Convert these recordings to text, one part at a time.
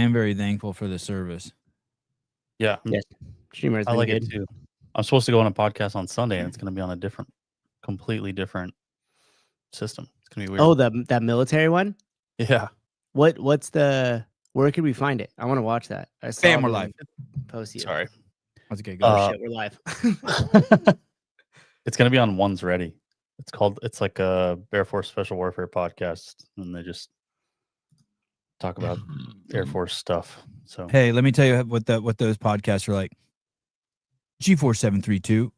am very thankful for the service. Yeah. Yes. Streamer's I been like good. it too. I'm supposed to go on a podcast on Sunday, and it's going to be on a completely different system. It's going to be weird. Oh, that military one? Yeah. What's the... Where can we find it? I want to watch that. I saw Bam, we're the live. post you. Sorry. That's okay. Oh, Go. shit, we're live. It's going to be on One's Ready. It's like a Air Force Special Warfare podcast, and they just talk about Air Force stuff. So Hey, let me tell you what those podcasts are like. G4732.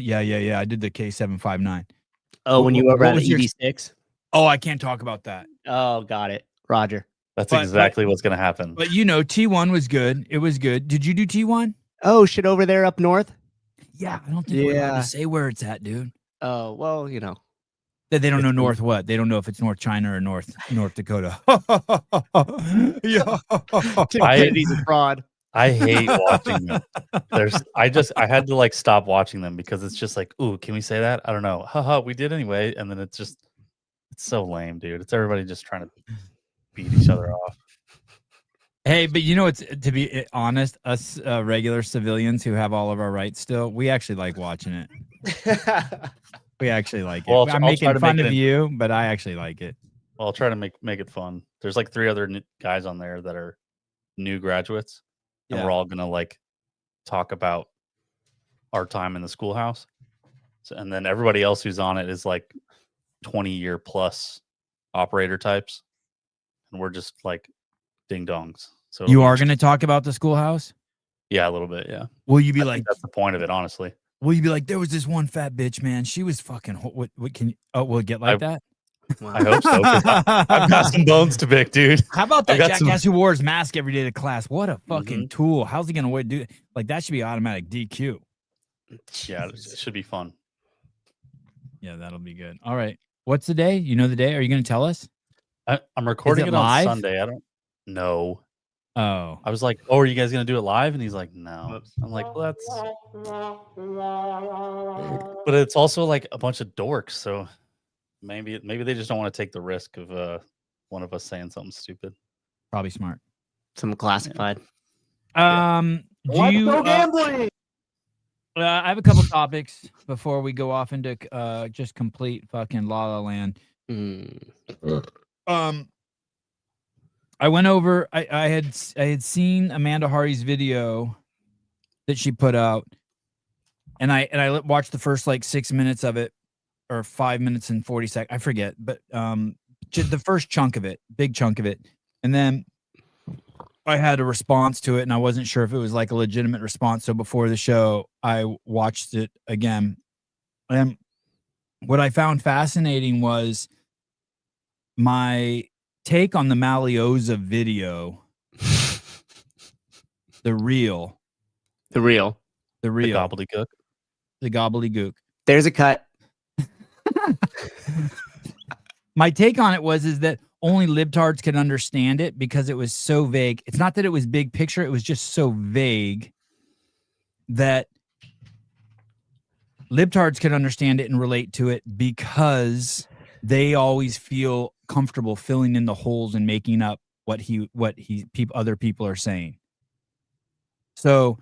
Yeah. I did the K759. Oh, when you were What at was your- ED6? Oh, I can't talk about that. Oh, got it. Roger. that's exactly what's going to happen. But T1 was good. It was good. Did you do T1? Oh, shit, over there up north? Yeah, I don't think we're allowed Yeah. to say where it's at, dude. Oh, well, They don't know North what? They don't know if it's North China or North Dakota. Yeah. Kennedy's a fraud. I hate watching them. I had to like stop watching them because it's just like, ooh, can we say that? I don't know. Haha, we did anyway. And then it's so lame, dude. It's everybody just trying to beat each other off. Hey, but it's, to be honest, us regular civilians who have all of our rights still, we actually like watching it. We actually like it. Well, I'm I'll making try to fun make of it you, but I actually like it. Well, I'll try to make it fun. There's like 3 other guys on there that are new graduates, and we're all gonna like talk about our time in the schoolhouse. And then everybody else who's on it is like 20-year plus operator types, and we're just like ding dongs. So You are going to talk about the schoolhouse? Yeah, a little bit. Yeah. Will you be I like, think that's the point of it, honestly. will you be like, there was this one fat bitch, man. She was fucking, what can you, will it get like that? I hope so. 'Cause I've got some bones to pick, dude. How about that got jackass who wore his mask every day to class? What a fucking Mhm. tool. How's he going to do? Like, that should be automatic DQ. Yeah, it should be fun. Yeah, that'll be good. All right. What's the day? You know the day? Are you going to tell us? I'm recording it it on live? Sunday. I don't know. Oh. I was like, "Oh, are you guys gonna do it live?" And he's like, "No." I'm like, "Well, that's." But it's also like a bunch of dorks, so maybe they just don't want to take the risk of one of us saying something stupid. Probably smart. Some classified. Do Let's you, go gambling. I have a couple topics before we go off into just complete fucking La La Land. I went over. I had seen Amanda Hardy's video that she put out, and I watched the first like 6 minutes of it, or 5 minutes and 40 seconds. I forget, but the first chunk of it, big chunk of it, and then I had a response to it, and I wasn't sure if it was like a legitimate response. So before the show, I watched it again, and what I found fascinating was my take on the Malioza video. The real gobbledygook. The gobbledygook. There's a cut. My take on it is that only libtards could understand it because it was so vague. It's not that it was big picture, it was just so vague that libtards could understand it and relate to it because they always feel comfortable filling in the holes and making up what other people are saying. So,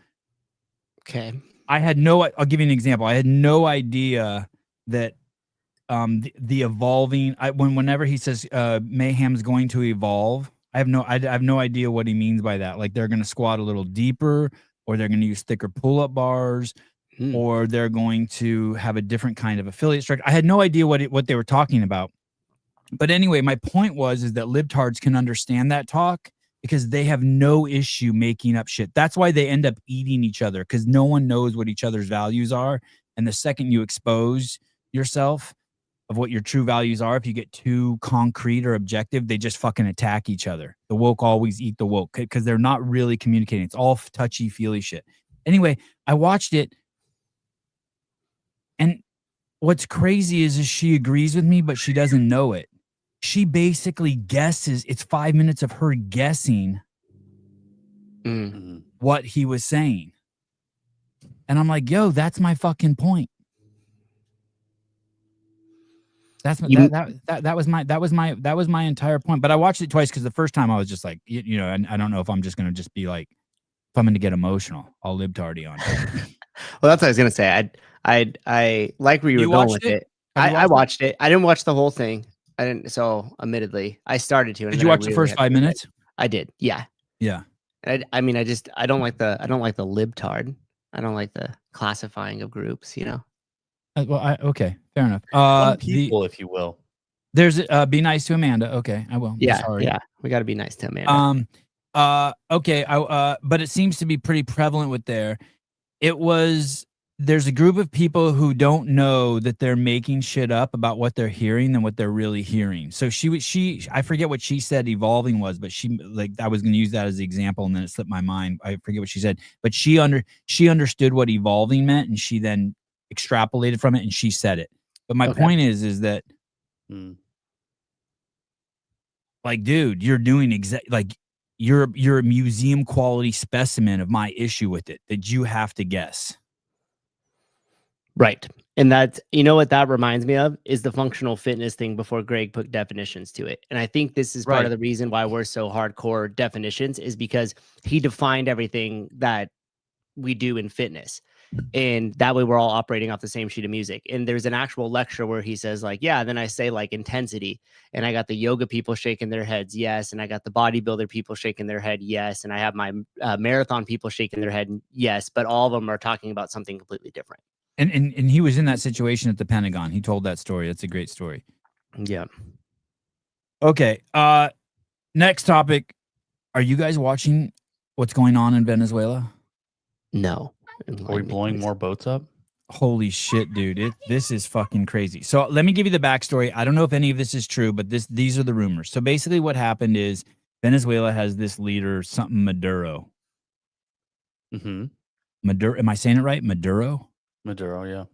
okay, I'll give you an example. I had no idea that the evolving. Whenever he says mayhem's going to evolve, I have no idea what he means by that. Like they're going to squat a little deeper, or they're going to use thicker pull-up bars, or they're going to have a different kind of affiliate structure. I had no idea what they were talking about. But anyway, my point is that libtards can understand that talk because they have no issue making up shit. That's why they end up eating each other, because no one knows what each other's values are. And the second you expose yourself of what your true values are, if you get too concrete or objective, they just fucking attack each other. The woke always eat the woke because they're not really communicating. It's all touchy-feely shit. Anyway, I watched it, and what's crazy is she agrees with me, but she doesn't know it. She basically guesses. It's 5 minutes of her guessing what he was saying. And I'm like, yo, that's my fucking point. That's You- that was my entire point. But I watched it twice because the first time I was just like, you know, and I don't know if I'm just gonna just be like, if I'm gonna get emotional, I'll libtardy on it. Well, that's what I was gonna say. I like where you were You going watched with it? it. Have you I watched it? watched it. I didn't watch the whole thing. I didn't. So, admittedly, I started to. And Did then you I watch the really first had 5 to- minutes? I did. Yeah. Yeah. I mean, I don't like the libtard. I don't like the classifying of groups. You know. Well, okay, fair enough. Some The people, if you will. there's be nice to Amanda. Okay, I will. Yeah. Sorry. Yeah. We got to be nice to Amanda. Okay. But it seems to be pretty prevalent with there. There's a group of people who don't know that they're making shit up about what they're hearing than what they're really hearing. So I forget what she said evolving was, but I was going to use that as the example and then it slipped my mind. I forget what she said, but she understood what evolving meant and she then extrapolated from it and she said it. But my point is that like, dude, you're doing you're a museum quality specimen of my issue with it that you have to guess. Right. And that's, you know what that reminds me of is the functional fitness thing before Greg put definitions to it. And I think this is part Right. of the reason why we're so hardcore definitions is because he defined everything that we do in fitness. And that way we're all operating off the same sheet of music. And there's an actual lecture where he says like, yeah, then I say like intensity and I got the yoga people shaking their heads. Yes. And I got the bodybuilder people shaking their head. Yes. And I have my marathon people shaking their head. Yes. But all of them are talking about something completely different. And he was in that situation at the Pentagon. He told that story. That's a great story. Yeah. Okay. Next topic. Are you guys watching what's going on in Venezuela? No. Are we blowing more boats up? Holy shit, dude. This is fucking crazy. So let me give you the backstory. I don't know if any of this is true, but these are the rumors. So basically what happened is Venezuela has this leader, something Maduro. Mm-hmm. Maduro. Am I saying it right? Maduro? Maduro, yeah.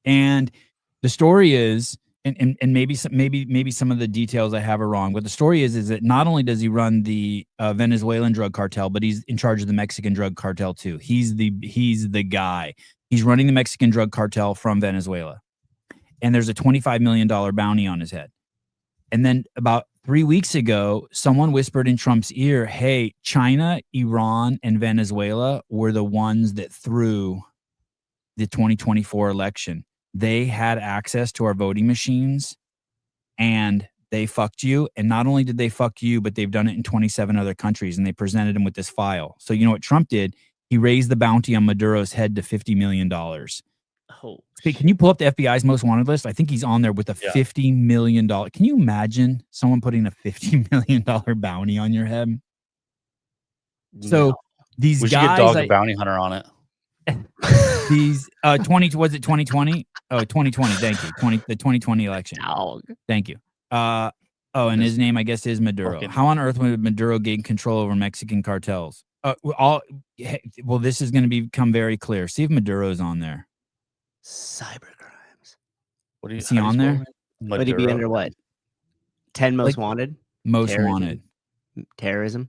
And the story is, and maybe some of the details I have are wrong, but the story is that not only does he run the Venezuelan drug cartel, but he's in charge of the Mexican drug cartel too. He's the guy. He's running the Mexican drug cartel from Venezuela, and there's a $25 million bounty on his head. And then about 3 weeks ago, someone whispered in Trump's ear, "Hey, China, Iran, and Venezuela were the ones that threw the 2024 election. They had access to our voting machines and they fucked you. And not only did they fuck you, but they've done it in 27 other countries and they presented him with this file." So you know what Trump did? He raised the bounty on Maduro's head to $50 million. Oh, can you pull up the FBI's most wanted list? I think he's on there with a $50 million. Can you imagine someone putting a $50 million bounty on your head? So these we should guys, get Dog the Bounty Hunter on it. These 2020? Oh, 2020. Thank you. The 2020 election. Dog. Thank you. And his name I guess is Maduro. How on earth would Maduro gain control over Mexican cartels? Well, this is going to become very clear. See if Maduro's on there. Cybercrimes. Is he on there? Would he be under what? 10 most wanted? Most terrorism. wanted. Terrorism?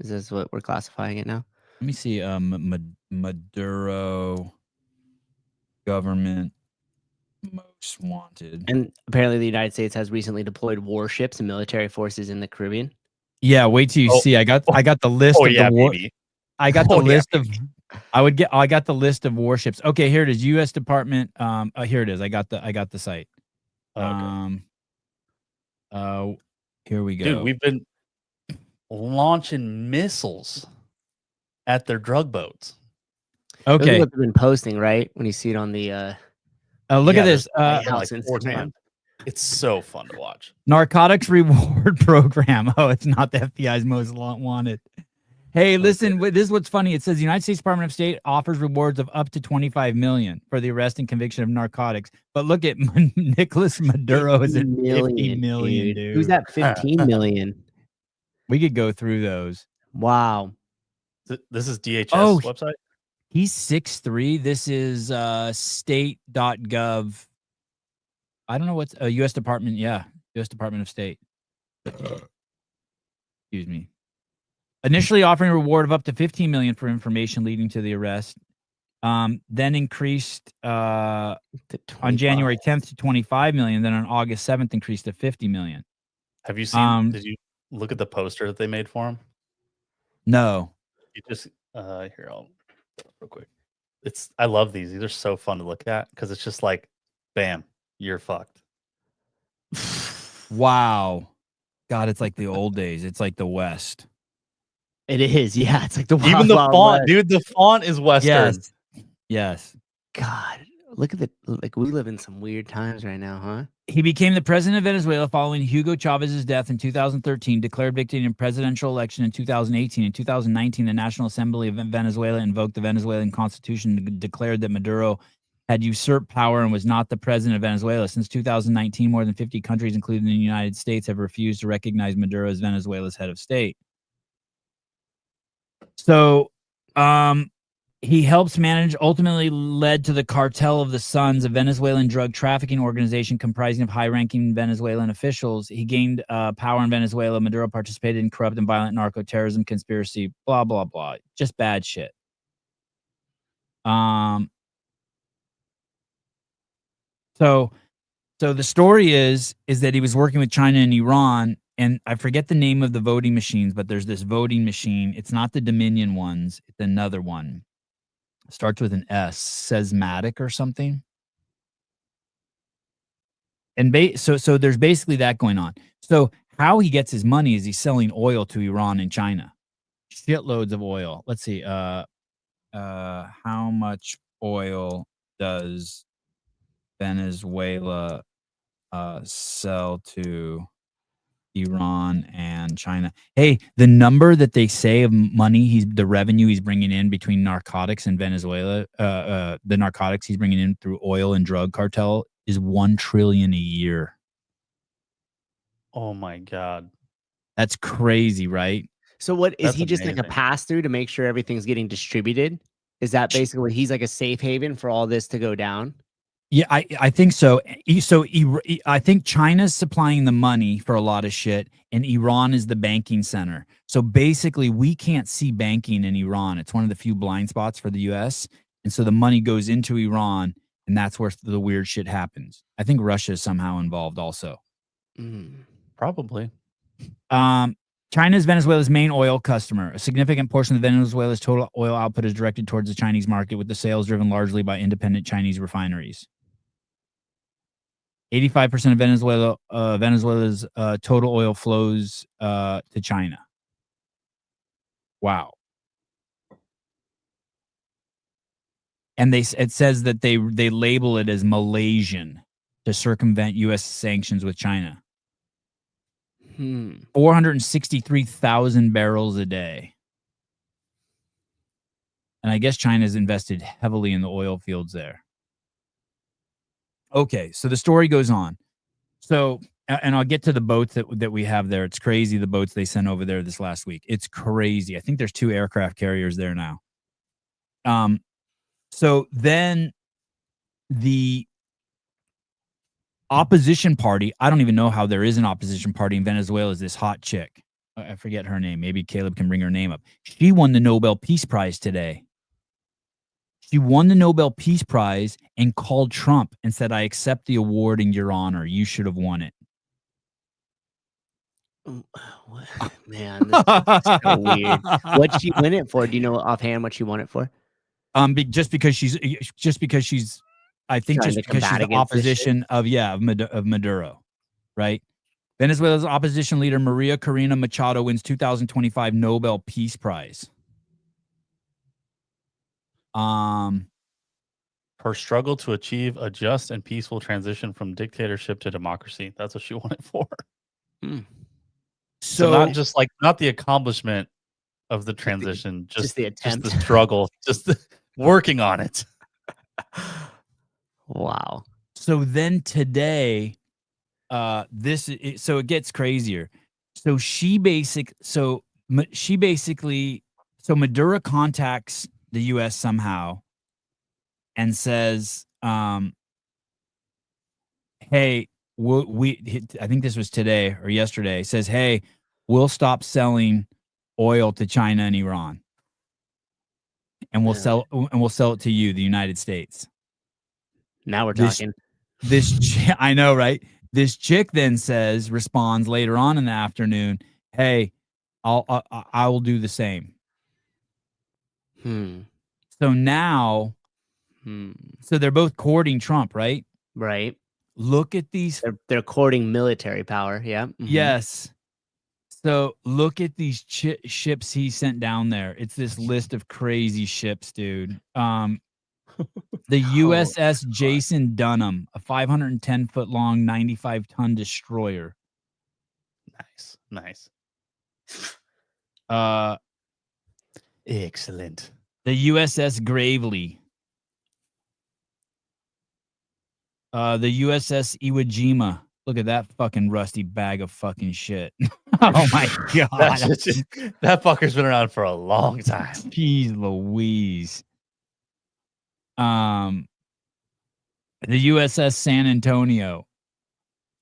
Is this what we're classifying it now? Let me see. Maduro government most wanted. And apparently the United States has recently deployed warships and military forces in the Caribbean. Yeah, wait till you see. I got the list of the war. Baby. I got the list of. I got the list of warships. Okay, here it is. U.S. Department. Here it is. I got the site. Okay. Here we go. Dude, we've been launching missiles at their drug boats. Okay. What they've been posting, right? When you see it on the look at this. It's so fun to watch. Narcotics reward program. Oh, it's not the FBI's most wanted. Hey, listen, this is what's funny. It says the United States Department of State offers rewards of up to $25 million for the arrest and conviction of narcotics. But look at Nicolas Maduro is at $50 million, dude. Who's at 15 million? We could go through those. Wow. This is DHS website? He's 6'3". This is state.gov. I don't know what's U.S. Department. Yeah, U.S. Department of State. Excuse me. Initially offering a reward of up to $15 million for information leading to the arrest. Then increased To on 25. January 10th to 25 million. Then on August 7th, increased to 50 million. Have you seen? Did you look at the poster that they made for him? No. You just here, I'll real quick. I love these. These are so fun to look at because it's just like, bam, you're fucked. Wow. God, it's like the old days. It's like the West. It is, yeah. It's like the Even Wild the Wild font, West. dude. The font is Western. Yes. Yes. God, look at we live in some weird times right now, huh? He became the president of Venezuela following Hugo Chavez's death in 2013, declared victory in a presidential election in 2018. In 2019, the National Assembly of Venezuela invoked the Venezuelan constitution and declared that Maduro had usurped power and was not the president of Venezuela. Since 2019, more than 50 countries, including the United States, have refused to recognize Maduro as Venezuela's head of state. So, he helps manage, ultimately led to the Cartel of the Suns, a Venezuelan drug trafficking organization comprising of high-ranking Venezuelan officials. He gained power in Venezuela. Maduro participated in corrupt and violent narco-terrorism conspiracy, blah, blah, blah. Just bad shit. So the story is that he was working with China and Iran, and I forget the name of the voting machines, but there's this voting machine. It's not the Dominion ones. It's another one. Starts with an S, Sesmatic or something. And so there's basically that going on. So how he gets his money is he's selling oil to Iran and China. Shitloads of oil. Let's see. How much oil does Venezuela sell to Iran and China? Hey, the number that they say of money, the revenue he's bringing in between narcotics and Venezuela, the narcotics he's bringing in through oil and drug cartel is $1 trillion a year. Oh my God. That's crazy, right? So what is That's he just like a amazing. pass through to make sure everything's getting distributed? Is that basically what he's like a safe haven for all this to go down? Yeah, I think so. I think China's supplying the money for a lot of shit, and Iran is the banking center. So basically, we can't see banking in Iran. It's one of the few blind spots for the U.S. And so the money goes into Iran, and that's where the weird shit happens. I think Russia is somehow involved also. Probably. China is Venezuela's main oil customer. A significant portion of Venezuela's total oil output is directed towards the Chinese market, with the sales driven largely by independent Chinese refineries. 85% of Venezuela's total oil flows to China. Wow. And it says that they label it as Malaysian to circumvent U.S. sanctions with China. 463,000 barrels a day. And I guess China's invested heavily in the oil fields there. Okay, so the story goes on. So, and I'll get to the boats that we have there. It's crazy, the boats they sent over there this last week. It's crazy. I think there's 2 aircraft carriers there now. So then the opposition party, I don't even know how there is an opposition party in Venezuela, is this hot chick. I forget her name. Maybe Caleb can bring her name up. She won the Nobel Peace Prize today. She won the Nobel Peace Prize and called Trump and said, "I accept the award in your honor. You should have won it." Man, this is so weird. What'd she win it for? Do you know offhand what she won it for? Just because she's, I think, Trying just to because she's combat the against this shit? opposition of Maduro, right? Venezuela's opposition leader Maria Corina Machado wins 2025 Nobel Peace Prize. Her struggle to achieve a just and peaceful transition from dictatorship to democracy. That's what she won it for. So not just like, not the accomplishment of the transition, just the attempt, just the struggle, just working on it. Wow. So then today, so it gets crazier. So Maduro contacts the U.S. somehow and says, "Hey, I think this was today or yesterday." Says, "Hey, we'll stop selling oil to China and Iran." and we'll Yeah. sell it to you, the United States. Now we're This- talking. I know, right? This chick then responds later on in the afternoon, "Hey, I will do the same." So now, so they're both courting Trump, right? Right. Look at these. They're courting military power. Yeah. Yes. So look at these ships he sent down there. It's this list of crazy ships, dude. The USS Jason Dunham, a 510-foot long, 95-ton destroyer. Nice. Excellent. The USS Gravely. The USS Iwo Jima. Look at that fucking rusty bag of fucking shit. Oh my god. That fucker's been around for a long time. Jeez Louise. The USS San Antonio.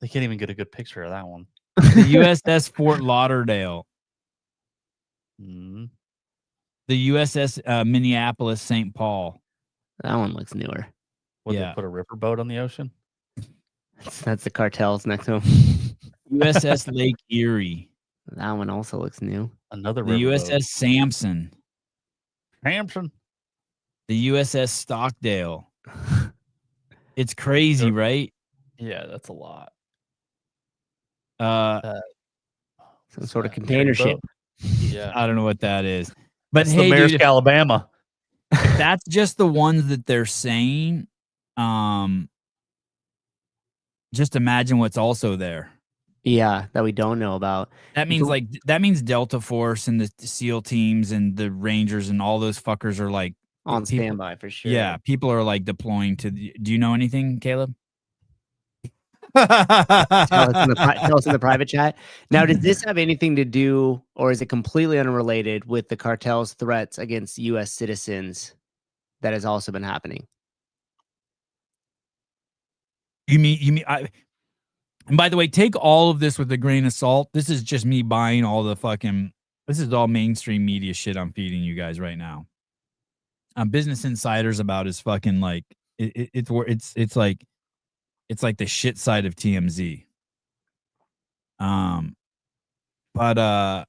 They can't even get a good picture of that one. The USS Fort Lauderdale. Mm. The USS Minneapolis St. Paul. That one looks newer. Would they put a riverboat on the ocean? That's the cartels next to him. USS Lake Erie. That one also looks new. Another The riverboat. USS Samson. The USS Stockdale. It's crazy, right? Yeah, that's a lot. Some sort of container ship. Yeah. I don't know what that is. But It's hey, the Maersk, dude, Alabama. if that's just the ones that they're saying, just imagine what's also there. Yeah, that we don't know about. That means Delta Force and the SEAL teams and the Rangers and all those fuckers are like on standby for sure. Yeah, people are like deploying to. Do you know anything, Caleb? Tell us in the private chat. Now, does this have anything to do, or is it completely unrelated with the cartel's threats against U.S. citizens that has also been happening? You mean and by the way, take all of this with a grain of salt. This is just me buying all the fucking. This is all mainstream media shit I'm feeding you guys right now. Business Insider's about is fucking like it's like the shit side of TMZ. But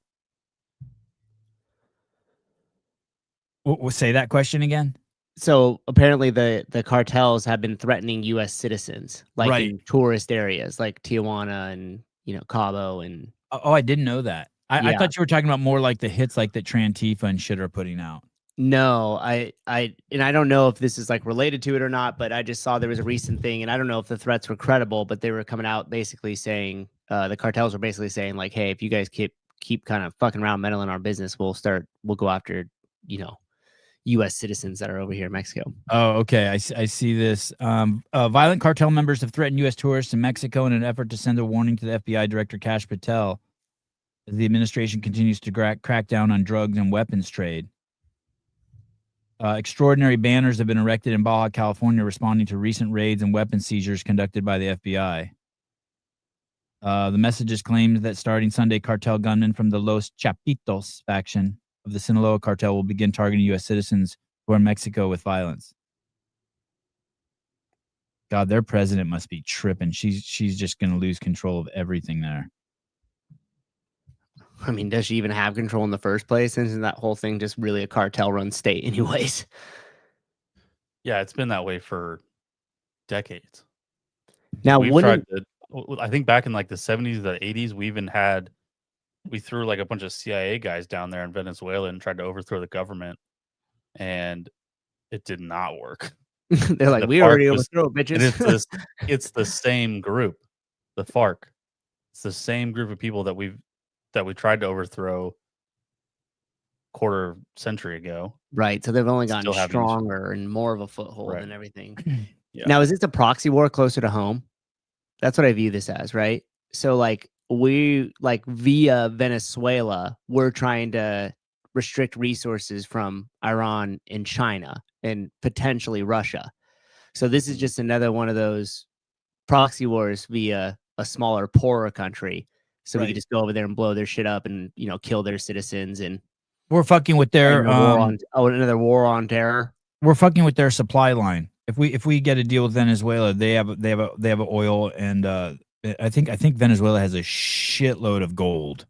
we'll say that question again. So apparently the cartels have been threatening U.S. citizens, like Right. in tourist areas like Tijuana and Cabo and. Oh, I didn't know that. I Yeah. thought you were talking about more like the hits like that Trantifa and shit are putting out. No, I don't know if this is like related to it or not, but I just saw there was a recent thing, and I don't know if the threats were credible, but they were coming out basically saying the cartels were basically saying like, hey, if you guys keep kind of fucking around meddling our business, we'll go after U.S. citizens that are over here in Mexico. Oh, okay. I see this. Violent cartel members have threatened U.S. tourists in Mexico in an effort to send a warning to the FBI Director Kash Patel as the administration continues to crack down on drugs and weapons trade. Extraordinary banners have been erected in Baja California responding to recent raids and weapon seizures conducted by the FBI. The messages claimed that starting Sunday, cartel gunmen from the Los Chapitos faction of the Sinaloa cartel will begin targeting U.S. citizens who are in Mexico with violence. God, their president must be tripping. She's just going to lose control of everything there. I mean, does she even have control in the first place? Isn't that whole thing just really a cartel-run state anyways? Yeah, it's been that way for decades. Now, I think back in like the 70s, the 80s, we threw like a bunch of CIA guys down there in Venezuela and tried to overthrow the government, and it did not work. They're like, we already overthrew it, bitches. It's the same group, the FARC. It's the same group of people that we tried to overthrow quarter century ago. Right. So they've only gotten stronger and more of a foothold and everything. Yeah. Now, is this a proxy war closer to home? That's what I view this as, right? So like via Venezuela, we're trying to restrict resources from Iran and China and potentially Russia. So this is just another one of those proxy wars via a smaller, poorer country. So we could just go over there and blow their shit up and, kill their citizens. And We're fucking with their another war on terror. we're fucking with their supply line. If we get a deal with Venezuela, they have oil, and I think Venezuela has a shitload of gold,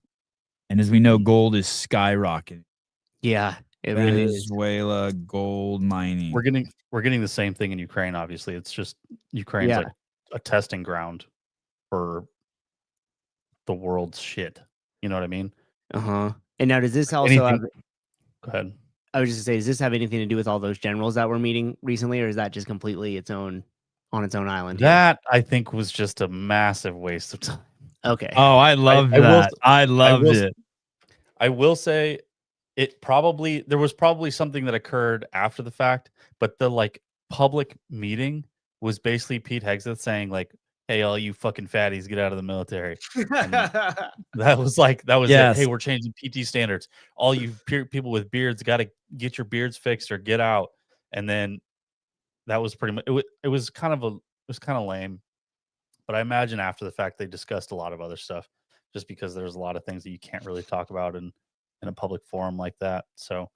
and as we know, gold is skyrocketing. Yeah, it really is. Venezuela gold mining. We're getting the same thing in Ukraine. Obviously, it's just Ukraine's like a testing ground for the world's shit. You know what I mean? And now, does this also have? Go ahead. I was just gonna say, does this have anything to do with all those generals that were meeting recently, or is that just completely its own island? That I think was just a massive waste of time. Okay. Oh, I love that. I loved it. I will say there was probably something that occurred after the fact, but the like public meeting was basically Pete Hegseth saying like, "Hey, all you fucking fatties, get out of the military." that was it. Hey, we're changing PT standards. All you people with beards got to get your beards fixed or get out. And then that was pretty much it was kind of lame. But I imagine after the fact they discussed a lot of other stuff, just because there's a lot of things that you can't really talk about in a public forum like that. So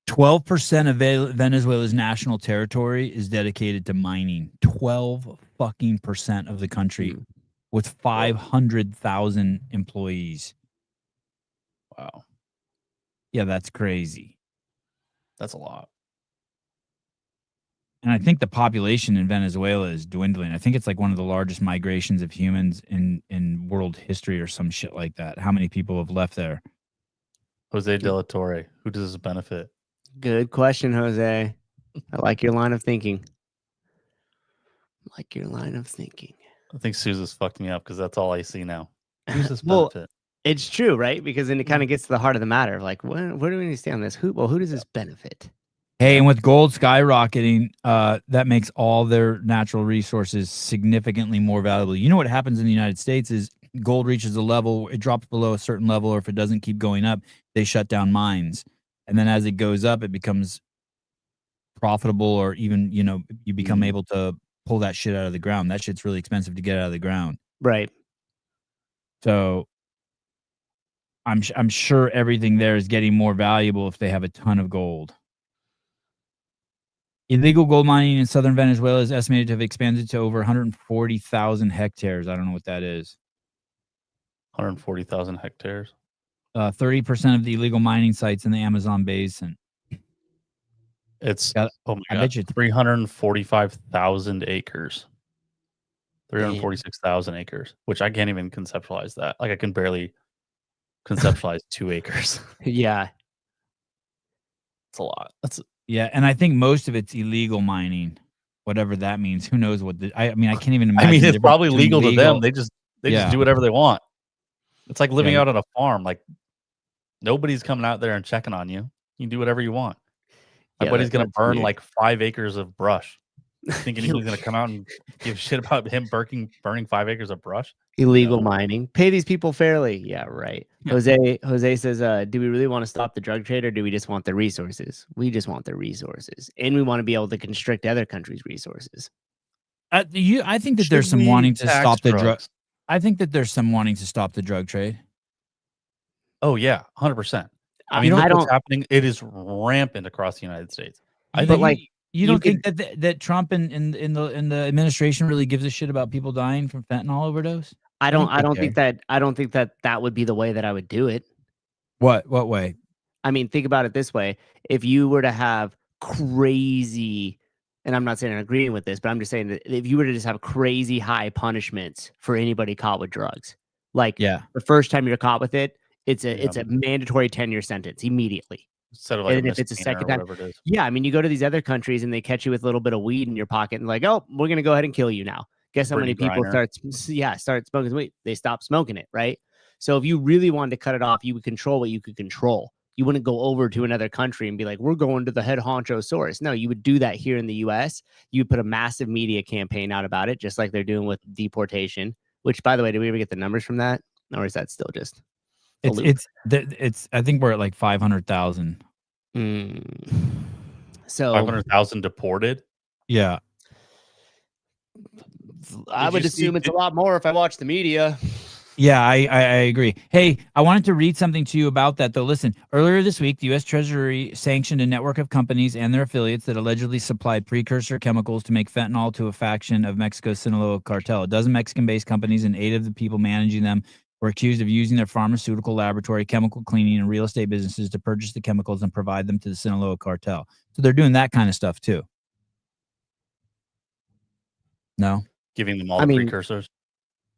12% of Venezuela's national territory is dedicated to mining. 12% of the country with 500,000 employees. Wow. Yeah, that's crazy. That's a lot. And I think the population in Venezuela is dwindling. I think it's like one of the largest migrations of humans in world history or some shit like that. How many people have left there? Jose De La Torre. Who does this benefit? Good question, Jose. I like your line of thinking. I think Souza's fucked me up because that's all I see now. Who's this Well, benefit? It's true, right? Because then it kind of gets to the heart of the matter. Like, where do we need to stay on this? Who does this benefit? Hey, and with gold skyrocketing, that makes all their natural resources significantly more valuable. You know what happens in the United States is gold reaches a level, it drops below a certain level, or if it doesn't keep going up, they shut down mines. And then as it goes up, it becomes profitable, or even, you become able to pull that shit out of the ground. That shit's really expensive to get out of the ground. Right. So I'm sure everything there is getting more valuable if they have a ton of gold. Illegal gold mining in southern Venezuela is estimated to have expanded to over 140,000 hectares. I don't know what that is. 140,000 hectares. 30% of the illegal mining sites in the Amazon basin. It's oh my god, 345,000 acres. 346,000 acres, which I can't even conceptualize that. Like I can barely conceptualize 2 acres. Yeah. It's a lot. Yeah, and I think most of it's illegal mining, whatever that means. Who knows what I can't even imagine. I mean, it's probably legal to them. They just do whatever they want. It's like living out on a farm. Like nobody's coming out there and checking on you. You can do whatever you want. My buddy's gonna burn like 5 acres of brush. Thinking he's gonna come out and give a shit about him burning 5 acres of brush. Illegal mining. Pay these people fairly. Yeah, right. Yeah. Jose says, do we really want to stop the drug trade, or do we just want the resources? We just want the resources. And we want to be able to constrict other countries' resources. I think that there's some wanting to stop the drug. I think that there's some wanting to stop the drug trade. Oh yeah, 100%. I mean, look what's happening. It is rampant across the United States. I think you don't think that Trump and the administration really gives a shit about people dying from fentanyl overdose? I don't think that would be the way that I would do it. What way? I mean, think about it this way. If you were to have crazy, and I'm not saying I'm agreeing with this, but I'm just saying that if you were to just have crazy high punishments for anybody caught with drugs, like the first time you're caught with it, it's a mandatory 10-year sentence immediately. Instead of like if it's a second time, yeah, I mean, you go to these other countries and they catch you with a little bit of weed in your pocket and like, oh, we're gonna go ahead and kill you now. Guess how many people start smoking weed? They stop smoking it, right? So if you really wanted to cut it off, you would control what you could control. You wouldn't go over to another country and be like, we're going to the head honcho source. No, you would do that here in the US. You would put a massive media campaign out about it, just like they're doing with deportation. Which, by the way, did we ever get the numbers from that, or is that still just? It's I think we're at like 500,000. So 500,000 deported. Yeah, I would assume it's a lot more if I watch the media. Yeah, I agree. Hey, I wanted to read something to you about that, though. Listen, earlier this week, the U.S. Treasury sanctioned a network of companies and their affiliates that allegedly supplied precursor chemicals to make fentanyl to a faction of Mexico's Sinaloa cartel. A dozen Mexican-based companies and 8 of the people managing them were accused of using their pharmaceutical laboratory, chemical cleaning, and real estate businesses to purchase the chemicals and provide them to the Sinaloa cartel. So they're doing that kind of stuff, too. No? Giving them all I the mean, precursors.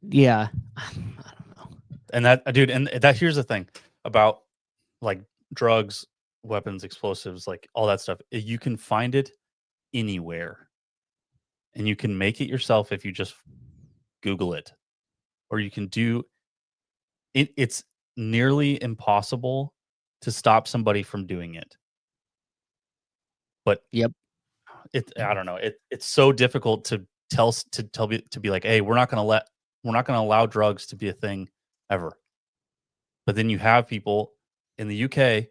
Yeah. I don't know. And that, dude, and that here's the thing about like drugs, weapons, explosives, like all that stuff. You can find it anywhere, and you can make it yourself if you just Google it, or you can do it. It's nearly impossible to stop somebody from doing it. But Yep. I don't know. It's so difficult to be like, hey, we're not going to allow drugs to be a thing ever. But then you have people in the UK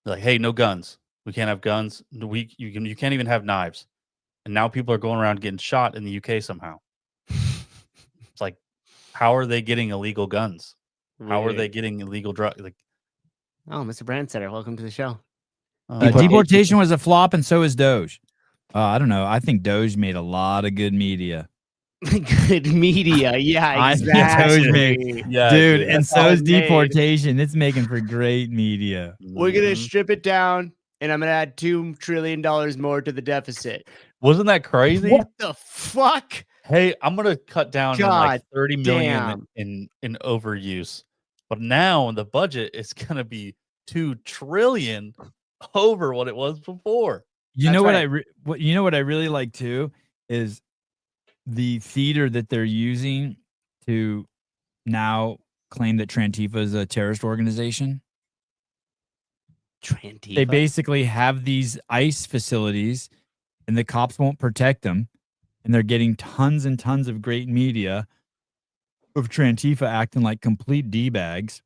like, hey, no guns. We can't have guns. You can't even have knives. And now people are going around getting shot in the UK somehow. It's like, how are they getting illegal guns? How are they Weird. getting illegal drugs? Like, Oh, Mr. Brandsetter, welcome to the show. Deportation was a flop, and so is Doge. I don't know. I think Doge made a lot of good media. Good media. Yeah, I think exactly. Doge made, yeah, dude, dude. and so is deportation. It's making for great media. We're going to Mhm. strip it down, and I'm going to add $2 trillion more to the deficit. Wasn't that crazy? What the fuck? Hey, I'm gonna cut down in like God 30 million damn. in overuse, but now in the budget it's gonna be 2 trillion over what it was before. You know That's what you know what I really like too is the theater that they're using to now claim that Trantifa is a terrorist organization. Trantifa? They basically have these ICE facilities, and the cops won't protect them, and they're getting tons and tons of great media of Trantifa acting like complete D-bags.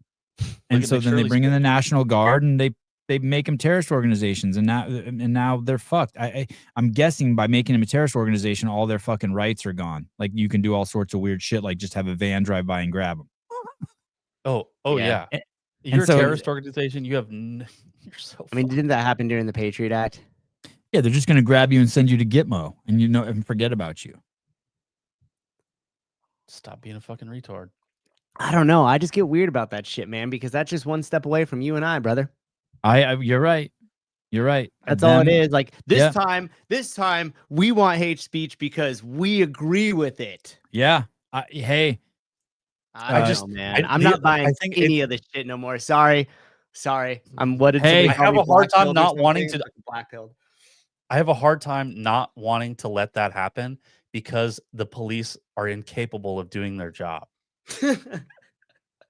And so then they bring in the National Guard, and they make them terrorist organizations, and now they're fucked. I'm guessing by making them a terrorist organization, all their fucking rights are gone. Like you can do all sorts of weird shit, like just have a van drive by and grab them. Yeah. And You're a so- terrorist organization. You have you're so I mean, didn't that happen during the Patriot Act? Yeah, they're just gonna grab you and send you to Gitmo, and and forget about you. Stop being a fucking retard. I don't know. I just get weird about that shit, man, because that's just one step away from you and I, brother. You're right. You're right. That's all it is. Like this Yeah. time we want hate speech because we agree with it. Yeah. Hey, I just- don't know, man. I'm not buying any of this shit no more. Sorry. I'm what did Hey, somebody I call have me, a hard time black-pilled or not wanting something? to- Fucking black-pilled. I have a hard time not wanting to let that happen because the police are incapable of doing their job.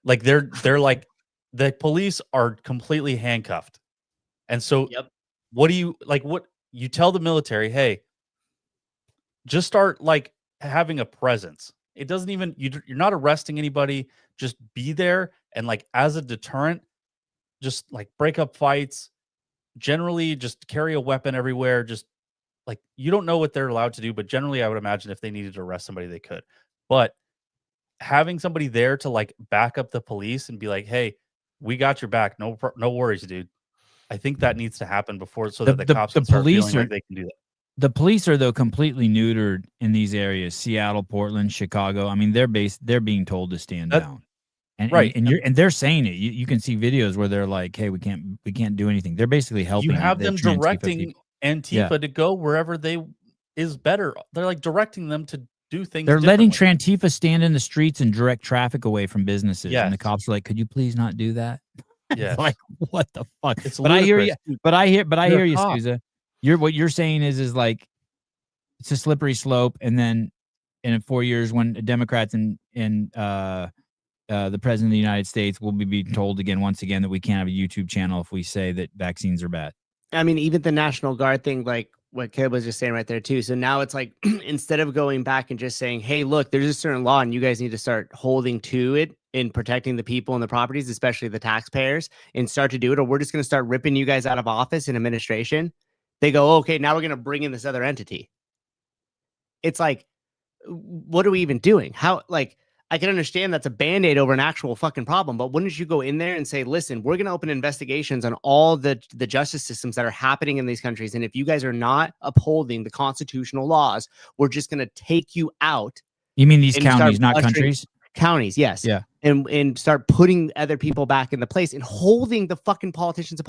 Like they're like the police are completely handcuffed. And so Yep. what do you like what you tell the military, hey, just start like having a presence. It doesn't even you're not arresting anybody, just be there and like as a deterrent, just like break up fights, generally just carry a weapon everywhere, just like you don't know what they're allowed to do, but generally I would imagine if they needed to arrest somebody they could. But having somebody there to like back up the police and be like, "Hey, we got your back. No worries, dude." I think that needs to happen before so that the cops can start feeling like they can do that. The police are though completely neutered in these areas: Seattle, Portland, Chicago. I mean, they're being told to stand down, and right. and they're saying it. You can see videos where they're like, "Hey, we can't do anything." They're basically helping. You have the them Trantifa directing people. Antifa to go wherever they is better. They're like directing them to do things. They're letting Trantifa stand in the streets and direct traffic away from businesses. Yes. And the cops are like, "Could you please not do that?" Yes. Like, what the fuck? It's but I hear you. ludicrous. But I hear you, cop. Souza. What you're saying is like it's a slippery slope, and then in 4 years, when Democrats and the president of the United States will be being told once again that we can't have a YouTube channel if we say that vaccines are bad. I mean, even the National Guard thing, like what Caleb was just saying right there too. So now it's like instead of going back and just saying, "Hey, look, there's a certain law, and you guys need to start holding to it in protecting the people and the properties, especially the taxpayers, and start to do it, or we're just going to start ripping you guys out of office and administration." They go, "Okay, now we're going to bring in this other entity." It's like, what are we even doing? How, like, I can understand that's a band-aid over an actual fucking problem, but wouldn't you go in there and say, listen, we're going to open investigations on all the justice systems that are happening in these countries. And if you guys are not upholding the constitutional laws, we're just going to take you out. You mean these and start counties, not ushering- countries? Counties, yes. Yeah. And start putting other people back in the place and holding the fucking politicians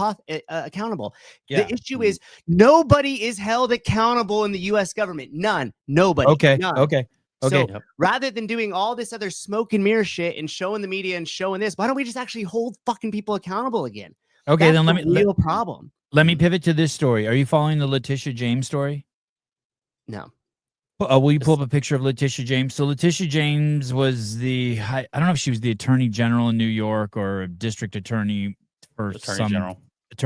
accountable. Yeah. The issue is nobody is held accountable in the U.S. government. None. Nobody. Okay. None. Okay. Okay. So rather than doing all this other smoke and mirror shit and showing the media and showing this, why don't we just actually hold fucking people accountable again? Okay. That's Then the real problem. Let me pivot to this story. Are you following the Letitia James story? No. Will you pull up a picture of Letitia James? So Letitia James was I don't know if she was the attorney general in New York or a district attorney for Attorney General.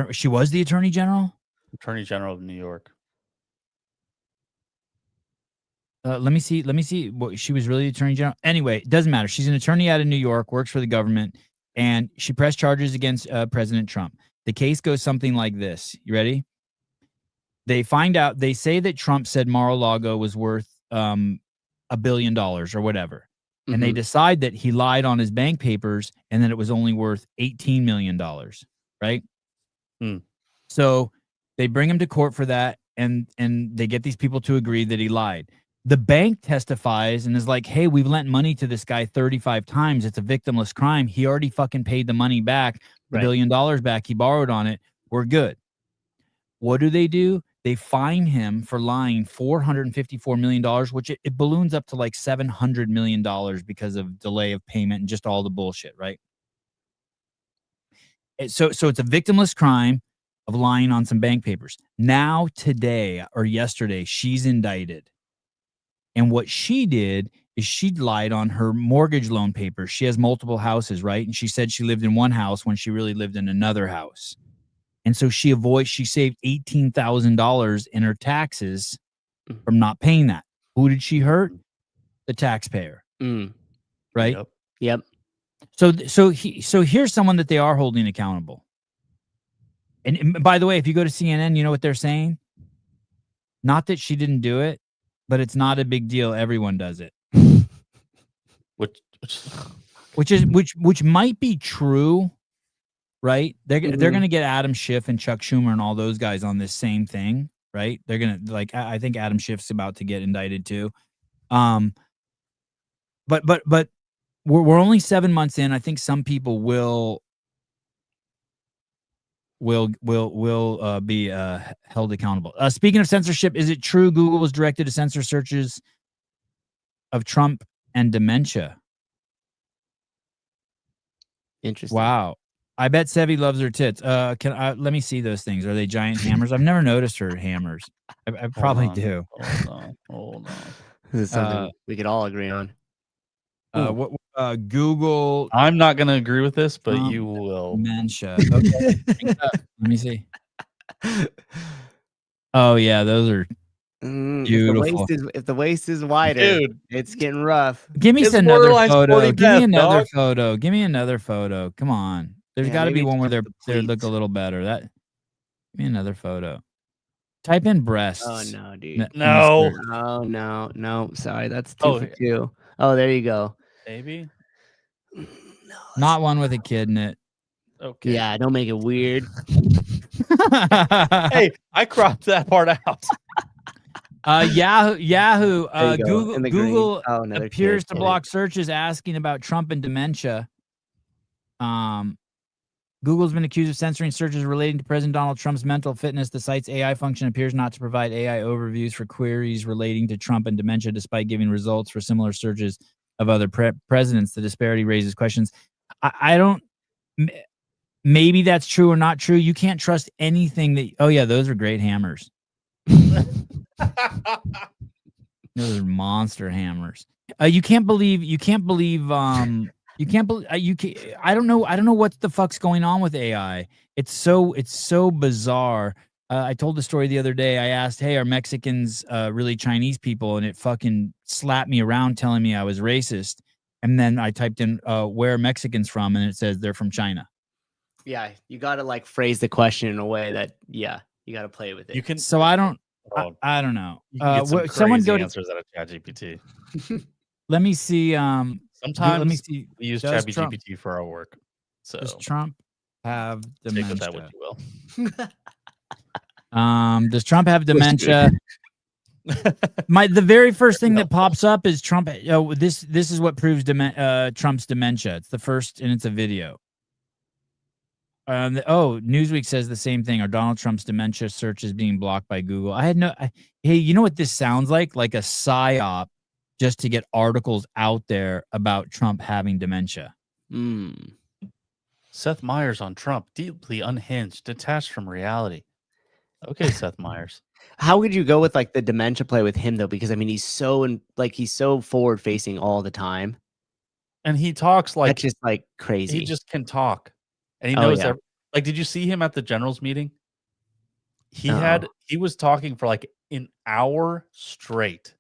She was the attorney general? Attorney General of New York. Let me see. What she was really attorney general. Anyway, it doesn't matter. She's an attorney out of New York, works for the government, and she pressed charges against President Trump. The case goes something like this. You ready? They say that Trump said Mar-a-Lago was worth $1 billion or whatever. And they decide that he lied on his bank papers and that it was only worth $18 million. Right? So they bring him to court for that, and they get these people to agree that he lied. The bank testifies and is like, hey, we've lent money to this guy 35 times. It's a victimless crime. He already fucking paid the money back, the $1 billion back he borrowed on it. We're good. What do? They fine him for lying $454 million, which it balloons up to like $700 million because of delay of payment and just all the bullshit, right? So it's a victimless crime of lying on some bank papers. Now, today or yesterday, she's indicted. And what she did is she lied on her mortgage loan papers. She has multiple houses, right? And she said she lived in one house when she really lived in another house. And so she saved $18,000 in her taxes from not paying that. Who did she hurt? The taxpayer. Right? Yep. So here's someone that they are holding accountable. And by the way, if you go to CNN, you know what they're saying? Not that she didn't do it, but it's not a big deal. Everyone does it. Which might be true, right? They're gonna get Adam Schiff and Chuck Schumer and all those guys on this same thing, right? They're gonna I think Adam Schiff's about to get indicted too. But we're only 7 months in. I think some people will be held accountable. Speaking of censorship, is it true Google was directed to censor searches of Trump and dementia? Interesting. Wow. I bet Sevi loves her tits. Let me see those things. Are they giant hammers? I've never noticed her hammers. I probably do. Hold on. This is something we could all agree on. Google. I'm not going to agree with this, but you will. Dementia. Okay. Let me see. Oh yeah, those are beautiful. If the waist is wider, dude, it's getting rough. Give me another photo. Give me another dog. photo. Give me another photo. Come on. There's got to be one where they look a little better. Give me another photo. Type in breasts. Oh no, dude. No. Oh no. Sorry, that's 2 for 2. Oh, there you go. Maybe. No, not one with a kid in it. Okay. Yeah, don't make it weird. Hey, I cropped that part out. Yahoo. Google another appears to block searches asking about Trump and dementia. Google's been accused of censoring searches relating to President Donald Trump's mental fitness. The site's AI function appears not to provide AI overviews for queries relating to Trump and dementia, despite giving results for similar searches of other presidents. The disparity raises questions. I don't. Maybe that's true or not true. You can't trust anything that. Oh yeah, those are great hammers. Those are monster hammers. You can't believe. I don't know what the fuck's going on with AI. It's so bizarre. I told the story the other day. I asked, hey, are Mexicans really Chinese people? And it fucking slapped me around telling me I was racist. And then I typed in where are Mexicans from, and it says they're from China. Yeah, you got to like phrase the question in a way that you got to play with it. You can. So I don't know. You can get some someone crazy go to answers out of ChatGPT. Let me see. Sometimes let me see. we use Does Trump, ChatGPT for our work. So does Trump have take with that dementia? what you will. Does Trump have Was good. dementia? The very first thing that pops up is Trump. This is what proves Trump's dementia. It's the first, and it's a video. Newsweek says the same thing. Are Donald Trump's dementia searches being blocked by Google? Hey, you know what this sounds like? Like a psyop, just to get articles out there about Trump having dementia. Seth Meyers on Trump, deeply unhinged, detached from reality. Okay, Seth Meyers. How would you go with like the dementia play with him though? Because I mean, he's so forward facing all the time. And he talks like That's just like crazy. he just can talk. And he Oh, knows yeah. that. Like, did you see him at the generals meeting? He Uh-oh. he was talking for like an hour straight.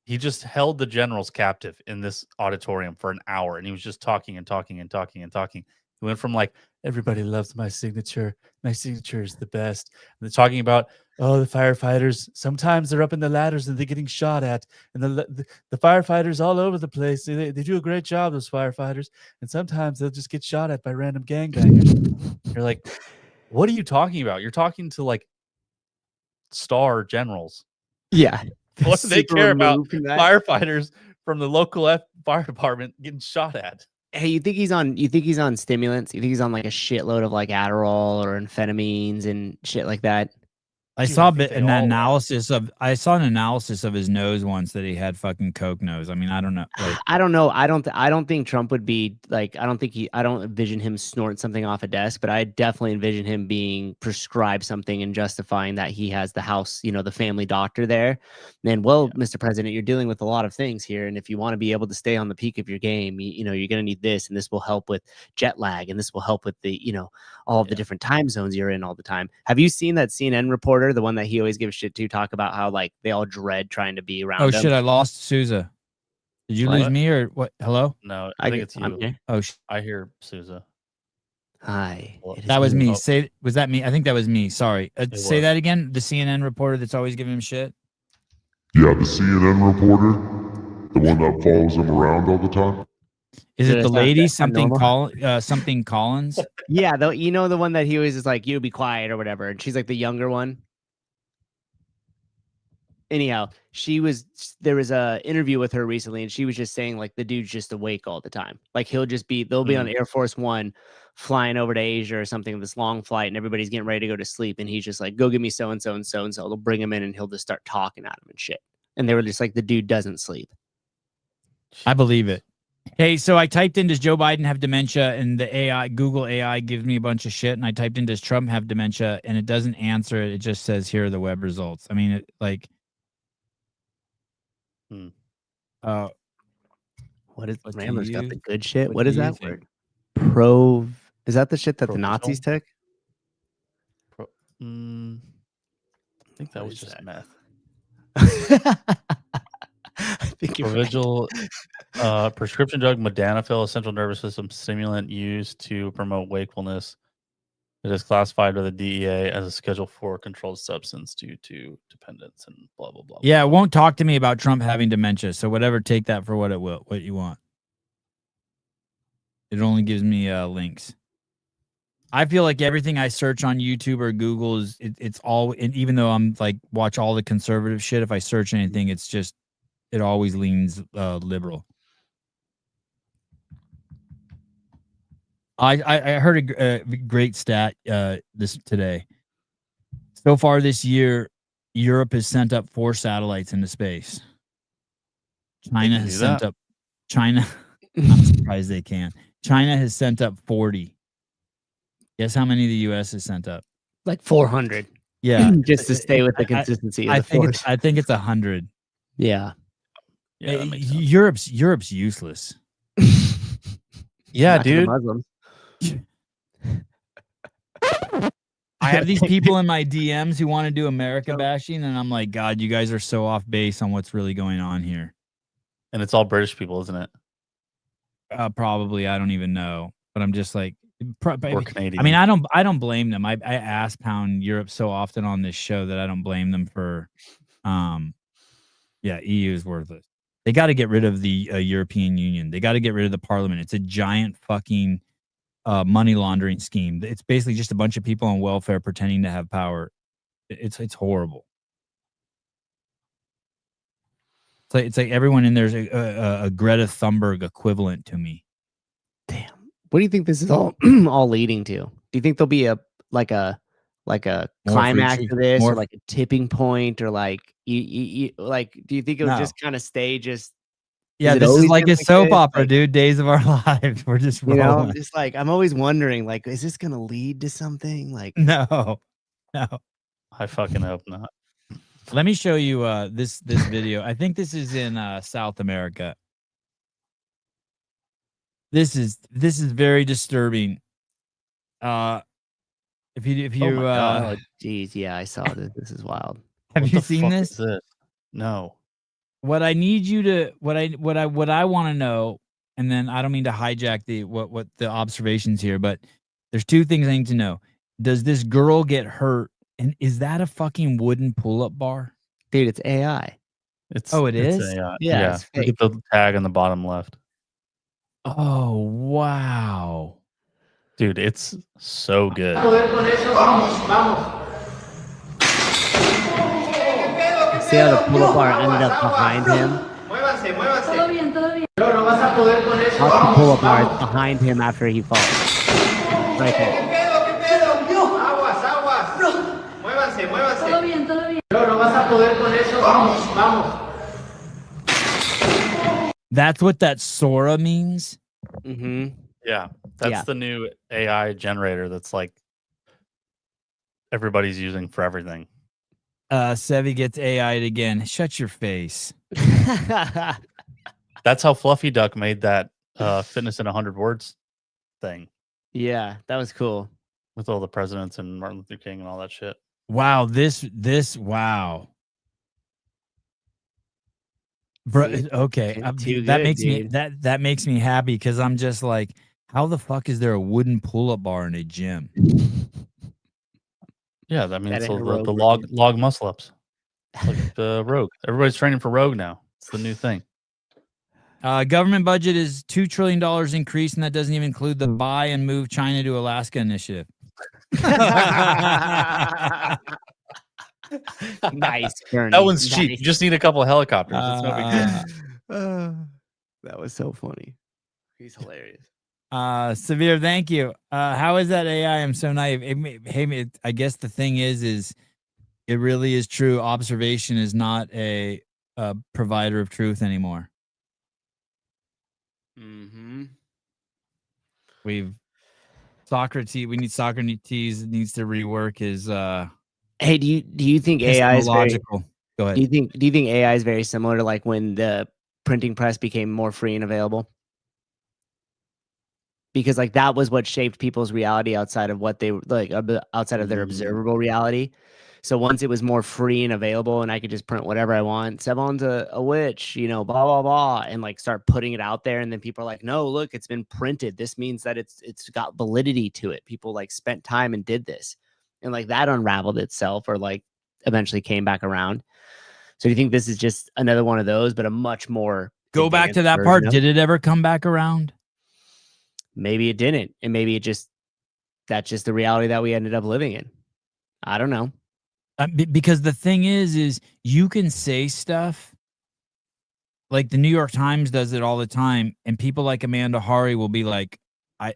He just held the generals captive in this auditorium for an hour, and he was just talking and talking and talking and talking. He went from like, everybody loves my signature. My signature is the best. And they're talking about, oh, the firefighters, sometimes they're up in the ladders and they're getting shot at. And the firefighters all over the place, they do a great job, those firefighters. And sometimes they'll just get shot at by random gangbangers. You're like, what are you talking about? You're talking to like star generals. Yeah. What do they Super care about removed from that. firefighters from the local fire department getting shot at? Hey, you think he's on stimulants? You think he's on like a shitload of like Adderall or amphetamines and shit like that? I Dude, saw I a think bit they an all are. analysis of. I saw an analysis of his nose once that he had fucking coke nose. I mean, I don't know. Like, I don't know. I don't think Trump would be like. I don't envision him snorting something off a desk, but I definitely envision him being prescribed something and justifying that he has the house, the family doctor there. And well, Mr. President, you're dealing with a lot of things here, and if you want to be able to stay on the peak of your game, you're going to need this, and this will help with jet lag, and this will help with the all of the different time zones you're in all the time. Have you seen that CNN reporter, the one that he always gives shit to, talk about how like they all dread trying to be around him? shit, I lost Souza. Did you lose me or what? Hello? No, I think it's you. Here. Oh, I hear Souza. Hi. Well, it is that was me. Oh. Was that me? I think that was me. Sorry. Say was. that again. The CNN reporter that's always giving him shit. Yeah, the CNN reporter, the one that follows him around all the time. Is Did it I the sound lady? normal? Something Collins? Yeah, the one that he always is like, you be quiet or whatever, and she's like the younger one. Anyhow, there was a interview with her recently, and she was just saying like the dude's just awake all the time. Like they'll be on Air Force One flying over to Asia or something, this long flight, and everybody's getting ready to go to sleep, and he's just like, go give me so and so and so and so. They'll bring him in, and he'll just start talking at him and shit. And they were just like, the dude doesn't sleep. I believe it. Hey, so I typed in, does Joe Biden have dementia? And the Google AI gives me a bunch of shit. And I typed in, does Trump have dementia? And it doesn't answer it. It just says, here are the web results. I mean, it like. What is What do Rammer's got you- the good shit? what What do is you that think? word? Is that the shit that the Provisional? Nazis took? I think that What was is just that? meth. I think you're right. Provisional prescription drug modafinil, a central nervous system stimulant used to promote wakefulness. It is classified by the DEA as a Schedule 4 controlled substance due to dependence and blah blah blah. Yeah, it won't talk to me about Trump having dementia. So whatever, take that for what you want. It only gives me links. I feel like everything I search on YouTube or Google it's all, and even though I'm like watch all the conservative shit, if I search anything, it always leans liberal. I heard a great stat this today. So far this year, Europe has sent up 4 satellites into space. China has sent up. China. I'm surprised they can. China has sent up 40. Guess how many the U.S. has sent up? Like 400. Yeah, Just to stay with the consistency. I think it's 100. Yeah. Yeah, that makes sense. Europe's useless. Yeah, Not to the dude. Muslims. I have these people in my DMs who want to do America bashing, and I'm like, God, you guys are so off base on what's really going on here. And it's all British people, isn't it? Probably, I don't even know, but I'm just like, Or Canadian. I mean, I don't blame them. I ass pound Europe so often on this show that I don't blame them for. Yeah, EU is worthless. They got to get rid of the European Union. They got to get rid of the parliament. It's a giant fucking money laundering scheme. It's basically just a bunch of people on welfare pretending to have power. It's horrible. It's like everyone in there's a Greta Thunberg equivalent to me. Damn. What do you think this is all all leading to? Do you think there'll be a More climax free to this, more or like a tipping point, or like you like? Do you think it'll No. just kind of stay just? Yeah, it this is always like been a like soap this? opera, Like, dude. Days of our lives. We're just you know, rolling. I'm just like, I'm always wondering, like, is this gonna lead to something? Like, No. I fucking hope not. Let me show you this video. I think this is in South America. This is very disturbing. If you my God. oh geez, yeah, I saw this. This is wild. have What you the seen fuck this? is this? No. What I need you to what I want to know, and then I don't mean to hijack the what the observations here, but there's two things I need to know. Does this girl get hurt? And is that a fucking wooden pull-up bar? Dude, it's AI. It's Oh, it it's is? AI. Yeah, it's Look at the tag on the bottom left. Oh, wow. Dude, it's so good. See how the pull-up bar ended up behind him? Todo bien, todo bien. How the pull-up bar is behind him after he falls. Right there. Todo bien, todo bien. That's what that Sora means? Mm-hmm. Yeah. That's Yeah. the new AI generator that's like everybody's using for everything. Sevi gets AI'd again. Shut your face. That's how Fluffy Duck made that fitness in 100 words thing Yeah, that was cool. with all the presidents and Martin Luther King and all that shit. Wow, wow. Bro, See? okay. Too That good, makes me dude. that makes me happy because I'm just like, how the fuck is there a wooden pull-up bar in a gym? Yeah, I mean, That it's ain't a the Rogue log muscle ups. Like the Rogue. Everybody's training for Rogue now. It's the new thing. Government budget is $2 trillion increase, and that doesn't even include the buy and move China to Alaska initiative. Nice, Bernie. That one's cheap. Nice. You just need a couple of helicopters. It's no big deal. That was so funny. He's hilarious. Severe, thank you. How is that AI? I'm so naive. Hey, I guess the thing is it really is true. Observation is not a provider of truth anymore. Mm-hmm. We need Socrates needs to rework his Hey, do you think AI is very, logical. Go ahead. do you think AI is very similar to like when the printing press became more free and available? Because like that was what shaped people's reality outside of what they like outside of their observable reality. So once it was more free and available and I could just print whatever I want, Sevan's a witch, you know, blah, blah, blah, and like start putting it out there. And then people are like, no, look, it's been printed. This means that it's got validity to it. People like spent time and did this. And like that unraveled itself or like eventually came back around. So do you think this is just another one of those, but a much more Go back to that advanced part. version of it? Did it ever come back around? Maybe it didn't. And maybe that's just the reality that we ended up living in. I don't know. Because the thing is you can say stuff like the New York Times does it all the time, and people like Amanda Hari will be like,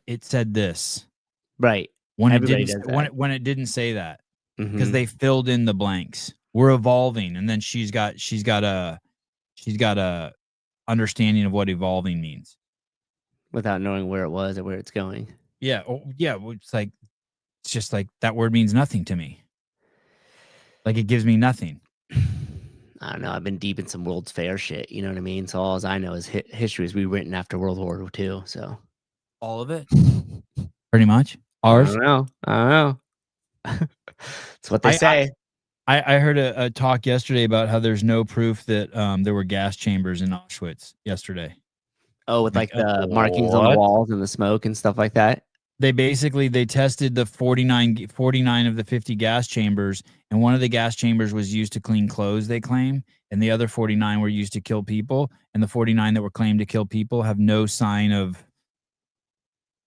it said this. Right. When Everybody it didn't does that. when it didn't say that. Because Mhm. they filled in the blanks. We're evolving, and then she's got a understanding of what evolving means. Without knowing where it was or where it's going. Yeah, it's just like that word means nothing to me. Like it gives me nothing. I don't know. I've been deep in some World's Fair shit. You know what I mean? So all I know is history is rewritten after World War II. So All of it, pretty much. I Ours. don't know. It's what they say. I heard a talk yesterday about how there's no proof that there were gas chambers in Auschwitz yesterday. Oh, with like the markings on the What? walls and the smoke and stuff like that. They tested the 49 of the 50 gas chambers, and one of the gas chambers was used to clean clothes, they claim, and the other 49 were used to kill people, and the 49 that were claimed to kill people have no sign of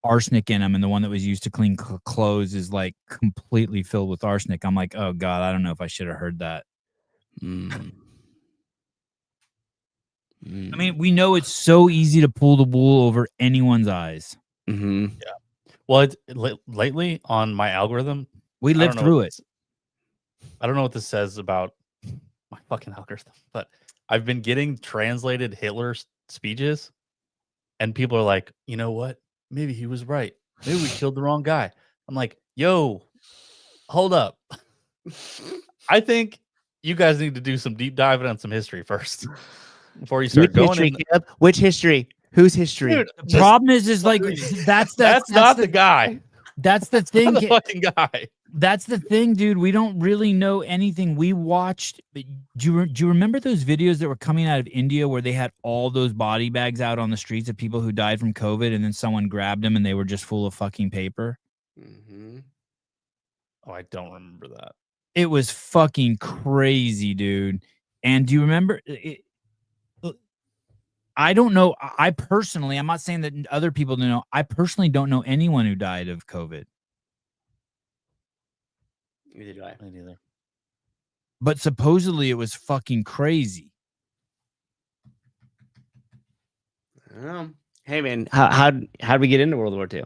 arsenic in them, and the one that was used to clean clothes is like completely filled with arsenic. I'm like, oh God, I don't know if I should have heard that. I mean, we know it's so easy to pull the wool over anyone's eyes. Mm-hmm. Yeah. Well, lately on my algorithm, we lived through it. I don't know what this says about my fucking algorithm, but I've been getting translated Hitler speeches, and people are like, you know what? Maybe he was right. Maybe we killed the wrong guy. I'm like, yo, hold up. I think you guys need to do some deep diving on some history first before you start going in. Which history? Whose history? Dude, the problem is like that's not the guy. That's the thing. The fucking guy. That's the thing, dude. We don't really know anything. We watched. Do you remember those videos that were coming out of India where they had all those body bags out on the streets of people who died from COVID, and then someone grabbed them and they were just full of fucking paper? Mm-hmm. Oh, I don't remember that. It was fucking crazy, dude. And do you remember? I don't know. I personally, I'm not saying that other people don't know. I personally don't know anyone who died of COVID. Neither do I. Me neither. But supposedly it was fucking crazy. I don't know. Hey man, how'd we get into World War II?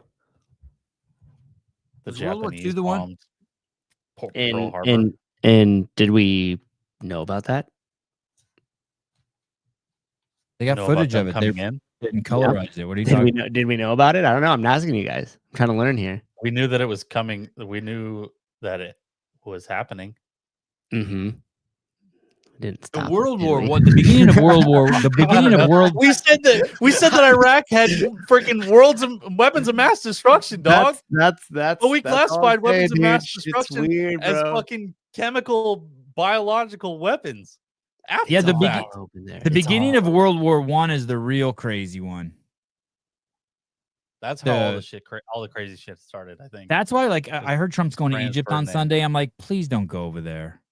The Was World War Japanese II the one? bombed Pearl Harbor. And did we know about that? They got Know footage about of them it. They coming in. didn't colorize it. What are you talking about? Did we know about it? I don't know. I'm asking you guys. I'm trying to learn here. We knew that it was coming. We knew that it was happening. Mm-hmm. Didn't The stop. World War One, the beginning of World War, the beginning of World. We said that Iraq had freaking weapons of mass destruction, dog. That's. But we that's all classified I'm weapons saying, of mass dude. destruction It's weird, as bro. fucking chemical, biological weapons. After Yeah, the the fact. The beginning of World War One is the real crazy one. That's how all the crazy shit started. I think That's why, like, I heard Trump's going to Franz Egypt on Ferdinand. Sunday. I'm like, please don't go over there.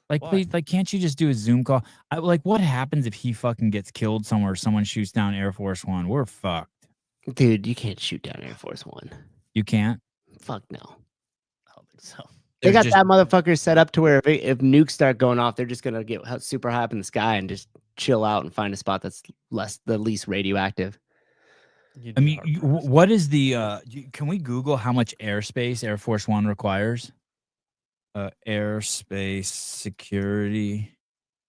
Like, Why? please, like, can't you just do a Zoom call? Like, what happens if he fucking gets killed somewhere? Someone shoots down Air Force One. We're fucked. Dude, you can't shoot down Air Force One. You can't. Fuck no. I don't think so. They got There's that motherfucker set up to where if nukes start going off, they're just gonna get super high up in the sky and just chill out and find a spot that's the least radioactive. You'd I be mean, hard-pressed. what is the? Can we Google how much airspace Air Force One requires? Airspace security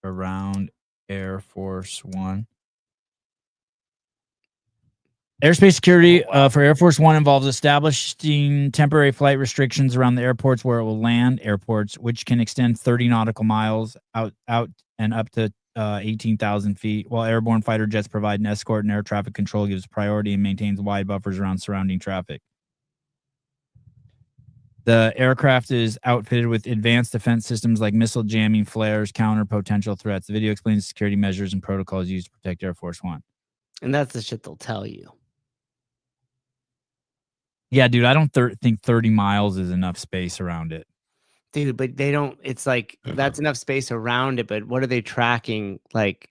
around Air Force One. Airspace security for Air Force One involves establishing temporary flight restrictions around the airports where it will land. Airports, which can extend 30 nautical miles out and up to 18,000 feet, while airborne fighter jets provide an escort and air traffic control gives priority and maintains wide buffers around surrounding traffic. The aircraft is outfitted with advanced defense systems like missile jamming, flares, counter potential threats. The video explains security measures and protocols used to protect Air Force One. And that's the shit they'll tell you. Yeah, dude, I don't think 30 miles is enough space around it. Dude, but they don't, it's like, that's enough space around it, but what are they tracking, like,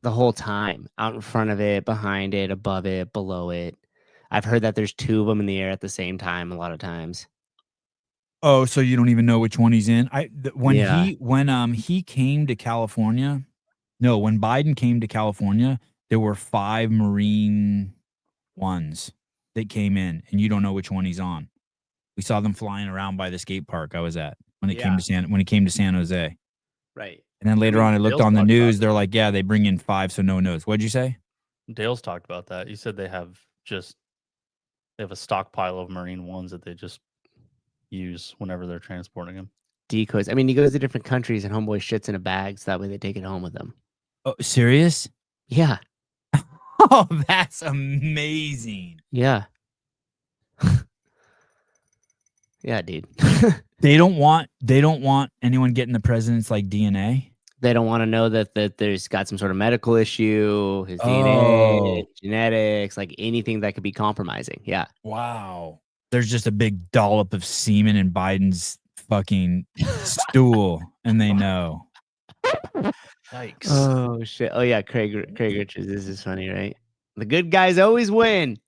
the whole time? Out in front of it, behind it, above it, below it. I've heard that there's two of them in the air at the same time a lot of times. Oh, so you don't even know which one he's in? When Yeah. he came to California, no, when Biden came to California, there were 5 Marine ones that came in, and you don't know which one he's on. We saw them flying around by the skate park I was at when it came to San Jose. Right. And then later on, I looked Dale's on the talked about news. it. They're like, yeah, they bring in 5, so no one knows. What'd you say? Dale's talked about that. He said they have a stockpile of Marine ones that they just use whenever they're transporting them. Decoys. I mean, he goes to different countries and homeboy shits in a bag, so that way they take it home with them. Oh, serious? Yeah. Oh, that's amazing. Yeah. Yeah, dude. They don't want anyone getting the president's like DNA. They don't want to know that there's got some sort of medical issue, his Oh. DNA, genetics, like anything that could be compromising. Yeah. Wow. there's just a big dollop of semen in Biden's fucking stool, and they know. Yikes. Oh shit! Oh yeah, Craig Richards. This is funny, right? The good guys always win.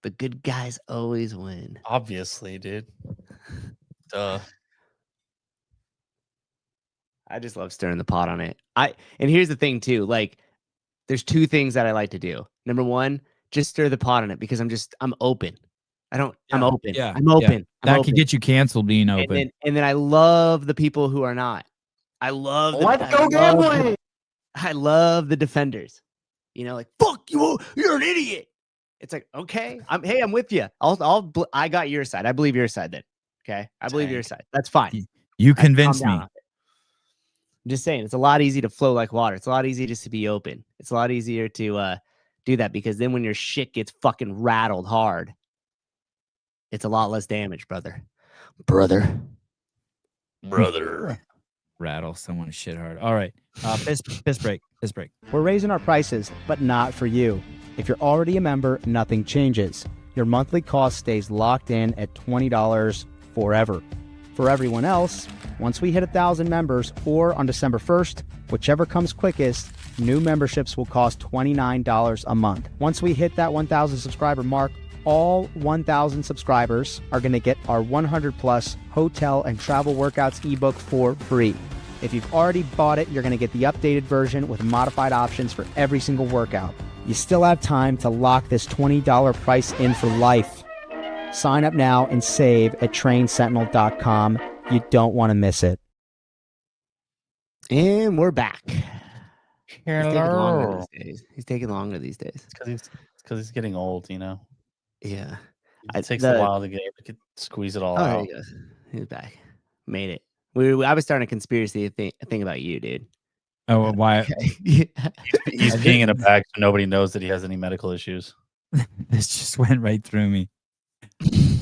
The good guys always win. Obviously, dude. Duh. I just love stirring the pot on it. And here's the thing too. Like, there's two things that I like to do. Number one, just stir the pot on it because I'm open. I'm open. Yeah, I'm open. That could get you canceled being open. And then I love the people who are not. I love. Let's go gambling. I love the defenders. You know, like fuck you. You're an idiot. It's like, okay, I'm with you. I got your side. I believe your side then. Okay, I believe your side. That's fine. You convinced me. I'm just saying, it's a lot easier to flow like water. It's a lot easier just to be open. It's a lot easier to do that because then when your shit gets fucking rattled hard, it's a lot less damage, brother. Rattle someone's shit hard. All right. Piss break. We're raising our prices, but not for you. If you're already a member, nothing changes. Your monthly cost stays locked in at $20 forever. For everyone else, once we hit 1,000 members or on December 1st, whichever comes quickest, new memberships will cost $29 a month. Once we hit that 1,000 subscriber mark, all 1,000 subscribers are going to get our 100 plus hotel and travel workouts ebook for free. If you've already bought it, you're going to get the updated version with modified options for every single workout. You still have time to lock this $20 price in for life. Sign up now and save at trainsentinel.com. You don't want to miss it. And we're back. Hello. He's taking longer these days. It's because he's getting old, you know. Yeah. It takes a while to squeeze it all there out. he goes. He's back. Made it. I was starting a conspiracy thing about you, dude. Oh, why? Yeah. He's peeing in a bag so nobody knows that he has any medical issues. This just went right through me.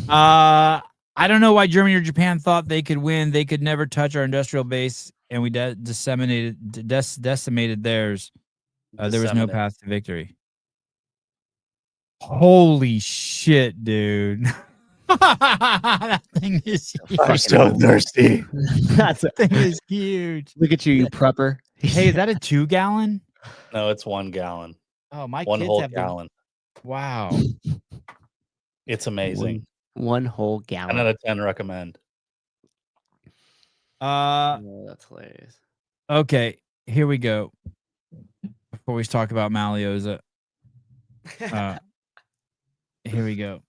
I don't know why Germany or Japan thought they could win. They could never touch our industrial base, and we decimated theirs. There was no path to victory. Holy shit, dude. That thing is huge. I'm so thirsty. That thing is huge. Look at you prepper. Hey, is that a 2-gallon? No, it's 1 gallon. Oh, my One kids whole have gallon. Wow. It's amazing. One whole gallon. 10 out of 10 recommend. Oh, that's hilarious. Okay, here we go. Before we talk about Malioza, here we go.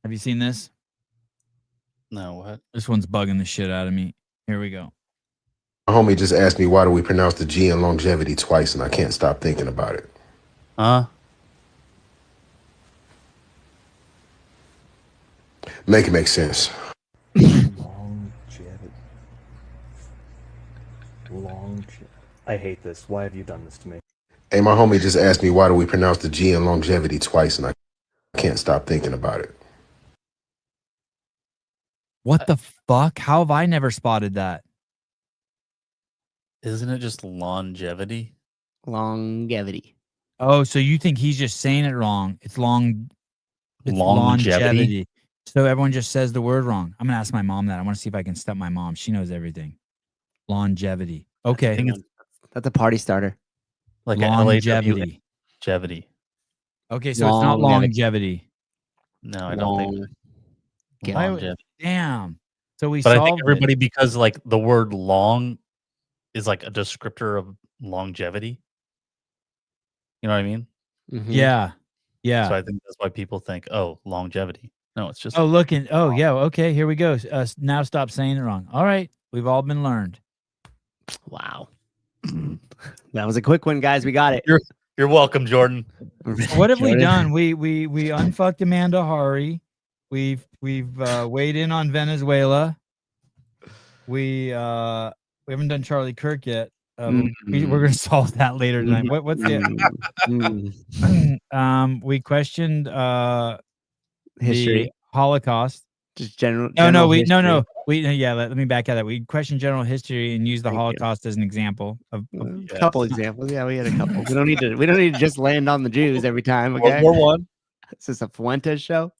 Have you seen this? No, what? This one's bugging the shit out of me. Here we go. My homie just asked me why do we pronounce the G in longevity twice, and I can't stop thinking about it. Make it make sense. Longevity. I hate this. Why have you done this to me? Hey, my homie just asked me why do we pronounce the G in longevity twice, and I can't stop thinking about it. What the fuck? How have I never spotted that? Isn't it just longevity? Longevity. Oh, so you think he's just saying it wrong? It's longevity. So everyone just says the word wrong. I'm gonna ask my mom that. I want to see if I can step my mom. She knows everything. Longevity. Okay. That's a party starter. Like longevity. Longevity. Okay, so it's not longevity. No, I don't think. Longevity. Damn. So we But solved I think everybody, because like the word long is like a descriptor of longevity. You know what I mean? Mm-hmm. Yeah. Yeah. So I think that's why people think, oh, longevity. No, it's just. Oh, looking. Oh, yeah. Okay, here we go. Now stop saying it wrong. All right. We've all been learned. Wow. That was a quick one, guys. We got it. You're welcome, Jordan. What have we done? We unfucked Amanda Hari. We've weighed in on Venezuela. We haven't done Charlie Kirk yet. We're gonna solve that later tonight. What's the we questioned history, the Holocaust. Just general. Let me back out that we questioned general history and used the Holocaust as an example of a couple examples. Yeah, we had a couple. We don't need to just land on the Jews every time. Okay, World War I. Is this a Fuentes show?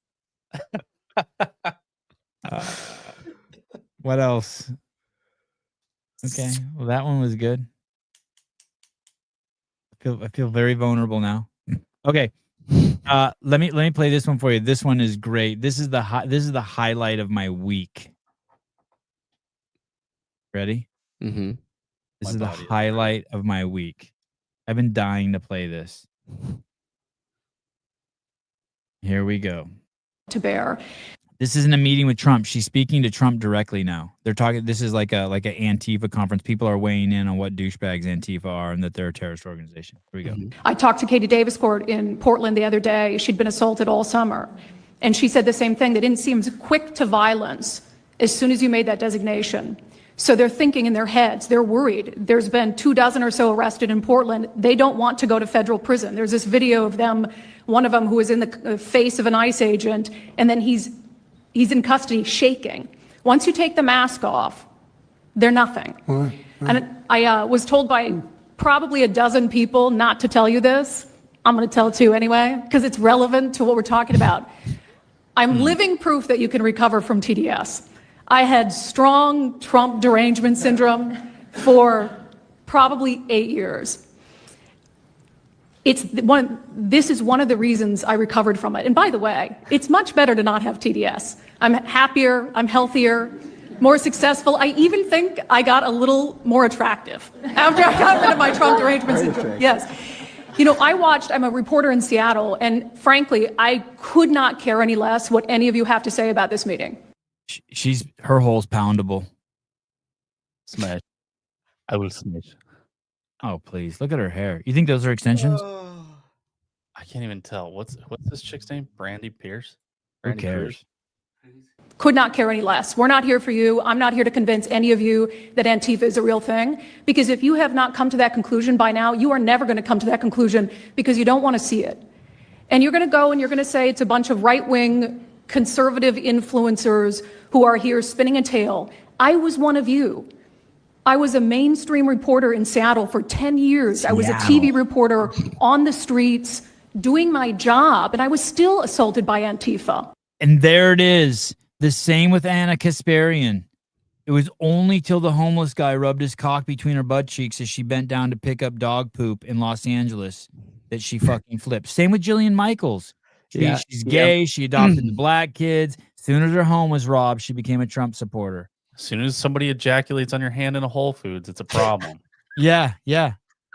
What else? Okay, well that one was good. I feel very vulnerable now. Okay, let me play this one for you. This one is great. This is the highlight of my week. Ready? Mm-hmm. This is the highlight of my week. I've been dying to play this. Here we go. To bear. This isn't a meeting with Trump. She's speaking to Trump directly now. They're talking. This is like a Antifa conference. People are weighing in on what douchebags Antifa are and that they're a terrorist organization. Here we go. I talked to Katie Davisport in Portland the other day. She'd been assaulted all summer. And she said the same thing. They didn't seem quick to violence as soon as you made that designation. So they're thinking in their heads, they're worried. There's been 24 or so arrested in Portland. They don't want to go to federal prison. There's this video of them, one of them who is in the face of an ICE agent, and then he's in custody shaking. Once you take the mask off, they're nothing. And I was told by probably a dozen people not to tell you this. I'm going to tell it to you anyway, because it's relevant to what we're talking about. I'm living proof that you can recover from TDS. I had strong Trump derangement syndrome for probably 8 years. This is one of the reasons I recovered from it. And by the way, it's much better to not have TDS. I'm happier, I'm healthier, more successful. I even think I got a little more attractive after I got rid of my Trump derangement syndrome. Yes. You know, I'm a reporter in Seattle, and frankly, I could not care any less what any of you have to say about this meeting. Her hole's poundable. Smash. I will smash. Oh, please. Look at her hair. You think those are extensions? I can't even tell. What's this chick's name? Brandy Pierce? Who Brandy cares? Could not care any less. We're not here for you. I'm not here to convince any of you that Antifa is a real thing, because if you have not come to that conclusion by now, you are never going to come to that conclusion because you don't want to see it. And you're going to go and you're going to say it's a bunch of right-wing conservative influencers who are here spinning a tale. I was one of you. I was a mainstream reporter in Seattle for 10 years. I was a TV reporter on the streets doing my job, and I was still assaulted by Antifa. And there it is. The same with Anna Kasparian. It was only till the homeless guy rubbed his cock between her butt cheeks as she bent down to pick up dog poop in Los Angeles that she fucking flipped. Same with Jillian Michaels. She's gay. She adopted the black kids. As soon as her home was robbed, she became a Trump supporter. As soon as somebody ejaculates on your hand in a Whole Foods, it's a problem. Yeah.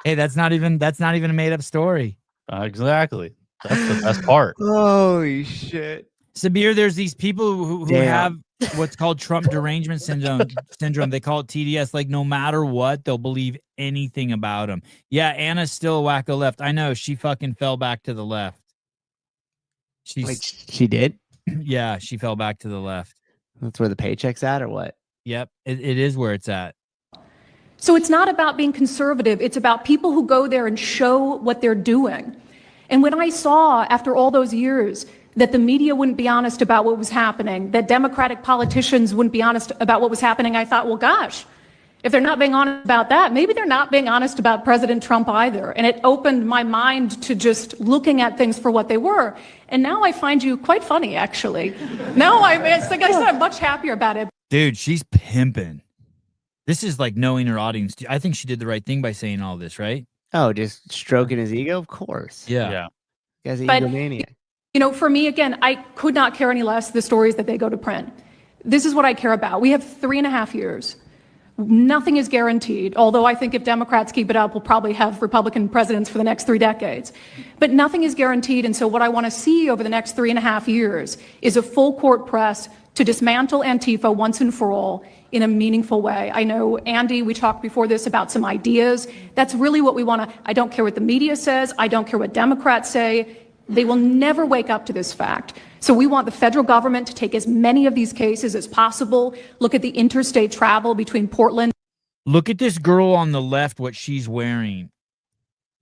Hey, that's not even a made up story. Exactly. That's the best part. Holy shit. Sabir, there's these people who have what's called Trump derangement syndrome. They call it TDS. Like, no matter what, they'll believe anything about him. Yeah, Anna's still a wacko left. I know. She fucking fell back to the left. She did? Yeah, she fell back to the left. That's where the paycheck's at, or what? Yep, it is where it's at. So it's not about being conservative. It's about people who go there and show what they're doing. And when I saw, after all those years, that the media wouldn't be honest about what was happening, that Democratic politicians wouldn't be honest about what was happening, I thought, well, gosh, if they're not being honest about that, maybe they're not being honest about President Trump either. And it opened my mind to just looking at things for what they were. And now I find you quite funny, actually. Now it's like I said, I'm much happier about it. Dude, she's pimping. This is like knowing her audience. I think she did the right thing by saying all this, right? Oh, just stroking his ego? Of course. Yeah. Guy's an But, egomaniac. you know, for me, again, I could not care any less the stories that they go to print. This is what I care about. We have 3.5 years. Nothing is guaranteed, although I think if Democrats keep it up, we'll probably have Republican presidents for the next 3 decades. But nothing is guaranteed, and so what I want to see over the next 3.5 years is a full court press to dismantle Antifa once and for all in a meaningful way. I know, Andy, we talked before this about some ideas. That's really what we want to. I don't care what the media says. I don't care what Democrats say. They will never wake up to this fact. So we want the federal government to take as many of these cases as possible. Look at the interstate travel between Portland. Look at this girl on the left, what she's wearing.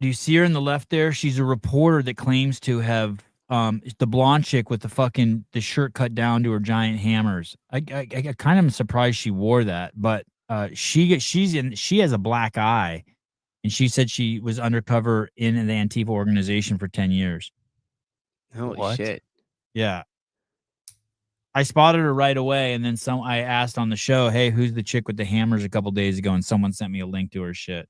Do you see her in the left there? She's a reporter that claims to have the blonde chick with the shirt cut down to her giant hammers. I kind of am surprised she wore that, but she has a black eye, and she said she was undercover in the Antifa organization for 10 years. Holy What? shit. Yeah. I spotted her right away, and then I asked on the show, "Hey, who's the chick with the hammers?" a couple days ago, and someone sent me a link to her shit.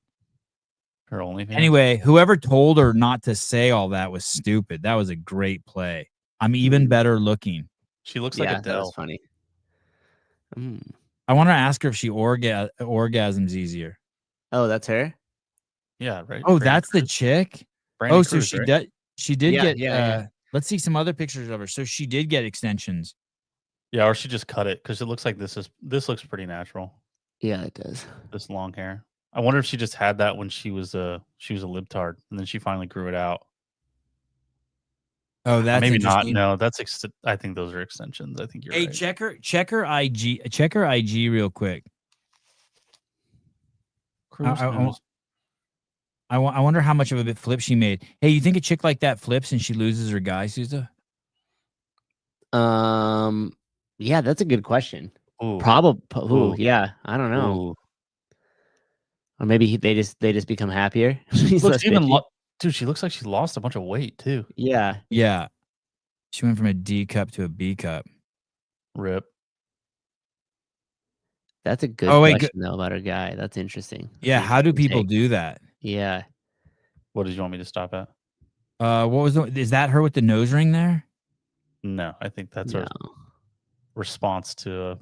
Her OnlyFans. Anyway, whoever told her not to say all that was stupid. That was a great play. I'm even better looking. She looks like Yeah, that Adele. was funny. I want to ask her if she orgasms easier. Oh, that's her? Yeah, right. Oh, Brandon that's the Cruz. chick. Brandon So Cruz, she right? did. She did Yeah, get. yeah. Let's see some other pictures of her. So she did get extensions. Yeah, or she just cut it because it looks like this looks pretty natural. Yeah, it does. This long hair. I wonder if she just had that when she was a libtard and then she finally grew it out. Oh, that's maybe not. interesting. No, I think those are extensions. I think you're Hey, right. check her IG real quick. Cruz knows. I wonder how much of a flip she made. Hey, you think a chick like that flips and she loses her guy, Souza? Yeah, that's a good question. Ooh. Probably. Ooh. Yeah, I don't know. Ooh. Or maybe they just become happier. He's Looks less even bitchy. dude, she looks like she lost a bunch of weight too. Yeah. Yeah. She went from a D cup to a B cup. Rip. That's a good question though about her guy. That's interesting. Yeah, how do people take. do that? Yeah. What did you want me to stop at? What was is that her with the nose ring there? No, I think that's No. a response to a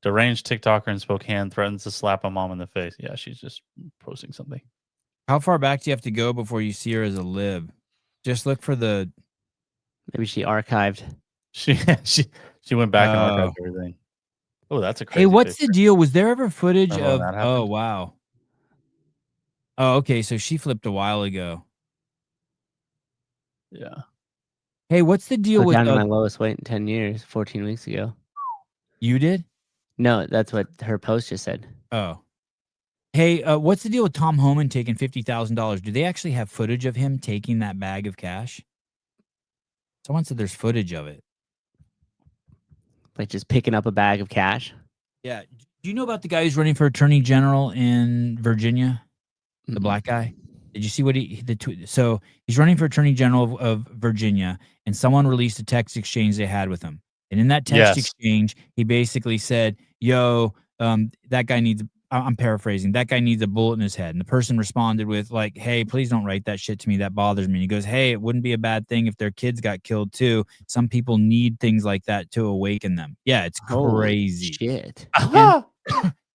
deranged TikToker in Spokane threatens to slap a mom in the face. Yeah, she's just posting something. How far back do you have to go before you see her as a lib? Just look for the. Maybe she archived. She went back and archived everything. Oh, that's a crazy. Hey, what's picture. the deal? Was there ever footage Remember when of? that happened? Oh wow. Oh, okay. So she flipped a while ago. Yeah. Hey, what's the deal with? Down to my lowest weight in 10 years, 14 weeks ago. You did? No, that's what her post just said. Oh. Hey, what's the deal with Tom Homan taking $50,000? Do they actually have footage of him taking that bag of cash? Someone said there's footage of it. Like just picking up a bag of cash. Yeah. Do you know about the guy who's running for attorney general in Virginia? The black guy? Did you see what so he's running for attorney general of Virginia, and someone released a text exchange they had with him. And in that text exchange, he basically said, yo, that guy needs, I'm paraphrasing, that guy needs a bullet in his head. And the person responded with like, hey, please don't write that shit to me. That bothers me. And he goes, hey, it wouldn't be a bad thing if their kids got killed too. Some people need things like that to awaken them. Yeah, it's crazy. Shit.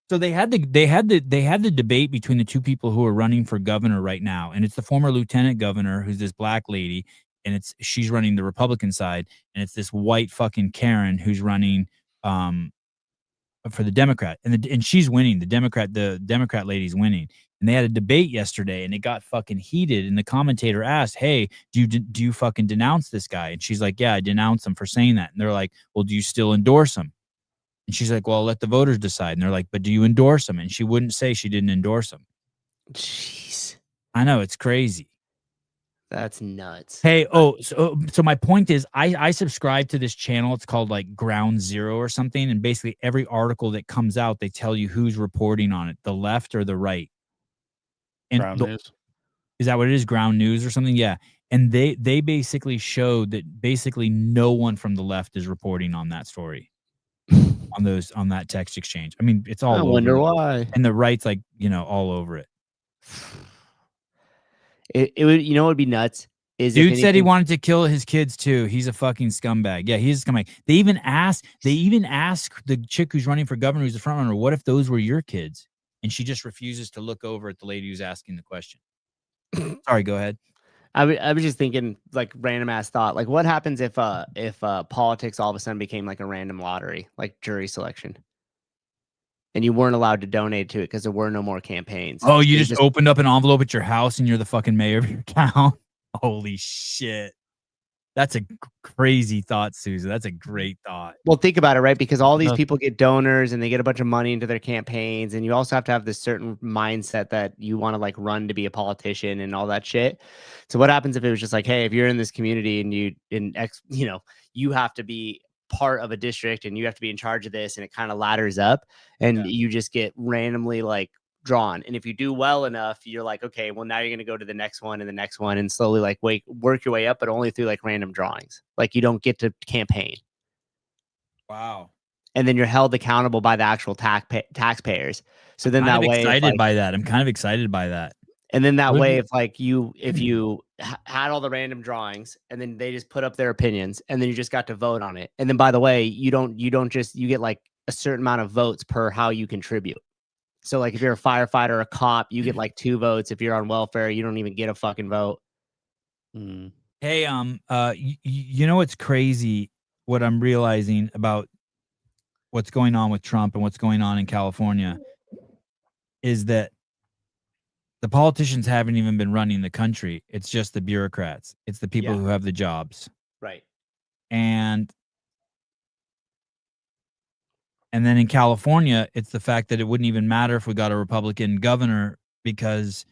So they had the debate between the two people who are running for governor right now, and it's the former lieutenant governor who's this black lady, and she's running the Republican side, and it's this white fucking Karen who's running for the Democrat, and she's winning. The Democrat lady's winning, and they had a debate yesterday, and it got fucking heated. And the commentator asked, "Hey, do you fucking denounce this guy?" And she's like, "Yeah, I denounce him for saying that." And they're like, "Well, do you still endorse him?" And she's like, well, let the voters decide. And they're like, but do you endorse him? And she wouldn't say she didn't endorse him. Jeez. I know, it's crazy. That's nuts. Hey, so my point is I subscribe to this channel. It's called like Ground Zero or something. And basically every article that comes out, they tell you who's reporting on it, the left or the right. And Ground News. Is that what it is? Ground News or something? Yeah. And they basically showed that basically no one from the left is reporting on that story. On that text exchange. I mean, it's all over. I wonder why. And the right's like, all over it. It would, what would be nuts is dude said he wanted to kill his kids too. He's a fucking scumbag. Yeah, he's a scumbag. They even asked the chick who's running for governor, who's the front runner, what if those were your kids? And she just refuses to look over at the lady who's asking the question. Sorry, go ahead. I was just thinking, like, random ass thought. Like, what happens if politics all of a sudden became like a random lottery, like jury selection, and you weren't allowed to donate to it because there were no more campaigns? Oh, you just opened up an envelope at your house and you're the fucking mayor of your town? Holy shit. That's a crazy thought, Souza. That's a great thought. Well, think about it, right? Because all these people get donors and they get a bunch of money into their campaigns. And you also have to have this certain mindset that you want to like run to be a politician and all that shit. So what happens if it was just like, hey, if you're in this community and you have to be part of a district and you have to be in charge of this, and it kind of ladders up and you just get randomly like drawn. And if you do well enough, you're like, okay, well, now you're going to go to the next one and the next one and slowly like work your way up, but only through like random drawings. Like you don't get to campaign. Wow. And then you're held accountable by the actual taxpayers. So then that way, excited by that. I'm kind of excited by that. and then that What way, if if you had all the random drawings, and then they just put up their opinions, and then you just got to vote on it. And then by the way, you get like a certain amount of votes per how you contribute. So like if you're a firefighter or a cop, you get like 2 votes. If you're on welfare, you don't even get a fucking vote. Hey, you know what's crazy? What I'm realizing about what's going on with Trump and what's going on in California is that the politicians haven't even been running the country. It's just the bureaucrats. It's the people who have the jobs. Right. And then in California, it's the fact that it wouldn't even matter if we got a Republican governor because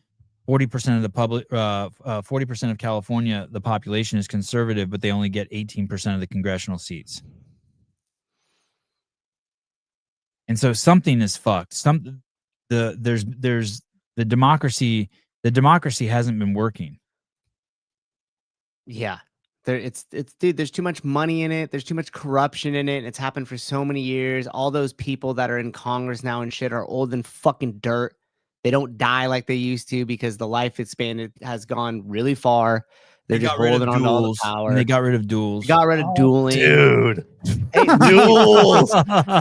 40% of the 40% of California, the population is conservative, but they only get 18% of the congressional seats. And so something is fucked. There's the democracy hasn't been working. Yeah. It's dude, there's too much money in it. There's too much corruption in it. It's happened for so many years. All those people that are in Congress now and shit are old and fucking dirt. They don't die like they used to because the life span has gone really far. They're just holding on to all the power. And they got rid of duels. Got rid of dueling. Dude. Hey, Duels.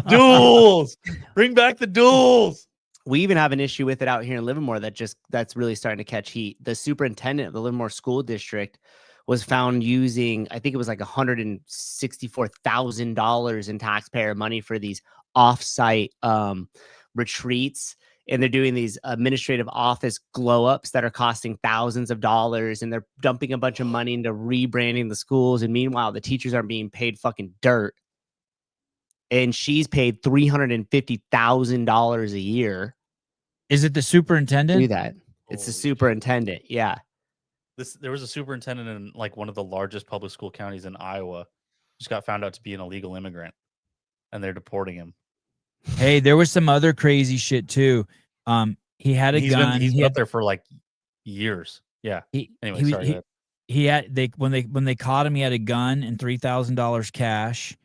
Duels. Bring back the duels. We even have an issue with it out here in Livermore that's really starting to catch heat. The superintendent of the Livermore School District was found using, I think it was like $164,000 in taxpayer money for these offsite retreats. And they're doing these administrative office glow ups that are costing thousands of dollars. And they're dumping a bunch of money into rebranding the schools. And meanwhile, the teachers aren't being paid fucking dirt. And she's paid $350,000 a year. Is it the superintendent? Do that. It's the superintendent. Yeah. There was a superintendent in like one of the largest public school counties in Iowa. Just got found out to be an illegal immigrant, and they're deporting him. Hey, there was some other crazy shit too. He had a gun. He's been up there for like years. Yeah. Anyway, when they caught him, he had a gun and $3,000 cash,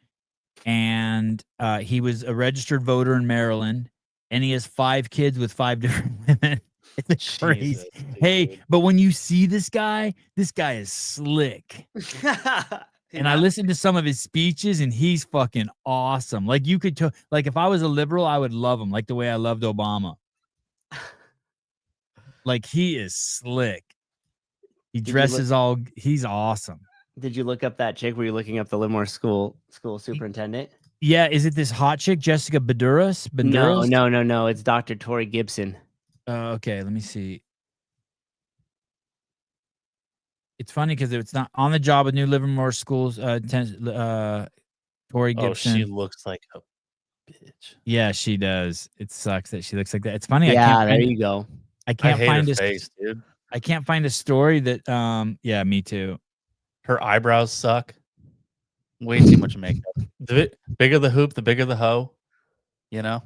and he was a registered voter in Maryland, and he has 5 kids with 5 different women. It's crazy. Hey, but when you see this guy is slick. And I listened to some of his speeches, and he's fucking awesome. Like you could tell, like if I was a liberal, I would love him, like the way I loved Obama. Like he is slick. He dresses he's awesome. Did you look up that chick? Were you looking up the Livermore school superintendent? Yeah, is it this hot chick, Jessica Banduras? No. It's Dr. Tori Gibson. Okay, let me see. It's funny because it's not on the job with New Livermore Schools. Tori Gibson. Oh, she looks like a bitch. Yeah, she does. It sucks that she looks like that. It's funny. Yeah, there you go. I can't find her face, dude. I can't find a story that. Yeah, me too. Her eyebrows suck. Way too much makeup. The bigger the hoop, the bigger the hoe. You know.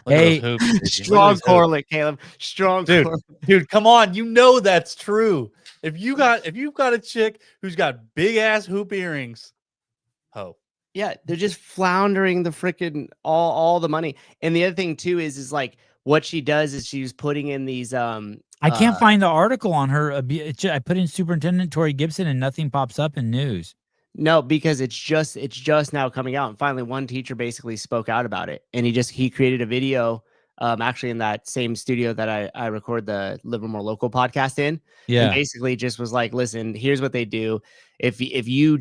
Hey, strong correlate, Caleb. Strong correlate. Dude, come on. You know that's true. If you've got a chick who's got big ass hoop earrings, ho. Yeah, they're just floundering the freaking all the money. And the other thing too is like what she does is she's putting in these I can't find the article on her. I put in Superintendent Tori Gibson and nothing pops up in news. No, because it's just now coming out. And finally, one teacher basically spoke out about it. And he created a video actually in that same studio that I record the Livermore Local podcast in. Yeah. And basically just was like, listen, here's what they do. If you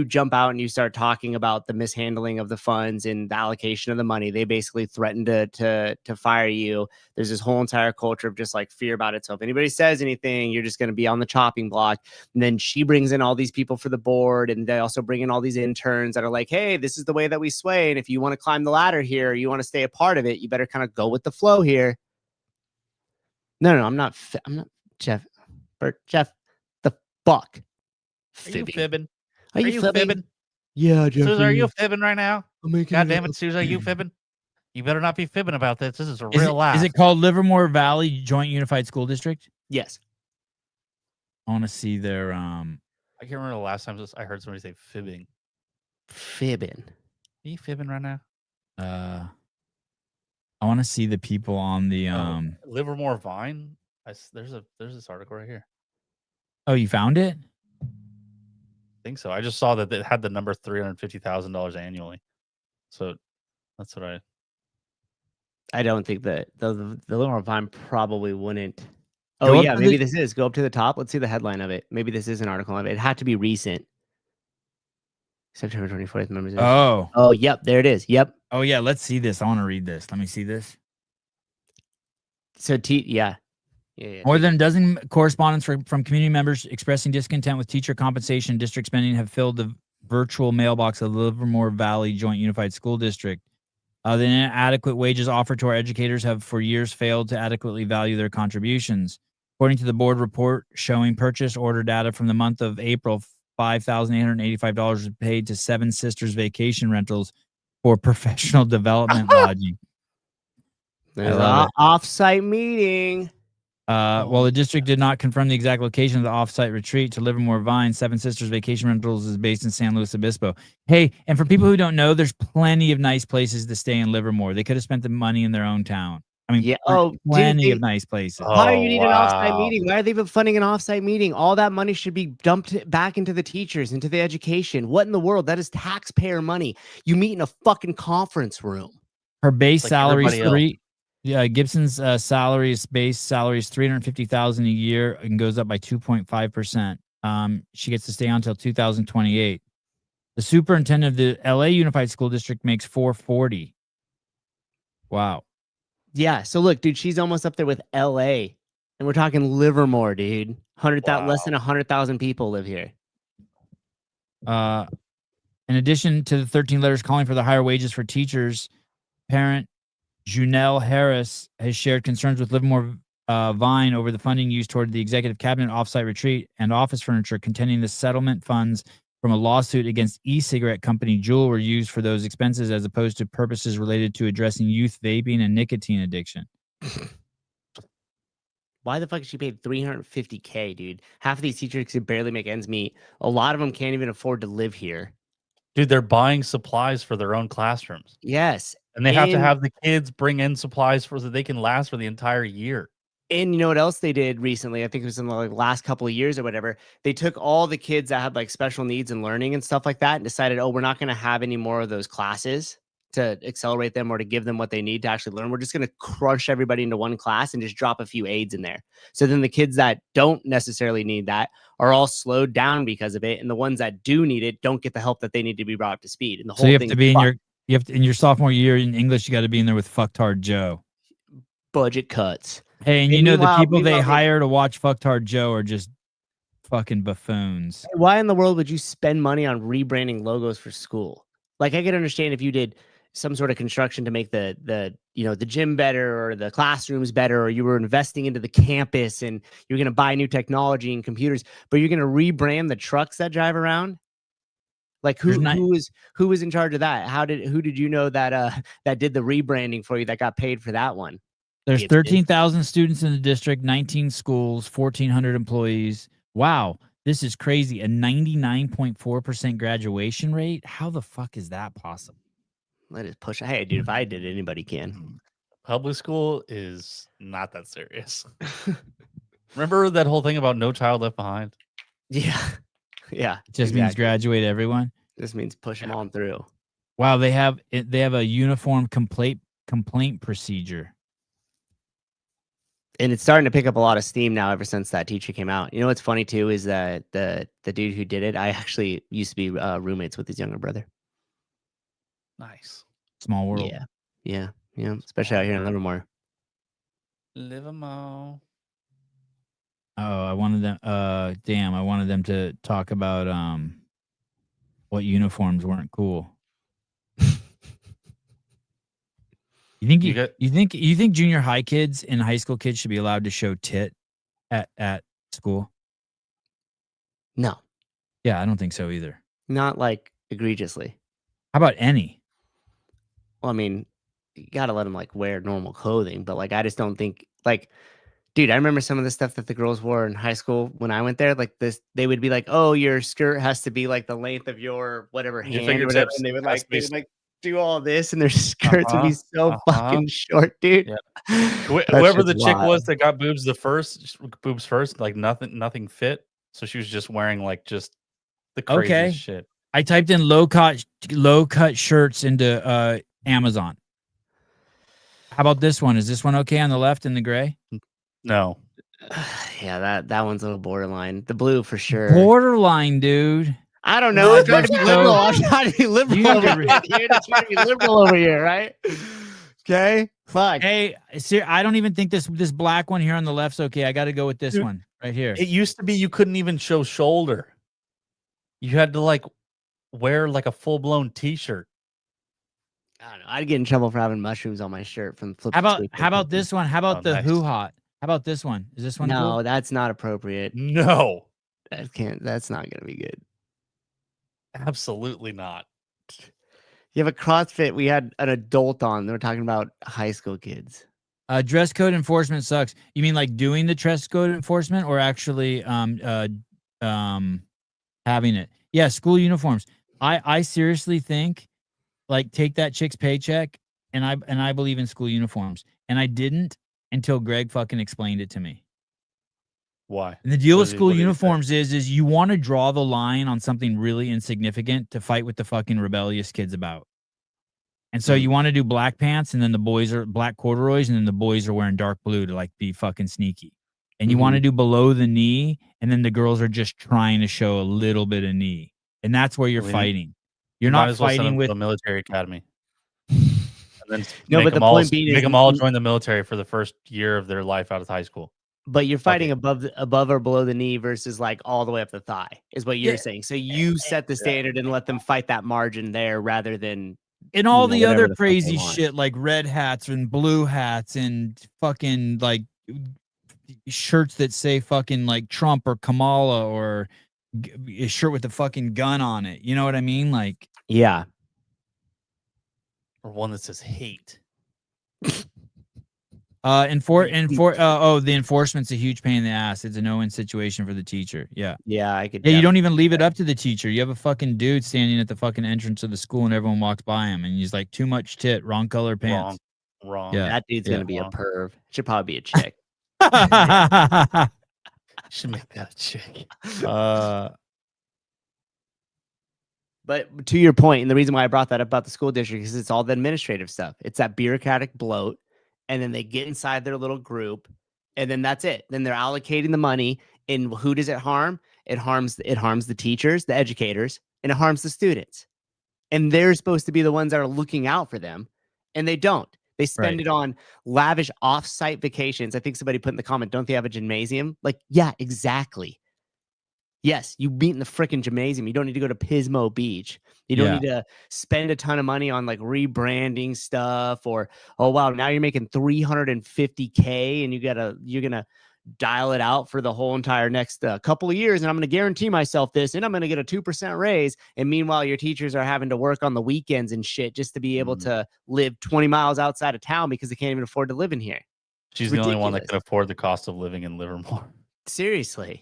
jump out and you start talking about the mishandling of the funds and the allocation of the money, they basically threaten to fire you. There's this whole entire culture of just like fear about it. So if anybody says anything, you're just going to be on the chopping block. And then she brings in all these people for the board, and they also bring in all these interns that are like, hey, this is the way that we sway. And if you want to climb the ladder here, you want to stay a part of it, you better kind of go with the flow here. No, I'm not Jeff. Jeff, the fuck. Are you fibbing? Are you fibbing? Yeah, Jeff. Souza, are you fibbing right now? God damn it, it, Souza, are you fibbing? You better not be fibbing about this. This is a real laugh. Is it called Livermore Valley Joint Unified School District? Yes. I want to see their I can't remember the last time I heard somebody say fibbing. Fibbing. Are you fibbing right now? I want to see the people on the Livermore Vine. There's this article right here. Oh, you found it? I think so. I just saw that it had the number $350,000 annually. So that's what I don't think that the Livermore Vine probably wouldn't. Go Oh up yeah, to maybe the- this is. Go up to the top. Let's see the headline of it. Maybe this is an article of it. It had to be recent. September 24th. Members. Oh. Oh, yep. There it is. Yep. Oh yeah, let's see this. I want to read this. Let me see this. So yeah. More than a dozen correspondents from community members expressing discontent with teacher compensation and district spending have filled the virtual mailbox of the Livermore Valley Joint Unified School District. The inadequate wages offered to our educators have for years failed to adequately value their contributions. According to the board report showing purchase order data from the month of April, $5,885 was paid to Seven Sisters Vacation Rentals for professional development lodging. There's I love an it. off-site meeting. While the district did not confirm the exact location of the off-site retreat to Livermore Vine, Seven Sisters Vacation Rentals is based in San Luis Obispo. Hey, and for people who don't know, there's plenty of nice places to stay in Livermore. They could have spent the money in their own town. I mean, Yeah. plenty of nice places. Why do you need an off-site wow. meeting? Why are they even funding an off-site meeting? All that money should be dumped back into the teachers, into the education. What in the world? That is taxpayer money. You meet in a fucking conference room. Her base Like salary is everybody Gibson's base salary is $350,000 a year and goes up by 2.5%. She gets to stay on until 2028. The superintendent of the LA Unified School District makes $440,000. Wow. Yeah. So look, dude, she's almost up there with LA. And we're talking Livermore, dude. 100,000, less than 100,000 people live here. In addition to the 13 letters calling for the higher wages for teachers, parent Junelle Harris has shared concerns with Livermore Vine over the funding used toward the executive cabinet offsite retreat and office furniture, contending the settlement funds from a lawsuit against e-cigarette company Juul were used for those expenses as opposed to purposes related to addressing youth vaping and nicotine addiction. Why the fuck is she paid $350K, dude? Half of these teachers can barely make ends meet. A lot of them can't even afford to live here. Dude, they're buying supplies for their own classrooms. Yes. And they have to have the kids bring in supplies so that they can last for the entire year. And you know what else they did recently? I think it was in the last couple of years or whatever. They took all the kids that had like special needs and learning and stuff like that and decided, oh, we're not going to have any more of those classes to accelerate them or to give them what they need to actually learn. We're just going to crush everybody into one class and just drop a few aids in there. So then the kids that don't necessarily need that are all slowed down because of it. And the ones that do need it don't get the help that they need to be brought up to speed. And the whole So you have thing to be in your sophomore year in English, you got to be in there with Fucktard Joe. budget cuts. Hey, and And you know the people they meanwhile, hire to watch Fucktard Joe are just fucking buffoons. why in the world would you spend money on rebranding logos for school? Like, I could understand if you did some sort of construction to make the gym better or the classrooms better, or you were investing into the campus and you're going to buy new technology and computers, but you're going to rebrand the trucks that drive around. Like who was in charge of that? Who did you know that that did the rebranding for you that got paid for that one? There's Gibson. 13,000 students in the district, 19 schools, 1,400 employees. Wow, this is crazy. A 99.4% graduation rate? How the fuck is that possible? Let us push. Hey, dude, if I did it, anybody can. Public school is not that serious. Remember that whole thing about No Child Left Behind? Yeah. Yeah. It just means graduate everyone. This means push them on through. Wow, they have a uniform complaint procedure. And it's starting to pick up a lot of steam now ever since that teacher came out. You know what's funny too is that the dude who did it, I actually used to be roommates with his younger brother. Nice. Small world. Yeah. Especially out here in Livermore. Livermore. Oh, I wanted them. I wanted them to talk about what uniforms weren't cool. You think junior high kids and high school kids should be allowed to show tit at school? No. Yeah, I don't think so either. Not like egregiously. How about any? Well, I mean, you gotta let them like wear normal clothing, but like I just don't think like Dude, I remember some of the stuff that the girls wore in high school when I went there. Like this, they would be like, "Oh, your skirt has to be like the length of your whatever Your hand or whatever," fingertips and they would has to be do all this, and their skirts would be uh-huh, so uh-huh. fucking short, dude. Yeah. That Whoever shit's the chick was wild. that got boobs first, like nothing fit. So she was just wearing like just the craziest Okay. shit. I typed in low cut shirts into Amazon. How about this one? Is this one okay on the left in the gray? No. Yeah, that one's a little borderline. The blue for sure. Borderline, dude. I don't know. God, I'm trying to you're be so- liberal. I'm trying to be liberal You over need here, to dude. I'm trying to be liberal over here, right? Okay. Fuck. Hey, I don't even think this black one here on the left's okay. I got to go with this Dude, one right here. It used to be you couldn't even show shoulder. You had to like wear like a full blown t-shirt. I don't know. I'd get in trouble for having mushrooms on my shirt from flip. How about this one? How about Oh, the nice. Who Hot? How about this one? Is this one No, cool? that's not appropriate. No, That's not gonna be good. absolutely not. You have a CrossFit. We had an adult on. They were talking about high school kids. Dress code enforcement sucks. You mean like doing the dress code enforcement or actually having it? Yeah, school uniforms. I seriously think like take that chick's paycheck and I believe in school uniforms. And I didn't until Greg fucking explained it to me. Why? And the deal What with did he- school what did he say? uniforms is you want to draw the line on something really insignificant to fight with the fucking rebellious kids about. And so you want to do black pants and then the boys are black corduroys and then the boys are wearing dark blue to like be fucking sneaky. And you want to do below the knee and then the girls are just trying to show a little bit of knee. And that's where you're I mean, fighting. You're You might not as well send fighting them with to the military academy. And then No, make but the them all point being is make them all join the military for the first year of their life out of high school. But you're Fuck fighting it. above or below the knee versus like all the way up the thigh is what you're Yeah. saying. So you set the standard and let them fight that margin there rather than and all the whatever other the fuck they crazy want. shit like red hats and blue hats and fucking like shirts that say fucking like Trump or Kamala or a shirt with a fucking gun on it. You know what I mean? Like, Yeah. Or one that says hate. the enforcement's a huge pain in the ass. It's a no-win situation for the teacher. Yeah. Yeah, I could. Yeah, you don't even leave it up to the teacher. You have a fucking dude standing at the fucking entrance of the school and everyone walks by him and he's like, too much tit, wrong color pants. Wrong. Yeah. That dude's Yeah. gonna be a perv. Should probably be a chick. Should make that a chick. But to your point, and the reason why I brought that up about the school district is it's all the administrative stuff. It's that bureaucratic bloat, and then they get inside their little group, and then that's it. Then they're allocating the money, and who does it harm? It harms the teachers, the educators, and it harms the students. And they're supposed to be the ones that are looking out for them, and they don't. They spend it on lavish off-site vacations. I think somebody put in the comment, don't they have a gymnasium? Like, yeah, exactly. Yes, you meet in the freaking gymnasium. You don't need to go to Pismo Beach. You don't need to spend a ton of money on like rebranding stuff or, oh, wow, now you're making $350K and you're going to dial it out for the whole entire next couple of years. And I'm going to guarantee myself this and I'm going to get a 2% raise. And meanwhile, your teachers are having to work on the weekends and shit just to be able to live 20 miles outside of town because they can't even afford to live in here. She's the only one that can afford the cost of living in Livermore. Seriously.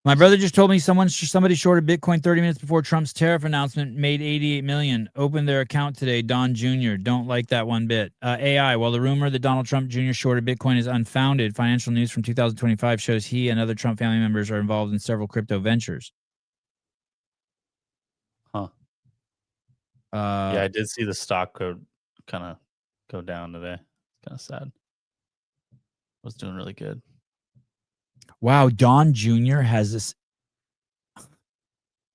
My brother just told me somebody shorted Bitcoin 30 minutes before Trump's tariff announcement, made 88 million. Opened their account today. Don Jr. Don't like that one bit. AI. While the rumor that Donald Trump Jr. shorted Bitcoin is unfounded, financial news from 2025 shows he and other Trump family members are involved in several crypto ventures. Huh. Yeah, I did see the stock code kind of go down today. It's kind of sad. Was doing really good. Wow, Don Jr. has this.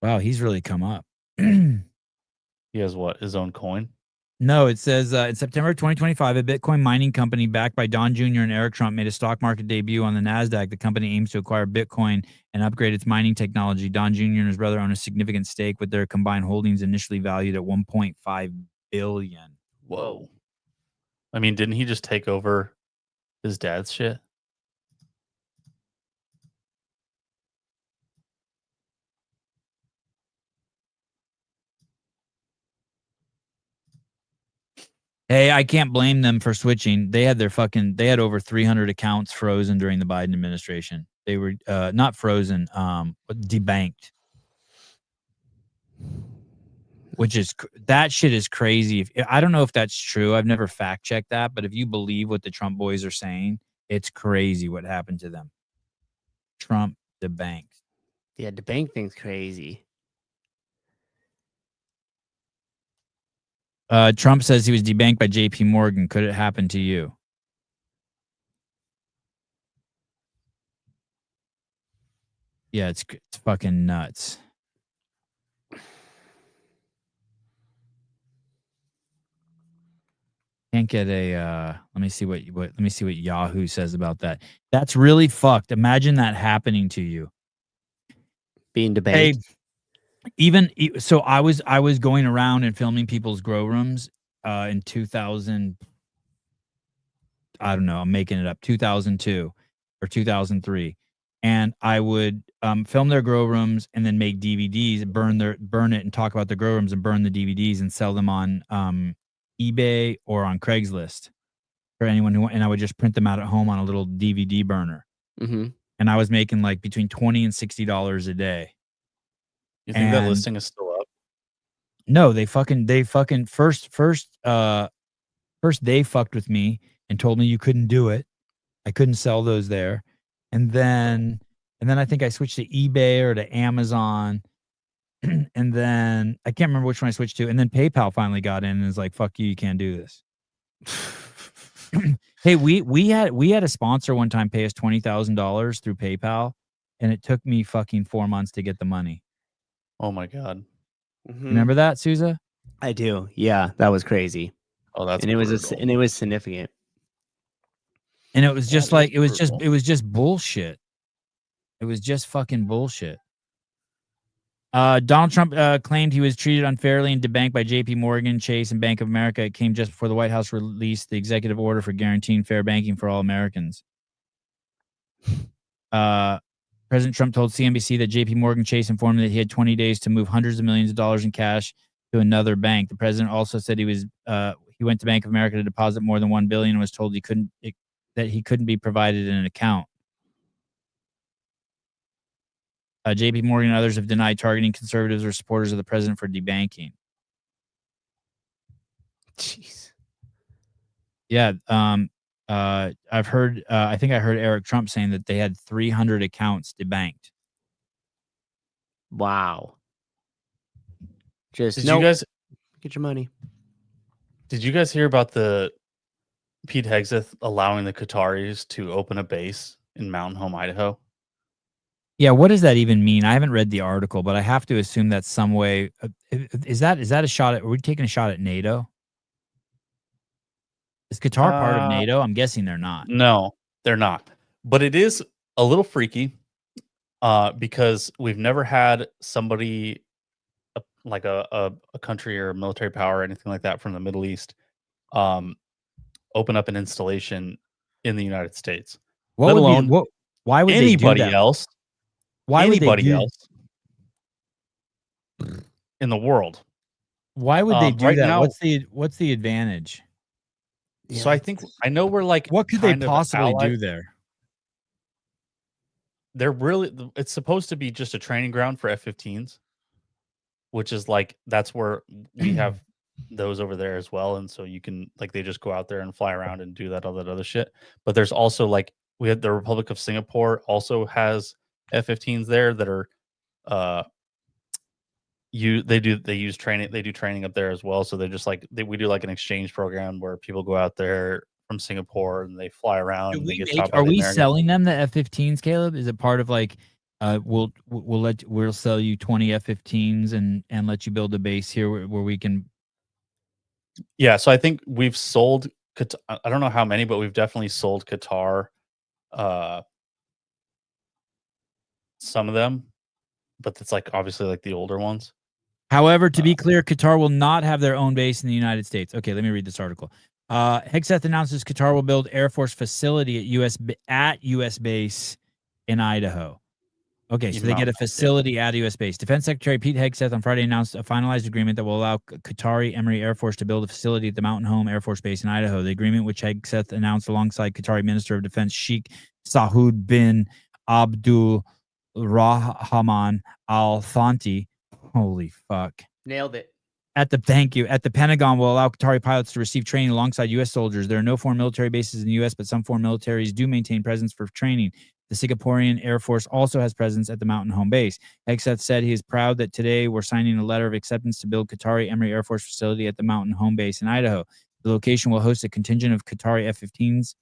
Wow, he's really come up. He has what? His own coin? No, it says in September 2025, a Bitcoin mining company backed by Don Jr. and Eric Trump made a stock market debut on the NASDAQ. The company aims to acquire Bitcoin and upgrade its mining technology. Don Jr. and his brother own a significant stake with their combined holdings initially valued at $1.5 billion. Whoa. I mean, didn't he just take over his dad's shit? Hey, I can't blame them for switching. They had over 300 accounts frozen during the Biden administration. They were not frozen, but debanked. That shit is crazy. I don't know if that's true. I've never fact checked that, but if you believe what the Trump boys are saying, it's crazy what happened to them. Trump debanked. Yeah, the bank thing's crazy. Trump says he was debanked by J.P. Morgan. Could it happen to you? Yeah, it's fucking nuts. Can't get a let me see what Yahoo says about that. That's really fucked. Imagine that happening to you. Being debanked. Hey, so I was going around and filming people's grow rooms in 2000. I don't know, I'm making it up, 2002 or 2003. And I would film their grow rooms and then make DVDs, burn it and talk about the grow rooms and burn the DVDs and sell them on eBay or on Craigslist for anyone and I would just print them out at home on a little DVD burner. Mm-hmm. And I was making like between $20 and $60 a day. You think that listing is still up? No, they fucking first they fucked with me and told me you couldn't do it. I couldn't sell those there. And then I think I switched to eBay or to Amazon. And then I can't remember which one I switched to. And then PayPal finally got in and was like, fuck you can't do this. Hey, we had a sponsor one time pay us $20,000 through PayPal, and it took me fucking 4 months to get the money. Oh my God. Mm-hmm. Remember that, Souza? I do. Yeah, that was crazy. Oh, that's and it was significant. And it was just like it was just bullshit. It was just fucking bullshit. Donald Trump claimed he was treated unfairly and debanked by J.P. Morgan, Chase, and Bank of America. It came just before the White House released the executive order for guaranteeing fair banking for all Americans. President Trump told CNBC that J.P. Morgan Chase informed him that he had 20 days to move hundreds of millions of dollars in cash to another bank. The president also said he went to Bank of America to deposit more than $1 billion and was told he couldn't be provided an account. J.P. Morgan and others have denied targeting conservatives or supporters of the president for debanking. Jeez. Yeah. I've heard. I think I heard Eric Trump saying that they had 300 accounts debanked. Wow. Just you guys get your money? Did you guys hear about the Pete Hegseth allowing the Qataris to open a base in Mountain Home, Idaho? Yeah, what does that even mean? I haven't read the article, but I have to assume that's some way. Is that a shot at? Are we taking a shot at NATO? Is Qatar part of NATO? I'm guessing they're not. No, they're not. But it is a little freaky because we've never had somebody like a country or a military power or anything like that from the Middle East open up an installation in the United States. Why would anybody they do that? else? Why would anybody they do else in the world? Why would they do right that? now- What's the advantage? So I know we're like, What could they kind of possibly allies. do there? It's supposed to be just a training ground for F-15s, which is like, that's where we have those over there as well. And so you can, like, they just go out there and fly around and do all that other shit. But there's also like, we had the Republic of Singapore also has F-15s there that are, they do training up there as well. So they're just like, we do like an exchange program where people go out there from Singapore and they fly around. And they get taught by Are the we Americans. selling them the F-15s, Caleb? Is it part of like, we'll sell you 20 F-15s and let you build a base here where we can. Yeah, so I think we've sold Qatar, I don't know how many, but we've definitely sold Qatar some of them, but it's like obviously like the older ones. However, to be clear, Qatar will not have their own base in the United States. Okay, let me read this article. Hegseth announces Qatar will build Air Force facility at U.S. base in Idaho. Okay, so Even they on get a that, yeah. facility at a U.S. base. Defense Secretary Pete Hegseth on Friday announced a finalized agreement that will allow Qatari Emirati Air Force to build a facility at the Mountain Home Air Force Base in Idaho. The agreement, which Hegseth announced alongside Qatari Minister of Defense Sheikh Saud bin Abdul Rahman Al Thani. Holy fuck. Nailed it. At the Pentagon will allow Qatari pilots to receive training alongside U.S. soldiers. There are no foreign military bases in the U.S., but some foreign militaries do maintain presence for training. The Singaporean Air Force also has presence at the Mountain Home Base. Hegseth said he is proud that today we're signing a letter of acceptance to build Qatari Emirati Air Force facility at the Mountain Home Base in Idaho. The location will host a contingent of Qatari F-15s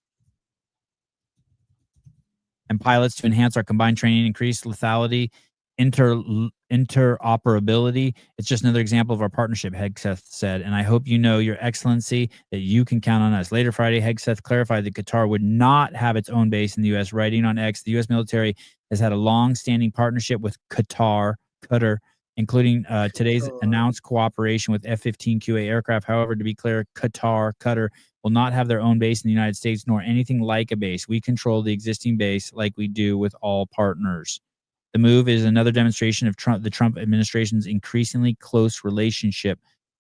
and pilots to enhance our combined training, increase lethality, interoperability. It's just another example of our partnership, Hegseth said, and I hope you know, Your Excellency, that you can count on us. Later Friday, Hegseth clarified that Qatar would not have its own base in the U.S. Writing on X, the U.S. military has had a long-standing partnership with Qatar, including today's announced cooperation with F-15 QA aircraft. However, to be clear, Qatar will not have their own base in the United States, nor anything like a base. We control the existing base like we do with all partners. The move is another demonstration of the Trump administration's increasingly close relationship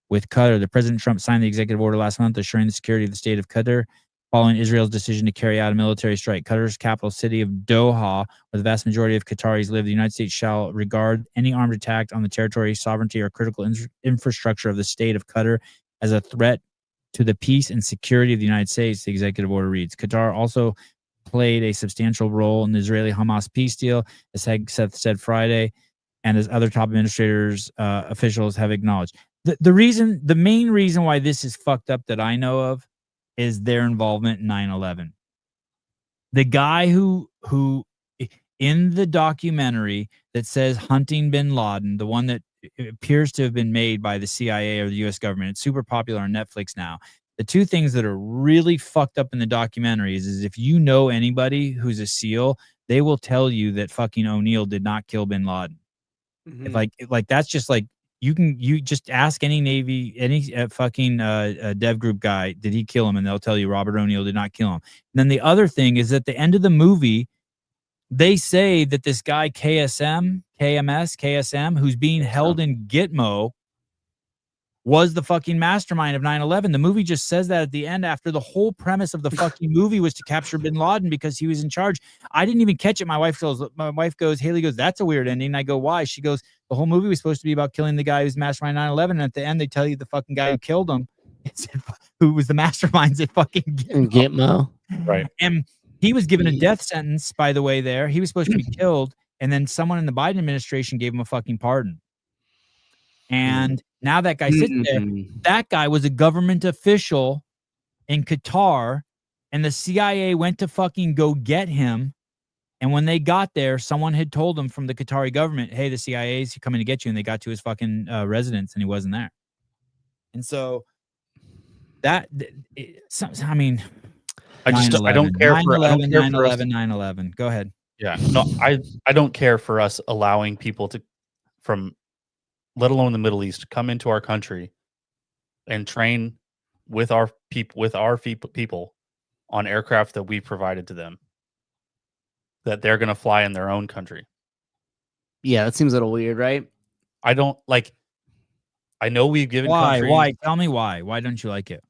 with Qatar. The President Trump signed the executive order last month assuring the security of the state of Qatar following Israel's decision to carry out a military strike. Qatar's capital city of Doha, where the vast majority of Qataris live, the United States shall regard any armed attack on the territory, sovereignty, or critical infrastructure of the state of Qatar as a threat to the peace and security of the United States, the executive order reads. Qatar also played a substantial role in the Israeli-Hamas peace deal, as Hegseth said Friday, and as other top administrators, officials have acknowledged. The main reason why this is fucked up that I know of is their involvement in 9/11. The guy who in the documentary that says hunting bin Laden, the one that appears to have been made by the CIA or the U.S. government, it's super popular on Netflix now. The two things that are really fucked up in the documentaries is if you know anybody who's a SEAL, they will tell you that fucking O'Neill did not kill bin Laden. Mhm. If like that's just like you just ask any Navy, any fucking dev group guy, did he kill him? And they'll tell you Robert O'Neill did not kill him. And then the other thing is at the end of the movie, they say that this guy KSM, who's being held in Gitmo, was the fucking mastermind of 9/11. The movie just says that at the end after the whole premise of the fucking movie was to capture bin Laden because he was in charge. I didn't even catch it. My wife goes, Haley goes, that's a weird ending. And I go, why? She goes, the whole movie was supposed to be about killing the guy who's mastermind 9/11. And at the end, they tell you the fucking guy who killed him, who was the masterminds at fucking Gitmo. Right. And he was given a death sentence, by the way, there. He was supposed to be killed. And then someone in the Biden administration gave him a fucking pardon. And now that guy sits there. That guy was a government official in Qatar, and the CIA went to fucking go get him. And when they got there, someone had told them from the Qatari government, hey, the CIA's coming to get you. And they got to his fucking residence, and he wasn't there. And so I mean, I don't care for 9/11. Go ahead. Yeah, no, I don't care for us allowing people to, from, let alone the Middle East, come into our country and train with our people on aircraft that we provided to them that they're going to fly in their own country. Yeah, that seems a little weird, right? I don't like. I know we've given countries. Why? Tell me why. Why don't you like it?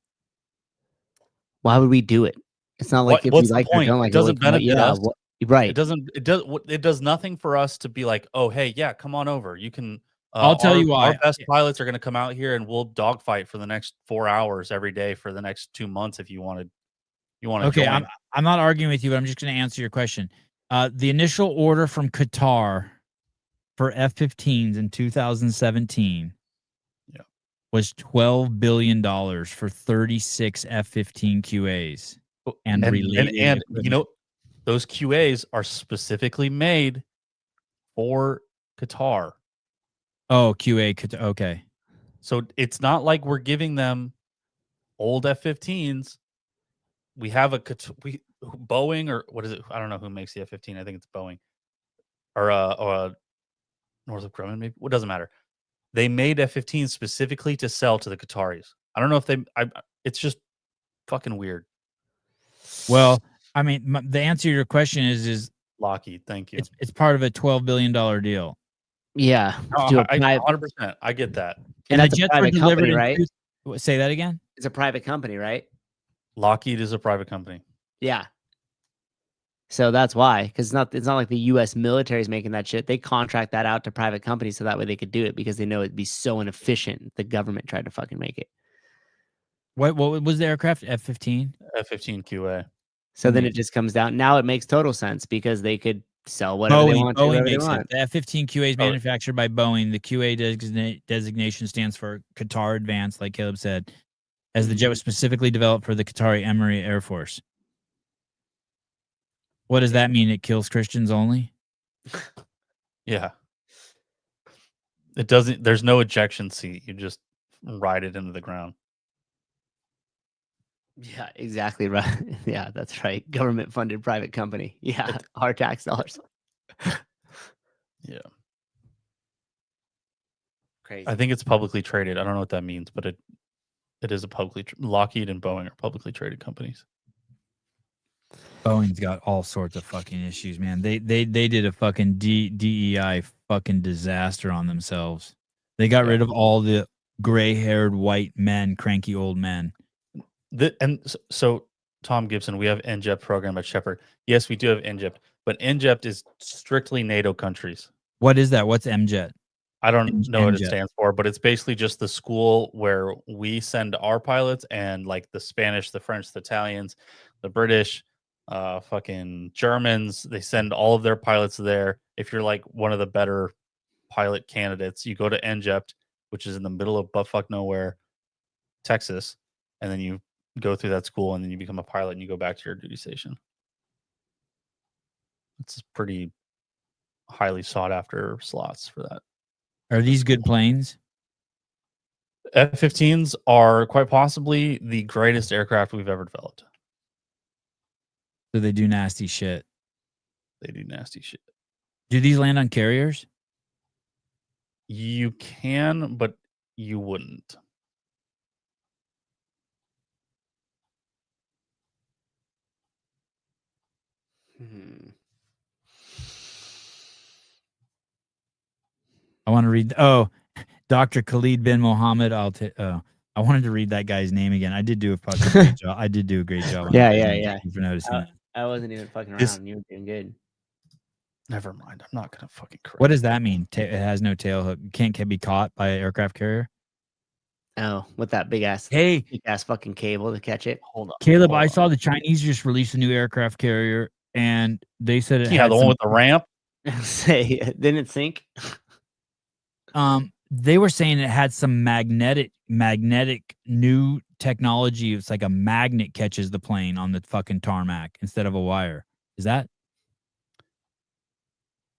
Why would we do it? It's not like if What's you the like point? it, don't like It doesn't benefit us. Right. It does nothing for us to be like, oh, hey, yeah, come on over. You can. I'll tell you why. Our best pilots are going to come out here and we'll dogfight for the next 4 hours every day for the next 2 months if you want to. Okay, join. I'm not arguing with you, but I'm just going to answer your question. The initial order from Qatar for F-15s in 2017 was $12 billion for 36 F-15 QAs and you know, those QAs are specifically made for Qatar. Oh, QA. Okay. So it's not like we're giving them old F-15s. We have Boeing, or what is it? I don't know who makes the F-15. I think it's Boeing or Northrop Grumman. Maybe it doesn't matter. They made F-15s specifically to sell to the Qataris. I don't know if it's just fucking weird. Well, I mean, the answer to your question is Lockheed, thank you. It's part of a $12 billion deal. Yeah. No, To a I private, 100%. I get that. And the that's a jets were private delivered company, in right? say that again? It's a private company, right? Lockheed is a private company. Yeah. So that's why, because it's not like the U.S. military is making that shit. They contract that out to private companies so that way they could do it because they know it'd be so inefficient if the government tried to fucking make it. What was the aircraft? F-15? F-15 QA. So then it just comes down. Now it makes total sense because they could sell whatever they want to Boeing whoever they makes it. want. The F-15 QA is Oh. manufactured by Boeing. The QA designation stands for Qatar Advanced, like Caleb said, as the jet was specifically developed for the Qatari Emirate Air Force. What does that mean? It kills Christians only? Yeah. It doesn't. There's no ejection seat. You just ride it into the ground. Yeah, exactly right. Yeah, that's right. Government funded private company. Yeah, our tax dollars. Yeah. Crazy. I think it's publicly traded. I don't know what that means, but it is a publicly Lockheed and Boeing are publicly traded companies. Boeing's got all sorts of fucking issues, man. They did a fucking DEI fucking disaster on themselves. They got rid of all the gray-haired white men, cranky old men. So Tom Gibson, we have NJEP program at Shepherd. Yes, we do have NJEP, but NJEP is strictly NATO countries. What is that? What's MJET? I don't know what it NJET. stands for, but it's basically just the school where we send our pilots, and like the Spanish, the French, the Italians, the British, fucking Germans, they send all of their pilots there. If you're like one of the better pilot candidates, you go to NJEP, which is in the middle of buttfuck nowhere, Texas, and then you go through that school, and then you become a pilot, and you go back to your duty station. It's pretty highly sought after slots for that. Are these good planes? F-15s are quite possibly the greatest aircraft we've ever developed. So they do nasty shit. They do nasty shit. Do these land on carriers? You can, but you wouldn't. I want to read. Oh, Dr. Khalid bin Mohammed. I wanted to read that guy's name again. I did do a fucking great job. I did do a great job. On Yeah, that. yeah, yeah. Thank you for noticing that. I wasn't even fucking around. This- You were doing good. Never mind. I'm not gonna fucking correct. What does that mean? It has no tail hook. Can't be caught by an aircraft carrier. Oh, with that big ass fucking cable to catch it. Hold on, Caleb, hold I on. saw the Chinese just release a new aircraft carrier, and they said it Yeah, had the one some- with the ramp. Say, didn't it sink? They were saying it had some magnetic new technology. It's like a magnet catches the plane on the fucking tarmac instead of a wire. Is that?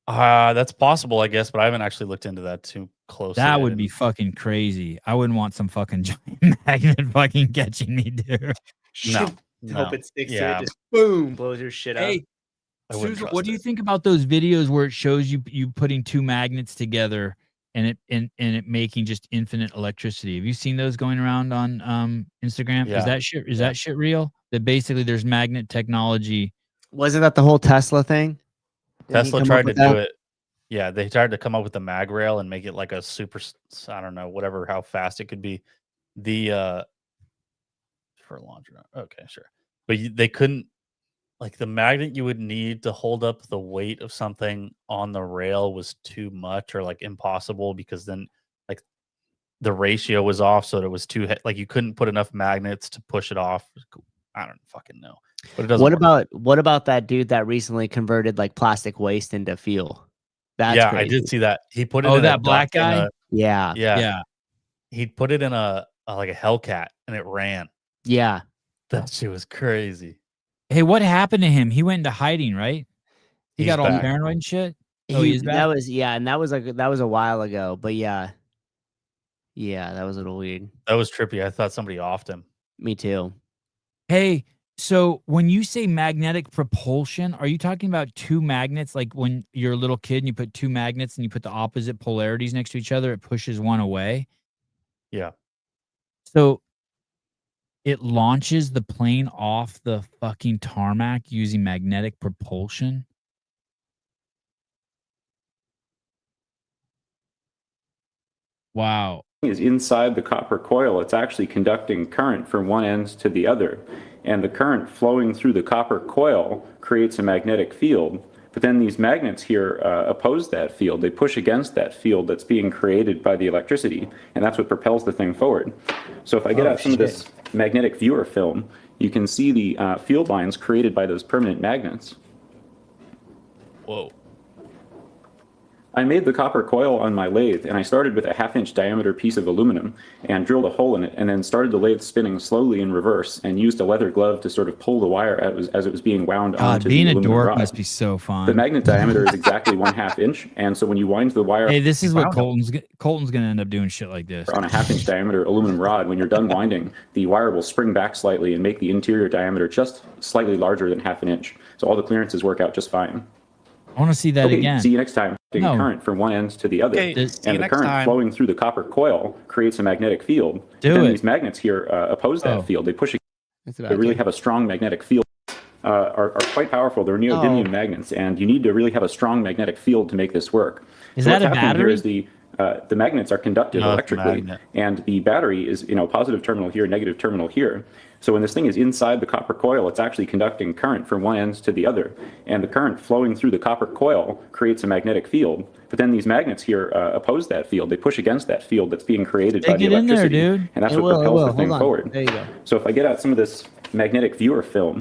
That's possible, I guess, but I haven't actually looked into that too closely. That would be fucking crazy. I wouldn't want some fucking giant magnet fucking catching me, dude. No. Hope it sticks to Yeah. it. Just boom, blows your shit up. Hey, I wouldn't Souza, trust what do you it. think about those videos where it shows you putting two magnets together and it making just infinite electricity? Have you seen those going around on Instagram? Yeah. Is that shit real? That basically there's magnet technology. Wasn't that the whole Tesla thing? Didn't he Tesla come up tried to with do that? it. Yeah, they tried to come up with the mag rail and make it like a super. I don't know, whatever, how fast it could be. The for a launcher. Okay, sure, but they couldn't. Like the magnet you would need to hold up the weight of something on the rail was too much or like impossible because then like the ratio was off, so it was too like you couldn't put enough magnets to push it off. I don't fucking know, but it doesn't. What about that dude that recently converted like plastic waste into fuel? That's yeah, crazy. I did see that. He put it. Oh, in that black guy? Yeah. Yeah, he put it in a like a Hellcat and it ran. Yeah. That shit was crazy. Hey, what happened to him? He went into hiding, right? He He's got all back. paranoid and shit. Oh, he is back? That was and that was a while ago, but yeah. Yeah, that was a little weird. That was trippy. I thought somebody offed him. Me too. Hey, so when you say magnetic propulsion, are you talking about two magnets? Like when you're a little kid and you put two magnets and you put the opposite polarities next to each other, it pushes one away? Yeah. So it launches the plane off the fucking tarmac using magnetic propulsion? Wow. Is inside the copper coil. It's actually conducting current from one end to the other. And the current flowing through the copper coil creates a magnetic field. But then these magnets here oppose that field. They push against that field that's being created by the electricity. And that's what propels the thing forward. So if I get out some of this magnetic viewer film, you can see the field lines created by those permanent magnets. Whoa. I made the copper coil on my lathe, and I started with a 1/2-inch diameter piece of aluminum and drilled a hole in it, and then started the lathe spinning slowly in reverse and used a leather glove to sort of pull the wire as it was being wound onto being the a aluminum dork rod. must be so fun. The magnet diameter is exactly 1/2 inch, and so when you wind the wire Hey, this is what Colton's gonna end up doing shit like this. on a 1/2-inch diameter aluminum rod, when you're done winding, the wire will spring back slightly and make the interior diameter just slightly larger than 1/2 inch. So all the clearances work out just fine. I want to see that Okay, again. see you next time. No. Current from one end to the other. Okay, see you and the next current time. flowing through the copper coil creates a magnetic field. Do Then it. these magnets here oppose that field. They push That's they really have a strong magnetic field. Are quite powerful. They're neodymium magnets, and you need to really have a strong magnetic field to make this work. Is So that what's a happening here battery? is the magnets are conductive No, it's a electrically, magnet. and the battery is positive terminal here, negative terminal here. So when this thing is inside the copper coil, it's actually conducting current from one end to the other, and the current flowing through the copper coil creates a magnetic field. But then these magnets here oppose that field. They push against that field that's being created by the Get in there, electricity, dude. and that's It what will, it propels will. the thing Hold on. forward. There you go. So if I get out some of this magnetic viewer film.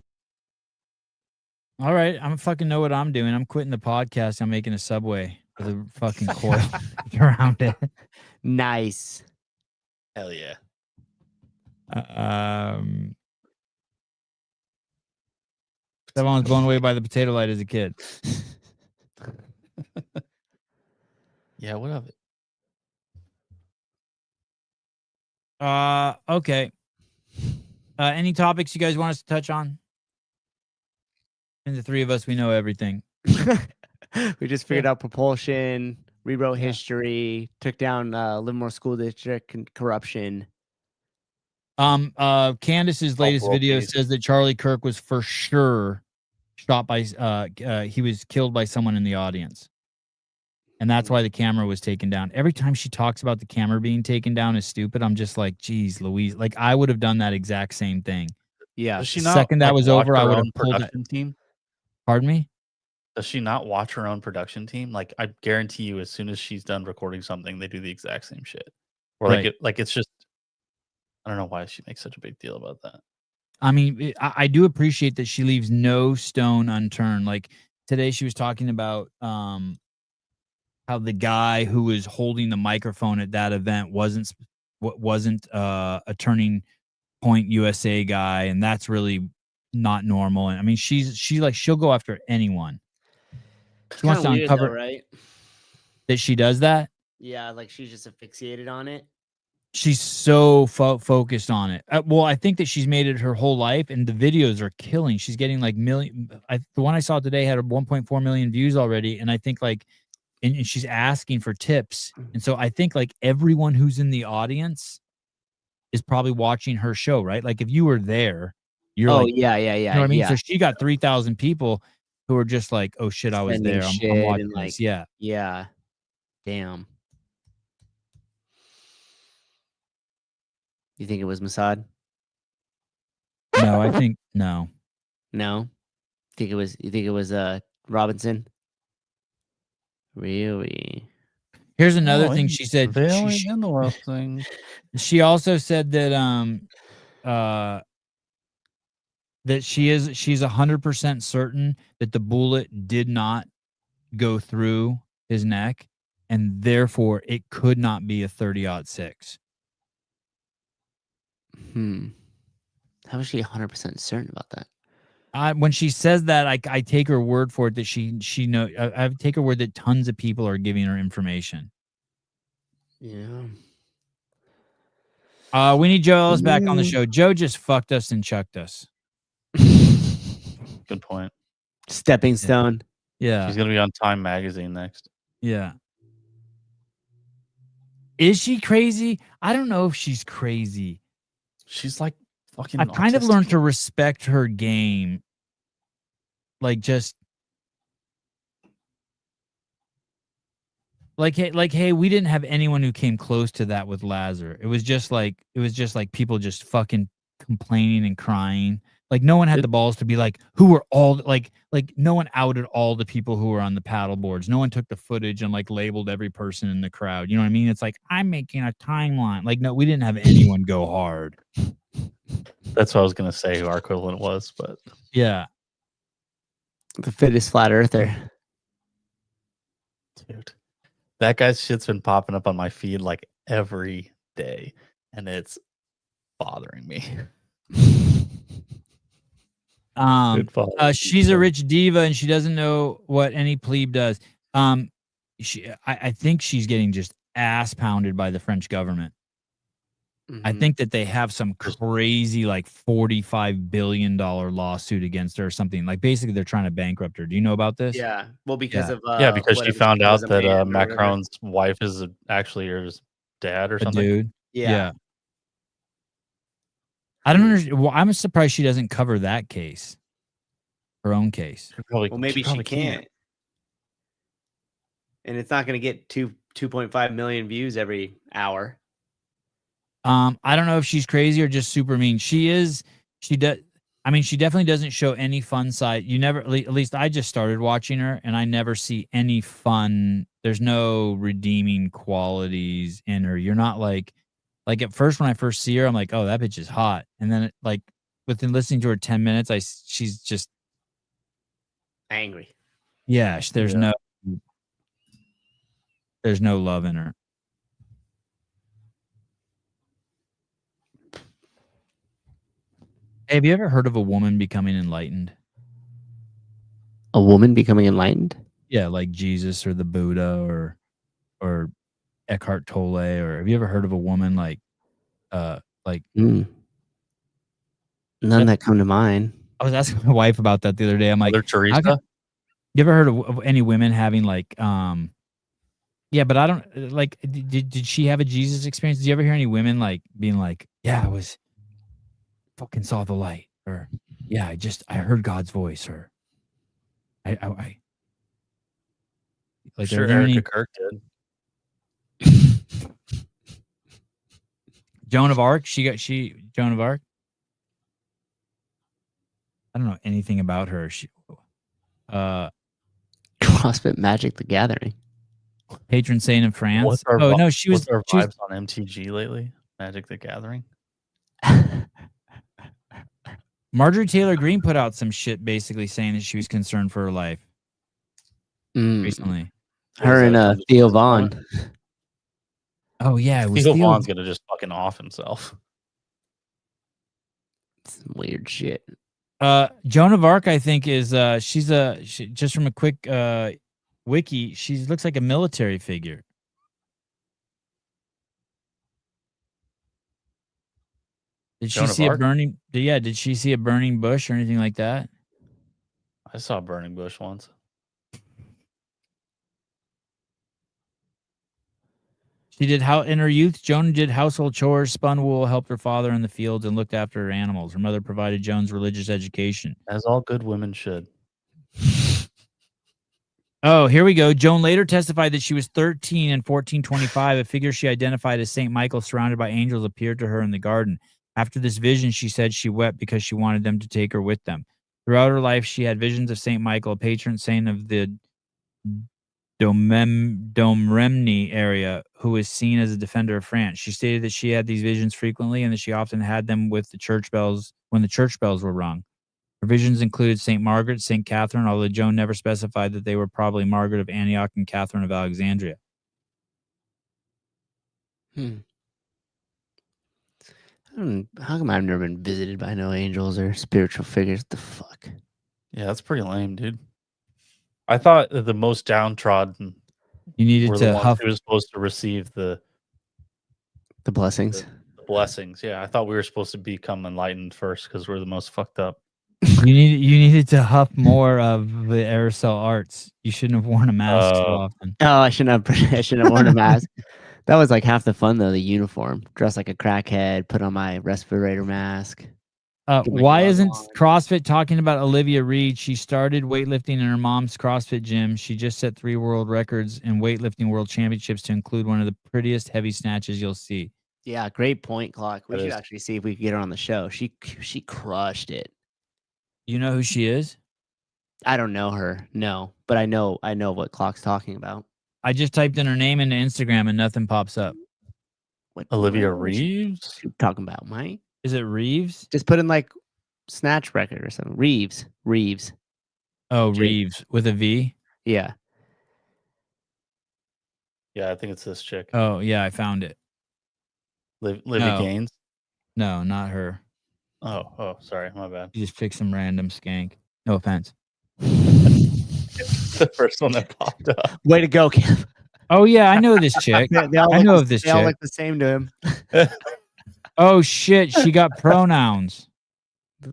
All right, I fucking know what I'm doing. I'm quitting the podcast. I'm making a Subway with a fucking coil around it. Nice. Hell yeah. Sevan was blown away by the potato light as a kid. Yeah, what of it? Okay. Any topics you guys want us to touch on? And the three of us, we know everything. We just figured out propulsion, rewrote history, took down Livermore School District corruption. Candace's latest world video peace. says that Charlie Kirk was for sure shot by he was killed by someone in the audience. And that's why the camera was taken down. Every time she talks about the camera being taken down is stupid, I'm just like, geez, Louise. Like, I would have done that exact same thing. Yeah. Does she The not, second that like, was watch over, I her would have own pulled it. production team? Pardon me? Does she not watch her own production team? Like, I guarantee you, as soon as she's done recording something, they do the exact same shit. Or like it's just, I don't know why she makes such a big deal about that. I mean, I do appreciate that she leaves no stone unturned. Like today, she was talking about how the guy who was holding the microphone at that event wasn't a Turning Point USA guy, and that's really not normal. And I mean, she'll go after anyone. She wants to uncover right? that she does that. Yeah, like she's just asphyxiated on it. She's so focused on it. Well, I think that she's made it her whole life, and the videos are killing. She's getting like the one I saw today had 1.4 million views already, and I think like, and she's asking for tips, and so I think like everyone who's in the audience is probably watching her show, right? Like if you were there, you're like, yeah. you know what I mean? So she got 3,000 people who are just like, oh shit, I was Sending there. I'm shit watching and, like, this. Yeah. Yeah. Damn. You think it was Mossad? No, I think no. No. You think it was Robinson? Really? Here's another thing she said. Very interesting. She also said that that she's 100% certain that the bullet did not go through his neck, and therefore it could not be a 30-06. How is she 100% certain about that? When she says that, I take her word for it that she know. I take her word that tons of people are giving her information. Yeah. We need Joe Ellis back on the show. Joe just fucked us and chucked us. Good point. Stepping stone. Yeah. She's gonna be on Time Magazine next. Yeah. Is she crazy? I don't know if she's crazy. She's like fucking. I've kind of autistic. learned to respect her game. Like just hey, we didn't have anyone who came close to that with Lazar. It was just like people just fucking complaining and crying. Like no one had the balls to be like, who were all like no one outed all the people who were on the paddle boards. No one took the footage and like labeled every person in the crowd. You know what I mean? It's like I'm making a timeline. Like no, we didn't have anyone go hard. That's what I was gonna say. Who our equivalent was, but yeah, The fittest flat earther. dude, that guy's shit's been popping up on my feed like every day, and it's bothering me. She's a rich diva and she doesn't know what any plebe does. I think she's getting just ass pounded by the French government. I think that they have some crazy like $45 billion lawsuit against her or something. Like basically they're trying to bankrupt her. Do you know about this? Yeah. Well, because of because she found out that that Macron's wife is actually his dad or A something. dude. Yeah. I don't understand. Well, I'm surprised she doesn't cover that case. Her own case. Well, maybe she can't. And it's not going to get 2.5 million views every hour. I don't know if she's crazy or just super mean. She definitely doesn't show any fun side. You never, at least I just started watching her and I never see any fun. There's no redeeming qualities in her. You're not like at first when I first see her, I'm like, oh, that bitch is hot. And then like within listening to her 10 minutes, she's just angry. Yeah, there's no love in her. Hey, have you ever heard of a woman becoming enlightened? A woman becoming enlightened? Yeah, like Jesus or the Buddha or Eckhart Tolle, or have you ever heard of a woman like None that come to mind. I was asking my wife about that the other day. I'm like, Mother Teresa? You ever heard of any women having like yeah, but I don't like did she have a Jesus experience? Did you ever hear any women like being like, yeah, I was fucking saw the light, or yeah, I heard God's voice, or I like Sure, there Erica any Kirk did. Joan of Arc? Joan of Arc? I don't know anything about her. She CrossFit Magic the Gathering. Patron saint of France. What's our Oh no, she was vibes on MTG lately? Magic the Gathering. Marjorie Taylor Greene put out some shit basically saying that she was concerned for her life recently. Her and Theo Vaughn. Oh yeah, it was Theo Vaughn's gonna just fucking off himself. Some weird shit. Joan of Arc, I think, is just from a quick wiki, she looks like a military figure. Did she see a burning? Yeah, did she see a burning bush or anything like that? I saw a burning bush once. She did in her youth. Joan did household chores, spun wool, helped her father in the fields, and looked after her animals. Her mother provided Joan's religious education, as all good women should. Oh, here we go. Joan later testified that she was 13 in 1425. A figure she identified as Saint Michael, surrounded by angels, appeared to her in the garden. After this vision, she said she wept because she wanted them to take her with them. Throughout her life, she had visions of Saint Michael, a patron saint of the Domremy area, who was seen as a defender of France. She stated that she had these visions frequently and that she often had them with the church bells when the church bells were rung. Her visions included St. Margaret, St. Catherine, although Joan never specified that they were probably Margaret of Antioch and Catherine of Alexandria. How come I've never been visited by no angels or spiritual figures? What the fuck? Yeah, that's pretty lame, dude. I thought that the most downtrodden you needed were to the ones huff. who was supposed to receive the blessings. The blessings. Yeah, I thought we were supposed to become enlightened first because we're the most fucked up. You needed to huff more of the aerosol arts. You shouldn't have worn a mask so often. Oh, I shouldn't have worn a mask. That was like half the fun though. The uniform, dress like a crackhead, put on my respirator mask. Get my Why glove isn't on. CrossFit talking about Olivia Reed? She started weightlifting in her mom's CrossFit gym. She just set 3 world records in weightlifting world championships to include one of the prettiest heavy snatches you'll see. Yeah, great point, Clock. We That should is- actually see if we could get her on the show. She crushed it. You know who she is? I don't know her, no, but I know what Clock's talking about. I just typed in her name into Instagram and nothing pops up. What Olivia what is she Reeves? talking about, Mike? Is it Reeves? Just put in like snatch record or something. Reeves. Oh, Jake. Reeves with a V. Yeah. Yeah, I think it's this chick. Oh, yeah, I found it. Livy no. Gaines. No, not her. Oh, sorry, my bad. You just picked some random skank. No offense. The first one that popped up. Way to go, Kev. Oh yeah, I know this chick. They all I look know the- of this They all chick. look the same to him. Oh shit, she got pronouns.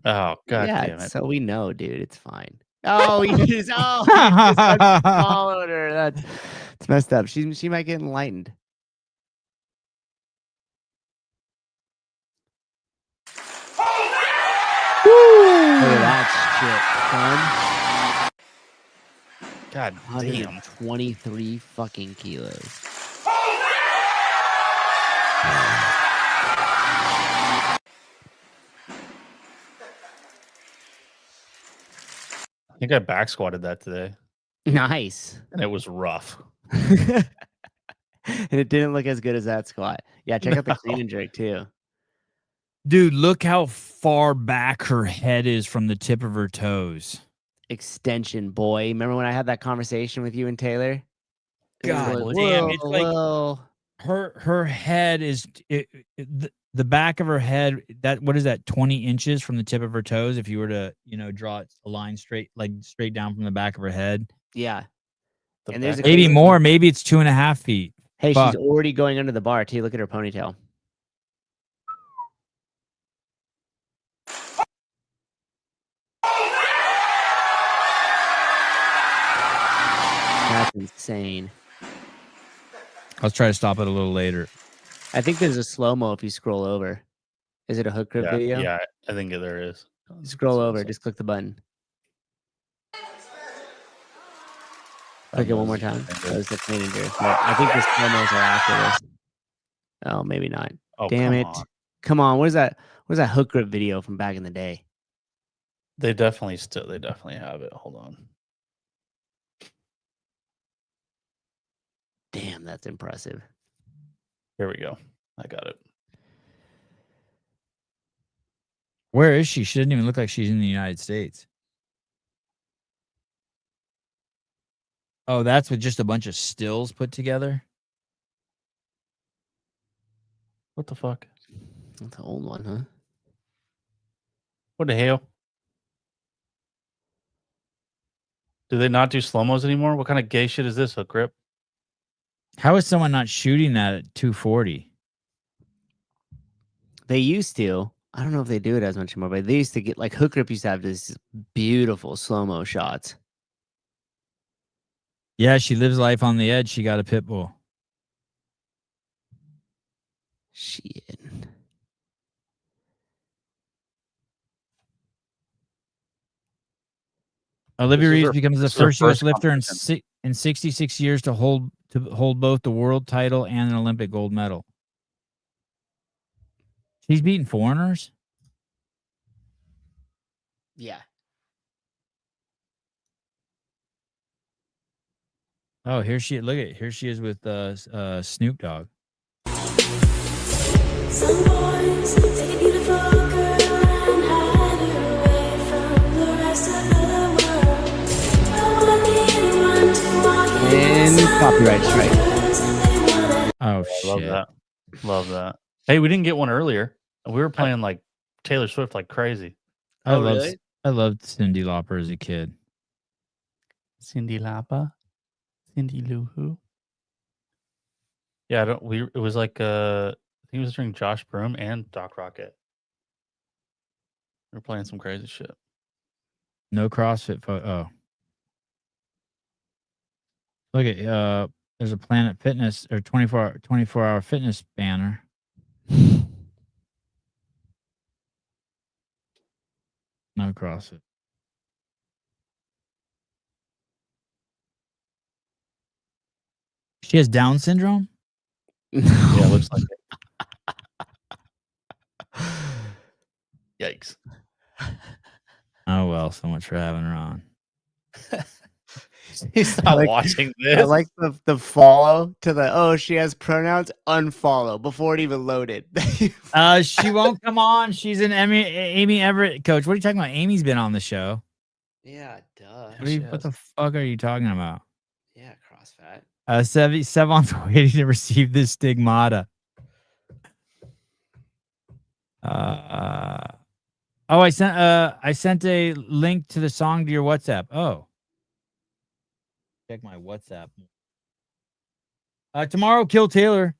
Oh god yeah, damn it! so we know, dude. It's fine. Oh, he just unfollowed her. That's messed up. She might get enlightened. Look at that shit, son. God damn. 123 fucking kilos. I think I back squatted that today, Nice. and it was rough. And it didn't look as good as that squat. Yeah, check out the clean and jerk too. Dude, look how far back her head is from the tip of her toes. Extension, boy. Remember when I had that conversation with you and Taylor? God It was damn, like, it's like whoa. her head is the back of her head. That what is that? 20 inches from the tip of her toes. If you were to draw a line straight down from the back of her head, Yeah. The And there's back- a maybe crazy- more. Maybe it's 2.5 feet. Hey, Fuck. she's already going under the bar too. Look at her ponytail. That's insane. I'll try to stop it a little later. I think there's a slow-mo if you scroll over. Is it a hook grip video? Yeah, I think there is. Scroll over. Just click the button. Click it one more time. That was the clean and jerk. But I think the slow-mos are after this. Oh, maybe not. Oh, Damn come it. on. Come on. What is that? What is that hook grip video from back in the day? They definitely have it. Hold on. Damn, that's impressive. Here we go. I got it. Where is she? She doesn't even look like she's in the United States. Oh, that's with just a bunch of stills put together. What the fuck? That's an old one, huh? What the hell? Do they not do slow-mos anymore? What kind of gay shit is this, hook grip? How is someone not shooting that at 240? They used to. I don't know if they do it as much anymore, but they used to get like hook grip used to have this beautiful slow-mo shots. Yeah, she lives life on the edge. She got a pit bull. Shit. Olivia This is Reeves her- becomes the this is her first U.S. first lifter competition. in 66 years to hold both the world title and an Olympic gold medal. She's beating foreigners. Yeah. Oh, here she is with Snoop Dogg. Some boys take a beautiful girl and hide her away from the rest of the world. Don't wanna be anyone to walk And copyright strike. Oh I love shit! that. Love that. Hey, we didn't get one earlier. And we were playing like Taylor Swift like crazy. I Oh, loved really? I loved Cyndi Lauper as a kid. Cyndi Lauper? Cyndi Lou Who? Yeah, it was like I think it was during Josh Broom and Doc Rocket. We were playing some crazy shit. No CrossFit. Oh, look at there's a Planet Fitness or 24-hour fitness banner. No CrossFit. She has Down syndrome? Yeah, it looks like it. Yikes. Oh well, so much for having her on. He's not watching this. I like the follow to the she has pronouns, unfollow before it even loaded. She won't come on. She's an Amy Everett coach. What are you talking about? Amy's been on the show. Yeah, duh. What the fuck are you talking about? Yeah, CrossFit. Sevan's waiting to receive this stigmata. I sent a link to the song to your WhatsApp. Oh. Check my WhatsApp. Tomorrow, Kill Taylor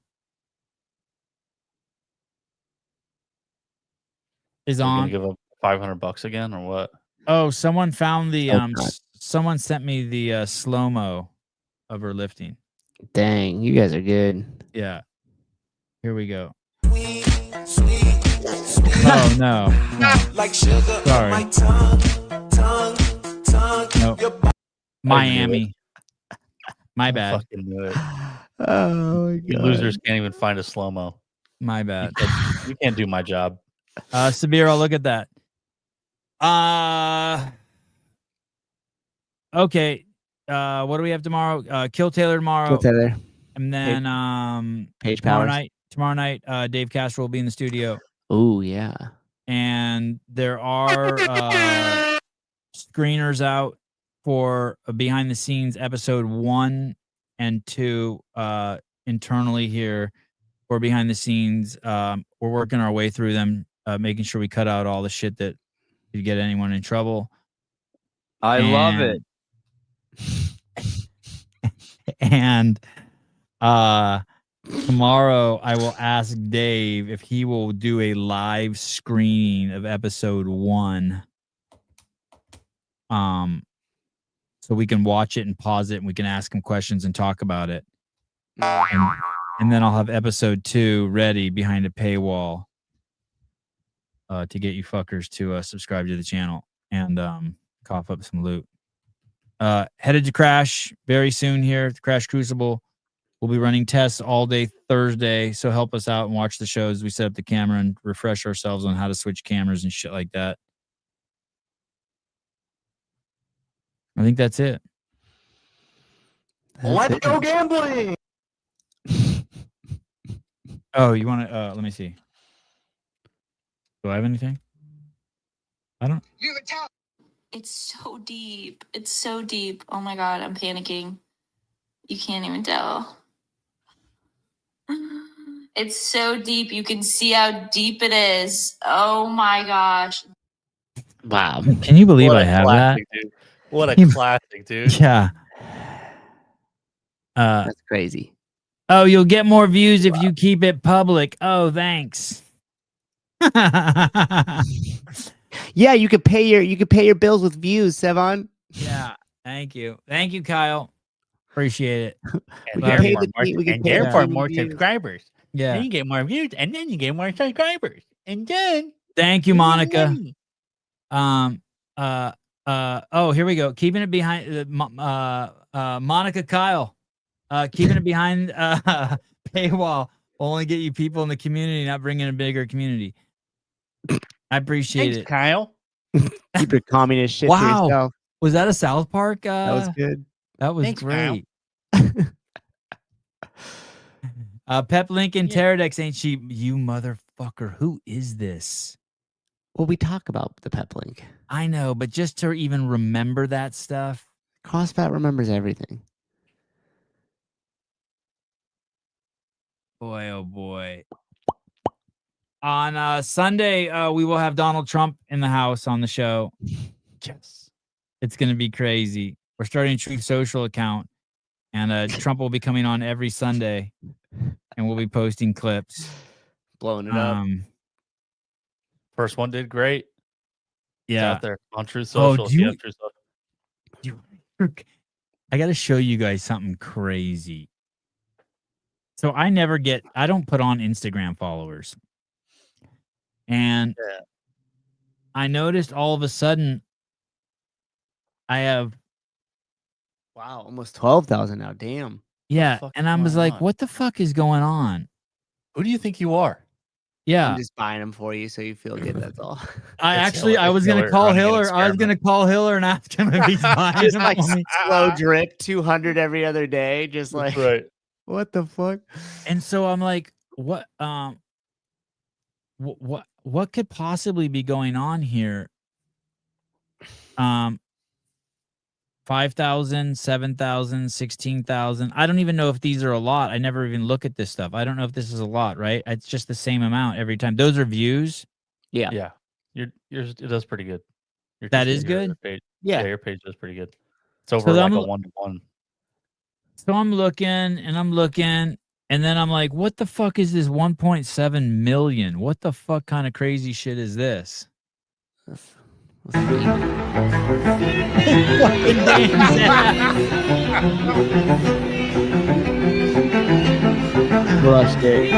is You're on. gonna give up $500 again or what? Oh, someone found the Okay. someone sent me the slow-mo of her lifting. Dang, you guys are good. Yeah. Here we go. Oh no. Sorry. Nope. Miami. My bad. Fucking knew it. Oh my You losers can't even find a slow-mo. My bad. You can't do my job. Sabir, I'll look at that. Okay. What do we have tomorrow? Kill Taylor tomorrow. Kill Taylor. And then Page tomorrow Powers. night, Dave Castro will be in the studio. Oh yeah. And there are screeners out for behind the scenes episode 1 and 2 internally here for behind the scenes. We're working our way through them, making sure we cut out all the shit that could get anyone in trouble. I love it. And tomorrow I will ask Dave if he will do a live screening of episode 1. So we can watch it and pause it and we can ask him questions and talk about it. And then I'll have episode 2 ready behind a paywall to get you fuckers to subscribe to the channel and cough up some loot. Headed to Crash very soon here at the Crash Crucible. We'll be running tests all day Thursday, so help us out and watch the shows. We set up the camera and refresh ourselves on how to switch cameras and shit like that. I think that's it. Let's go gambling. Oh, you want to? Let me see. Do I have anything? I don't. It's so deep. It's so deep. Oh my god, I'm panicking. You can't even tell. It's so deep. You can see how deep it is. Oh my gosh. Wow. Can you believe What I a have classic, that? dude. What a classic, dude. Yeah. That's crazy. Oh, you'll get more views if you keep it public. Oh, thanks. Yeah, you could pay your bills with views, Sevan. Yeah. Thank you. Thank you, Kyle. Appreciate it. We Love can pay you. the more views. subscribers. Yeah. Then you get more views, and then you get more subscribers, and then Thank you, Monica. money. Oh, here we go. Keeping it behind Monica Kyle. Keeping it behind paywall will only get you people in the community, not bringing a bigger community. I appreciate Thanks, it. Kyle. Keep your communist shit to Wow. yourself. Was that a South Park? That was good. That was Thanks, Kyle. great. Pep Lincoln Pterodex ain't cheap. You motherfucker. Who is this? Well, we talk about the Pep Link. I know, but just to even remember that stuff. CrossFit remembers everything. Boy, oh boy. On Sunday, we will have Donald Trump in the house on the show. Yes. It's going to be crazy. We're starting a Truth Social account, and Trump will be coming on every Sunday, and we'll be posting clips. Blowing it up. First one did great. It's Yeah. out there on Truth Oh, Social. do you- Yeah, Truth Social. I got to show you guys something crazy. So I don't put on Instagram followers. And I noticed all of a sudden I have Wow, almost 12,000 now. Damn. yeah, fuck and is I was going like, on? what the fuck is going on? Who do you think you are? Yeah. I'm just buying them for you so you feel good. That's all. I was gonna call Hiller. I was gonna call Hiller and ask him if he's buying Just them like for me. slow drip, 200 every other day. Just like, Right. what the fuck? And so I'm like, what what could possibly be going on here? 5,000, 7,000, 16,000. I don't even know if these are a lot. I never even look at this stuff. I don't know if this is a lot, right? It's just the same amount every time. Those are views. Yeah. Yeah. Yours it does pretty good. That is good? Page, Yeah. your page does pretty good. It's over like a 1-to-1. So I'm looking and I'm looking, and then I'm like, what the fuck is this 1.7 million? What the fuck kind of crazy shit is this? Crushed it.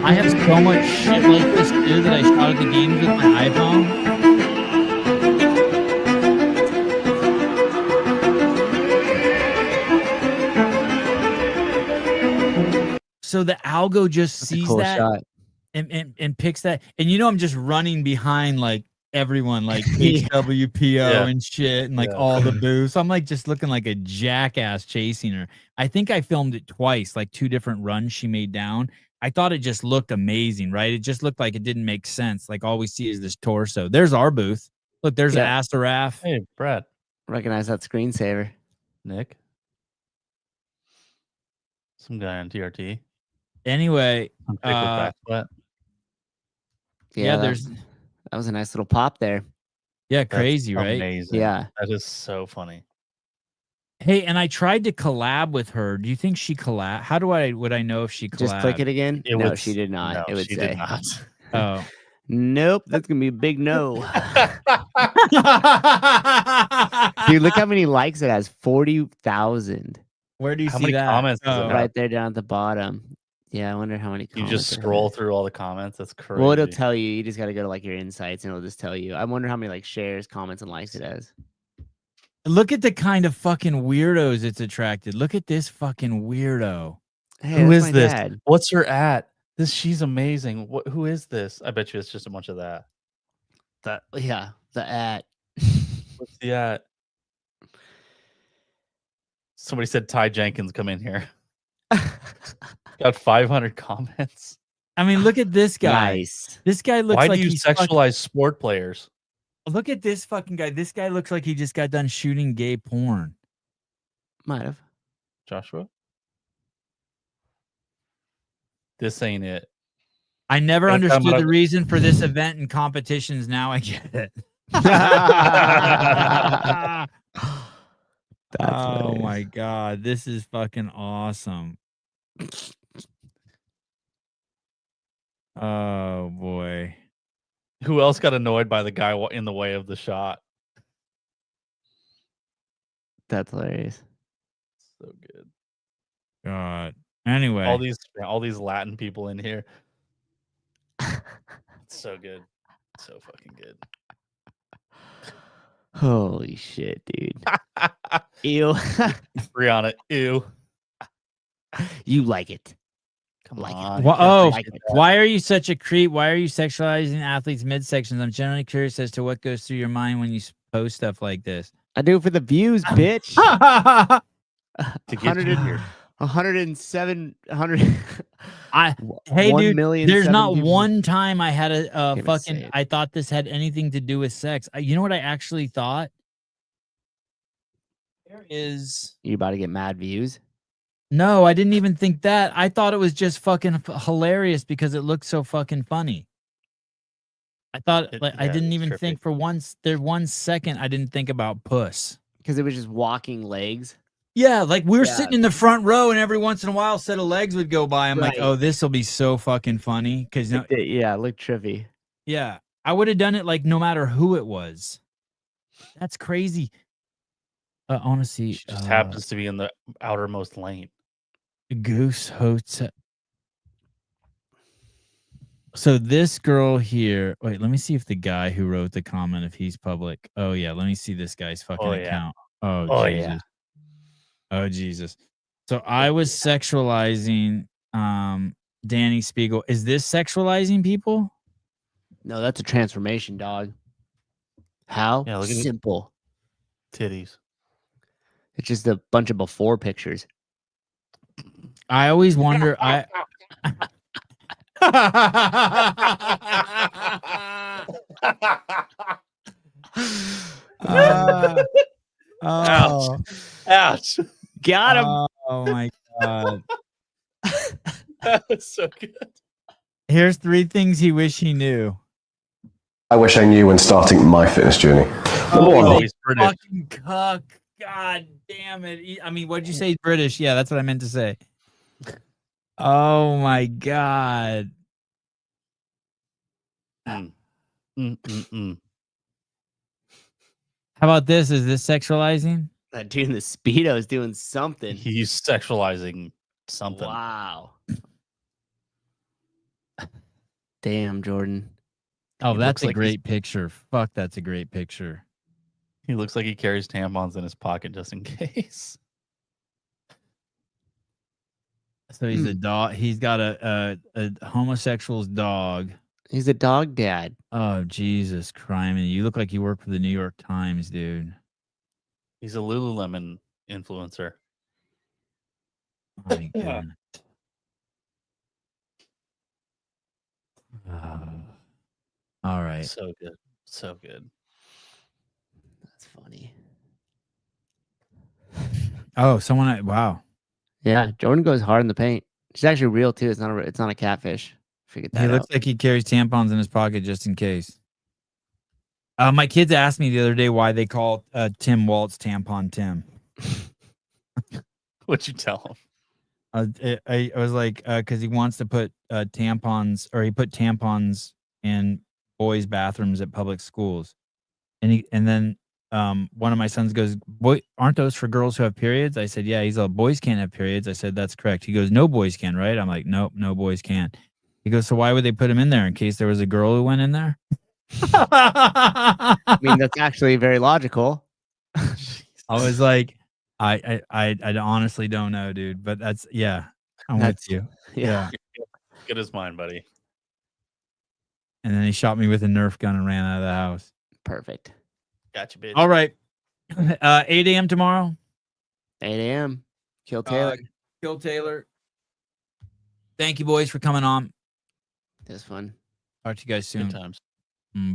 I have so much shit like this too that I shot at the games with my iPhone. So the algo just That's a sees cool that shot. and picks that. And you know, I'm just running behind like everyone, like HWPO and shit, and like all the booths. I'm like just looking like a jackass chasing her. I think I filmed it twice, like 2 different runs she made down. I thought it just looked amazing, right? It just looked like it didn't make sense. Like all we see is this torso. There's our booth. Look, there's an Asaraf. Hey, Brad. Recognize that screensaver. Nick. Some guy on TRT. Anyway, Some chick with back sweat. Yeah, that there's that was a nice little pop there. yeah, crazy, right? Amazing. Yeah. That is so funny. Hey, and I tried to collab with her. Do you think she collab? How would I know if she collabed? Just click it again. It no, would- she did not. no, it would she say. did not. Oh. Nope, that's gonna be a big no. Dude, look how many likes it has. 40,000. Where do you How see many that? comments does it have? Right there down at the bottom. Yeah, I wonder how many You comments. just it scroll has. through all the comments. That's crazy. Well, it'll tell you. You just got to go to like your insights, and it'll just tell you. I wonder how many like shares, comments, and likes it has. Look at the kind of fucking weirdos it's attracted. Look at this fucking weirdo. Hey, Who that's is my this? dad. What's her at? She's amazing. Who is this? I bet you it's just a bunch of that. Yeah, the at. What's the at? Somebody said Ty Jenkins come in here. Got 500 comments. I mean, look at this guy. Nice. This guy looks Why like do you he's sexualize sport players? Look at this fucking guy. This guy looks like he just got done shooting gay porn. Might have. Joshua? This ain't it. I never Gonna come understood out the of- reason for this event and competitions. Now I get it. Oh my god, this is fucking awesome. Oh boy. Who else got annoyed by the guy in the way of the shot? That's hilarious. So good. God. Anyway, All these Latin people in here. It's so good. So fucking good. Holy shit, dude. Ew. Brianna, ew. You like it. Come Like it. on. why are you such a creep? Why are you sexualizing athletes' midsections? I'm generally curious as to what goes through your mind when you post stuff like this. I do it for the views, bitch. To get you here. 107 Hey, 1 dude, million there's seven not people. one time I had a Can't even say fucking. it. I thought this had anything to do with sex. You know what I actually thought? There is. You about to get mad views? No, I didn't even think that. I thought it was just fucking hilarious because it looked so fucking funny. I thought I didn't even think for once. There 1 second I didn't think about puss. Because it was just walking legs. Yeah, like we were Yeah. sitting in the front row, and every once in a while, a set of legs would go by. I'm like, Right. oh, this will be so fucking funny because Yeah, it looked trippy. yeah, I would have done it like no matter who it was. That's crazy. I want to see. She just happens to be in the outermost lane. Goose Hotel. So this girl here. Wait, let me see if the guy who wrote the comment, if he's public. Oh yeah, let me see this guy's fucking Oh, yeah. account. Oh, Oh, Jesus. yeah. Oh Jesus. So I was sexualizing Danny Spiegel. Is this sexualizing people? No, that's a transformation, dog. How? Yeah, look at it. Simple. Titties. It's just a bunch of before pictures. I always wonder. Ouch. Ouch. Got him. Oh my God. That was so good. Here's 3 things he wish he knew. I wish I knew when starting my fitness journey. Number one, he's British. Fucking cuck. God damn it. I mean, what'd you say? British. Yeah, that's what I meant to say. Oh my God. Mm. Mm, mm, mm. How about this? Is this sexualizing? That dude in the Speedo is doing something. He's sexualizing something. Wow. Damn, Jordan. Oh, He that's looks a like great picture. Fuck, that's a great picture. He looks like he carries tampons in his pocket just in case. So he's a dog. He's got a homosexual's dog. He's a dog dad. Oh, Jesus Christ. You look like you work for the New York Times, dude. He's a Lululemon influencer. My goodness. All right. So good. So good. That's funny. Oh, wow. Yeah, Jordan goes hard in the paint. She's actually real too. It's not a catfish. Figured that He out. looks like he carries tampons in his pocket just in case. My kids asked me the other day why they call Tim Waltz Tampon Tim. What'd you tell him? I was like, because he wants to put tampons, or he put tampons in boys' bathrooms at public schools, and then one of my sons goes, "Boy, aren't those for girls who have periods?" I said, "Yeah." He's like, "Boys can't have periods." I said, "That's correct." He goes, "No boys can, right?" I'm like, "Nope, no boys can." He goes, "So why would they put him in there in case there was a girl who went in there?" I mean, that's actually very logical. I was like, I honestly don't know, dude. But I'm with you. Yeah. Good as mine, buddy. And then he shot me with a Nerf gun and ran out of the house. Perfect. Gotcha, bitch. All right. 8 a.m. tomorrow. 8 a.m. Kill Taylor. Kill Taylor. Thank you, boys, for coming on. It was fun. Talk to you guys soon. Good times. Bye.